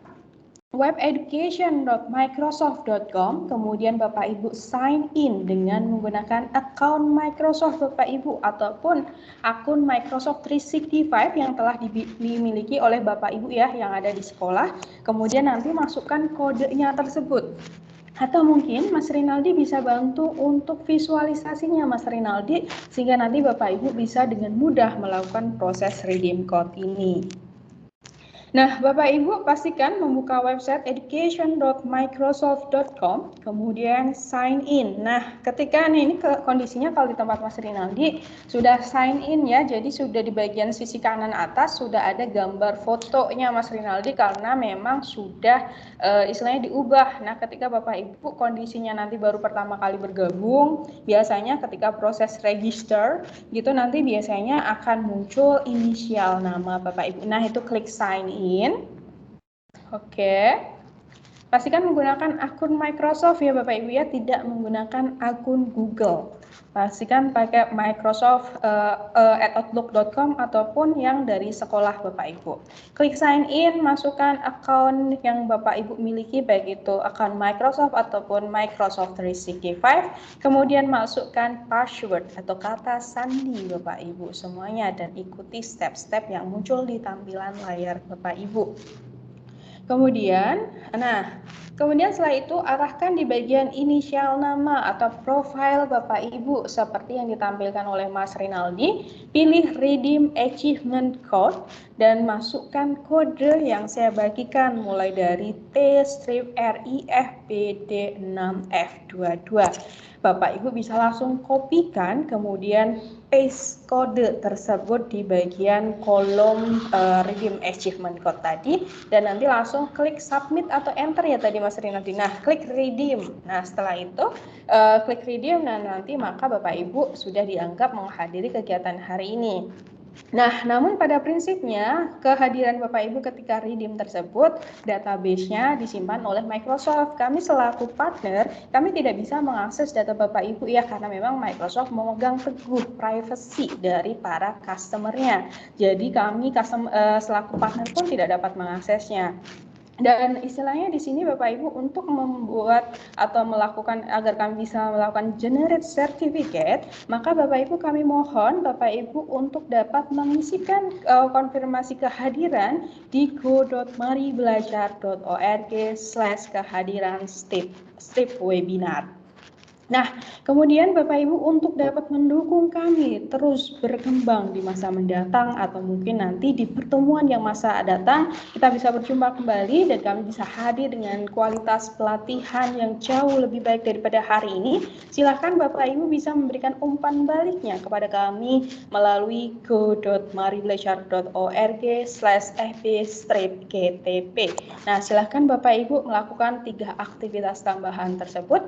webeducation.microsoft.com, kemudian Bapak Ibu sign in dengan menggunakan account Microsoft Bapak Ibu ataupun akun Microsoft 365 yang telah dimiliki oleh Bapak Ibu ya yang ada di sekolah, kemudian nanti masukkan kodenya tersebut. Atau mungkin Mas Rinaldi bisa bantu untuk visualisasinya Mas Rinaldi, sehingga nanti Bapak Ibu bisa dengan mudah melakukan proses redeem code ini. Nah, Bapak Ibu pastikan membuka website education.microsoft.com, kemudian sign in. Nah, ketika ini kondisinya kalau di tempat Mas Rinaldi sudah sign in ya, jadi sudah di bagian sisi kanan atas sudah ada gambar fotonya Mas Rinaldi karena memang sudah istilahnya diubah. Nah, ketika Bapak Ibu kondisinya nanti baru pertama kali bergabung, biasanya ketika proses register gitu nanti biasanya akan muncul inisial nama Bapak Ibu. Nah, itu klik sign in. Oke. Pastikan menggunakan akun Microsoft ya Bapak Ibu ya, tidak menggunakan akun Google. Pastikan pakai Microsoft @outlook.com ataupun yang dari sekolah Bapak Ibu. Klik sign in, masukkan akun yang Bapak Ibu miliki baik itu akun Microsoft ataupun Microsoft 365. Kemudian masukkan password atau kata sandi Bapak Ibu semuanya dan ikuti step-step yang muncul di tampilan layar Bapak Ibu. Kemudian setelah itu arahkan di bagian inisial nama atau profile Bapak Ibu seperti yang ditampilkan oleh Mas Rinaldi. Pilih redeem achievement code dan masukkan kode yang saya bagikan mulai dari T-RIFBD6F22. Bapak Ibu bisa langsung kopikan, kemudian paste kode tersebut di bagian kolom redeem achievement code tadi, dan nanti langsung klik submit atau enter ya tadi Mas Rinaldi. Nah, klik redeem. Nah, setelah itu klik redeem, dan nanti maka Bapak Ibu sudah dianggap menghadiri kegiatan hari ini. Nah, namun pada prinsipnya kehadiran Bapak Ibu ketika redeem tersebut, database-nya disimpan oleh Microsoft. Kami selaku partner, kami tidak bisa mengakses data Bapak Ibu ya, karena memang Microsoft memegang teguh privacy dari para customer-nya. Jadi kami selaku partner pun tidak dapat mengaksesnya. Dan istilahnya di sini Bapak Ibu untuk membuat atau melakukan agar kami bisa melakukan generate certificate, maka Bapak Ibu kami mohon Bapak Ibu untuk dapat mengisikan konfirmasi kehadiran di go.maribelajar.org/kehadiran strip webinar. Nah, kemudian Bapak Ibu untuk dapat mendukung kami terus berkembang di masa mendatang atau mungkin nanti di pertemuan yang masa datang, kita bisa berjumpa kembali dan kami bisa hadir dengan kualitas pelatihan yang jauh lebih baik daripada hari ini. Silakan Bapak Ibu bisa memberikan umpan baliknya kepada kami melalui go.maribelajar.org/fb-gtp. Nah, silakan Bapak Ibu melakukan 3 aktivitas tambahan tersebut,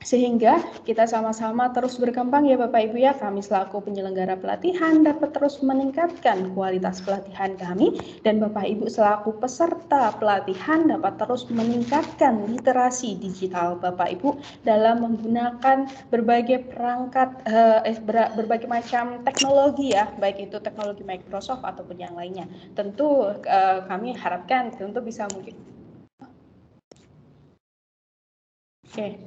sehingga kita sama-sama terus berkembang ya Bapak Ibu ya. Kami selaku penyelenggara pelatihan dapat terus meningkatkan kualitas pelatihan kami, dan Bapak Ibu selaku peserta pelatihan dapat terus meningkatkan literasi digital Bapak Ibu dalam menggunakan berbagai perangkat, berbagai macam teknologi ya, baik itu teknologi Microsoft ataupun yang lainnya. Tentu kami harapkan tentu bisa mungkin. Oke.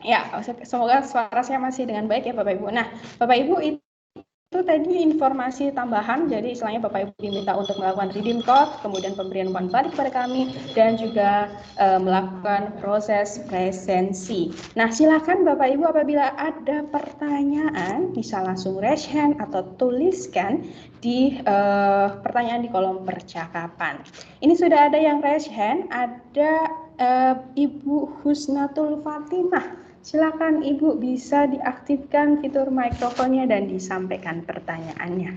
Ya, semoga suara saya masih dengan baik ya Bapak Ibu. Nah, Bapak Ibu itu tadi informasi tambahan, jadi istilahnya Bapak Ibu diminta untuk melakukan redeem code, kemudian pemberian umpan balik kepada kami, dan juga melakukan proses presensi. Nah, silakan Bapak Ibu apabila ada pertanyaan bisa langsung raise hand atau tuliskan di pertanyaan di kolom percakapan. Ini sudah ada yang raise hand, ada Ibu Husnatul Fatimah. Silakan Ibu bisa diaktifkan fitur mikrofonnya dan disampaikan pertanyaannya.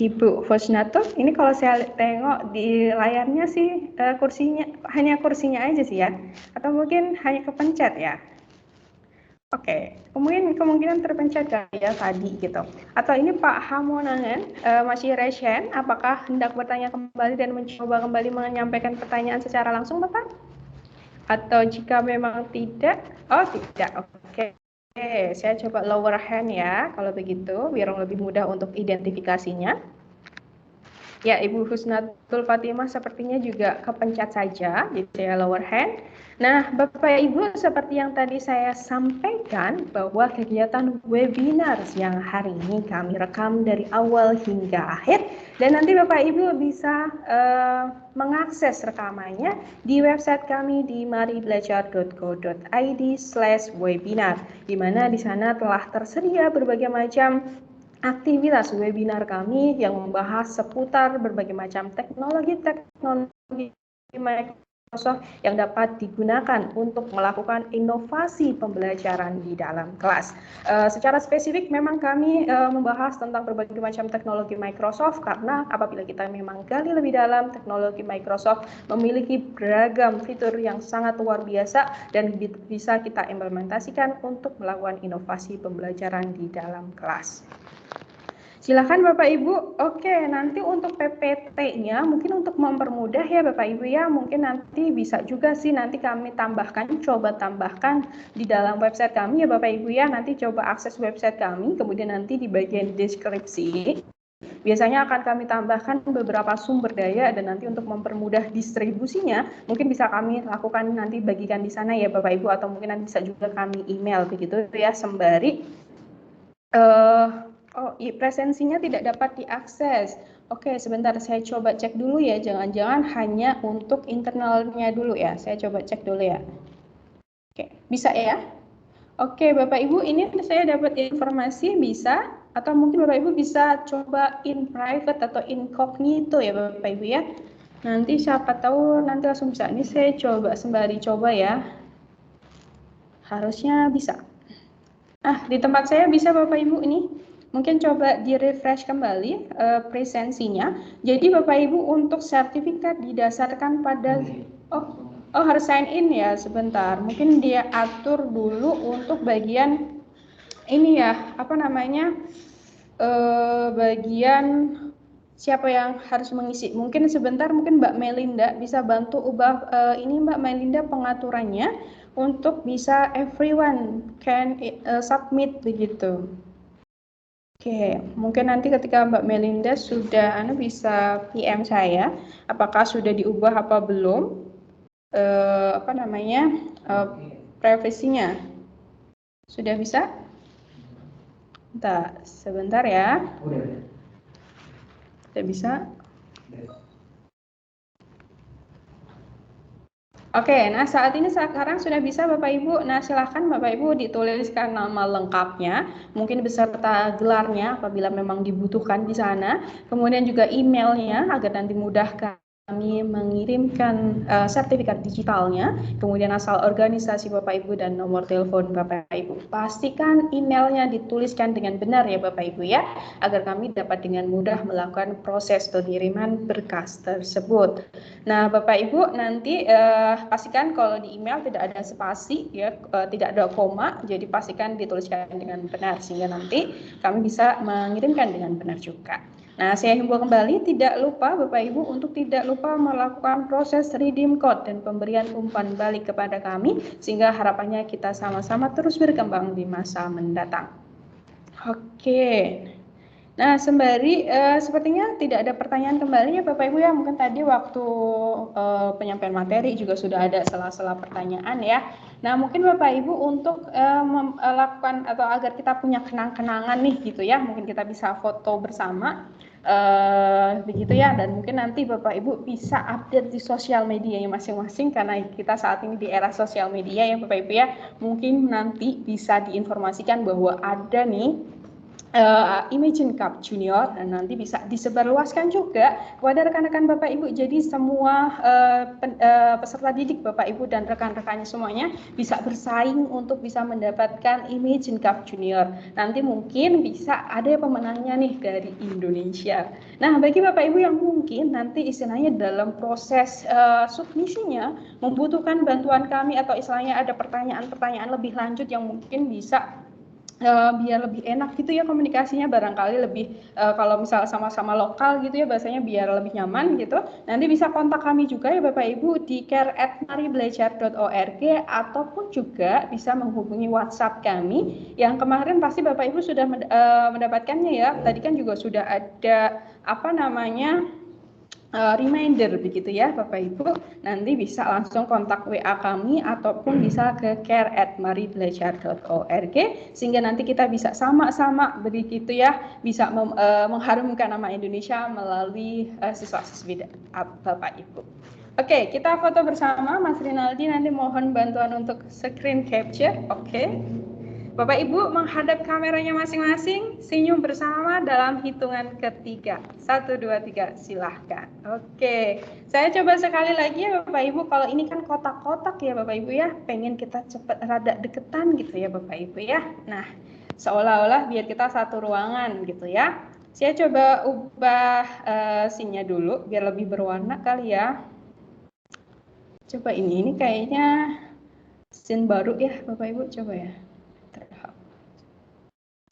Ibu Husnatul, ini kalau saya tengok di layarnya sih kursinya hanya kursinya aja sih ya, atau mungkin hanya kepencet ya. Oke, kemungkinan terpencet ya tadi gitu. Atau ini Pak Hamonangan masih raise hand, apakah hendak bertanya kembali dan mencoba kembali menyampaikan pertanyaan secara langsung Bapak? Atau jika memang tidak, oh tidak, oke. Saya coba lower hand ya, kalau begitu biar lebih mudah untuk identifikasinya. Ya, Ibu Husnatul Fatimah sepertinya juga kepencet saja, jadi saya lower hand. Nah, Bapak Ibu, seperti yang tadi saya sampaikan bahwa kegiatan webinar siang hari ini kami rekam dari awal hingga akhir, dan nanti Bapak Ibu bisa mengakses rekamannya di website kami di maribelajar.co.id/webinar, di mana di sana telah tersedia berbagai macam aktivitas webinar kami yang membahas seputar berbagai macam teknologi Microsoft yang dapat digunakan untuk melakukan inovasi pembelajaran di dalam kelas. Secara spesifik memang kami membahas tentang berbagai macam teknologi Microsoft, karena apabila kita memang gali lebih dalam, teknologi Microsoft memiliki beragam fitur yang sangat luar biasa dan bisa kita implementasikan untuk melakukan inovasi pembelajaran di dalam kelas. Silakan Bapak Ibu. Oke, nanti untuk PPT-nya mungkin untuk mempermudah ya Bapak Ibu ya, mungkin nanti bisa juga sih nanti kami coba tambahkan di dalam website kami ya Bapak Ibu ya. Nanti coba akses website kami, kemudian nanti di bagian deskripsi biasanya akan kami tambahkan beberapa sumber daya, dan nanti untuk mempermudah distribusinya mungkin bisa kami lakukan nanti bagikan di sana ya Bapak Ibu, atau mungkin nanti bisa juga kami email begitu ya, sembari presensinya tidak dapat diakses. Oke, sebentar saya coba cek dulu ya, jangan-jangan hanya untuk internalnya dulu ya. Saya coba cek dulu ya. Oke, bisa ya? Oke, Bapak Ibu, ini saya dapat informasi bisa, atau mungkin Bapak Ibu bisa coba in private atau incognito ya Bapak Ibu ya. Nanti siapa tahu nanti langsung bisa. Ini saya coba sembari coba ya. Harusnya bisa. Di tempat saya bisa Bapak Ibu ini. Mungkin coba di-refresh kembali presensinya. Jadi Bapak Ibu untuk sertifikat didasarkan pada harus sign in ya, sebentar. Mungkin dia atur dulu untuk bagian ini ya, apa namanya? Bagian siapa yang harus mengisi. Mungkin sebentar, mungkin Mbak Melinda bisa bantu ubah ini Mbak Melinda pengaturannya untuk bisa everyone can submit begitu. Oke, mungkin nanti ketika Mbak Melinda sudah bisa PM saya, apakah sudah diubah apa belum? Privasinya sudah bisa? Sebentar ya. Sudah bisa? Oke, nah saat ini sekarang sudah bisa Bapak Ibu. Nah silahkan Bapak Ibu dituliskan nama lengkapnya, mungkin beserta gelarnya apabila memang dibutuhkan di sana. Kemudian juga emailnya agar nanti mudah kami mengirimkan sertifikat digitalnya, kemudian asal organisasi Bapak Ibu dan nomor telepon Bapak Ibu. Pastikan emailnya dituliskan dengan benar ya Bapak Ibu ya, agar kami dapat dengan mudah melakukan proses pengiriman berkas tersebut. Nah Bapak Ibu nanti pastikan kalau di email tidak ada spasi ya, tidak ada koma, jadi pastikan dituliskan dengan benar sehingga nanti kami bisa mengirimkan dengan benar juga. Nah, saya himbau kembali tidak lupa Bapak Ibu untuk tidak lupa melakukan proses redeem code dan pemberian umpan balik kepada kami sehingga harapannya kita sama-sama terus berkembang di masa mendatang. Oke. Nah, sembari sepertinya tidak ada pertanyaan kembali ya Bapak Ibu ya. Mungkin tadi waktu penyampaian materi juga sudah ada sela-sela pertanyaan ya. Nah, mungkin Bapak Ibu untuk melakukan atau agar kita punya kenang-kenangan nih gitu ya. Mungkin kita bisa foto bersama. Begitu ya, dan mungkin nanti Bapak Ibu bisa update di sosial medianya masing-masing karena kita saat ini di era sosial media ya Bapak Ibu ya. Mungkin nanti bisa diinformasikan bahwa ada nih Imagine Cup Junior dan nanti bisa disebarluaskan juga kepada rekan-rekan Bapak Ibu. Jadi semua peserta didik Bapak Ibu dan rekan-rekannya semuanya bisa bersaing untuk bisa mendapatkan Imagine Cup Junior. Nanti mungkin bisa ada pemenangnya nih dari Indonesia. Nah, bagi Bapak Ibu yang mungkin nanti istilahnya dalam proses submisinya membutuhkan bantuan kami atau istilahnya ada pertanyaan-pertanyaan lebih lanjut yang mungkin bisa biar lebih enak gitu ya komunikasinya, barangkali lebih kalau misal sama-sama lokal gitu ya bahasanya biar lebih nyaman gitu. Nanti bisa kontak kami juga ya Bapak Ibu di care@maribelajar.org ataupun juga bisa menghubungi WhatsApp kami yang kemarin pasti Bapak Ibu sudah mendapatkannya ya. Tadi kan juga sudah ada reminder begitu ya Bapak Ibu, nanti bisa langsung kontak WA kami ataupun bisa ke care@maribelajar.org sehingga nanti kita bisa sama-sama begitu ya, bisa mengharumkan nama Indonesia melalui siswa-siswi Bapak Ibu. Oke, kita foto bersama. Mas Rinaldi nanti mohon bantuan untuk screen capture. Oke. Bapak Ibu menghadap kameranya masing-masing, senyum bersama dalam hitungan ketiga. 1, 2, 3, silahkan. Oke, saya coba sekali lagi ya Bapak Ibu, kalau ini kan kotak-kotak ya Bapak Ibu ya, pengen kita cepat rada deketan gitu ya Bapak Ibu ya. Nah, seolah-olah biar kita satu ruangan gitu ya. Saya coba ubah scene-nya dulu, biar lebih berwarna kali ya. Coba ini kayaknya scene baru ya Bapak Ibu, coba ya.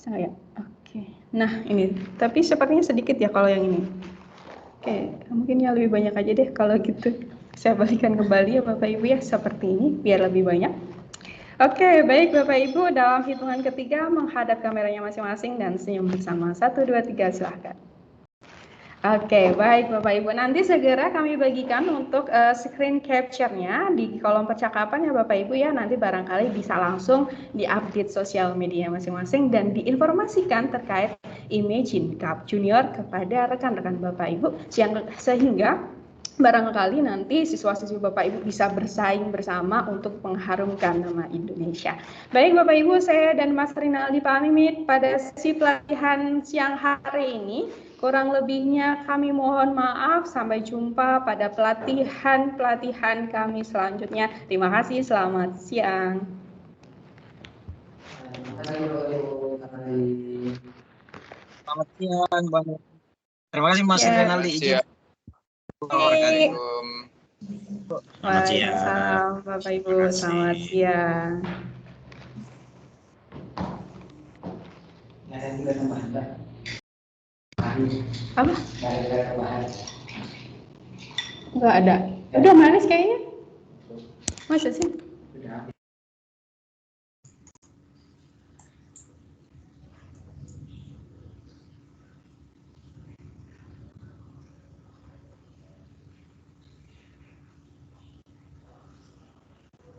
Saya, oke. Nah ini, tapi sepertinya sedikit ya kalau yang ini. Oke, mungkin yang lebih banyak aja deh kalau gitu. Saya balikan kembali ya Bapak Ibu ya, seperti ini biar lebih banyak. Oke, baik Bapak Ibu, dalam hitungan ketiga menghadap kameranya masing-masing dan senyum bersama. 1, 2, 3, silahkan. Oke, baik Bapak Ibu. Nanti segera kami bagikan untuk screen capture-nya di kolom percakapan ya Bapak Ibu ya. Nanti barangkali bisa langsung diupdate sosial media masing-masing dan diinformasikan terkait Imagine Cup Junior kepada rekan-rekan Bapak Ibu sehingga barangkali nanti siswa-siswi Bapak Ibu bisa bersaing bersama untuk mengharumkan nama Indonesia. Baik Bapak Ibu, saya dan Mas Rinaldi pamit pada sesi pelatihan siang hari ini. Kurang lebihnya kami mohon maaf. Sampai jumpa pada pelatihan kami selanjutnya. Terima kasih, selamat siang. Selamat siang, Bang. Terima kasih Mas Renaldi izin. Assalamualaikum. Waalaikumsalam Bapak Ibu, selamat siang. Apa? Enggak ada. Udah manis kayaknya. Masa sih?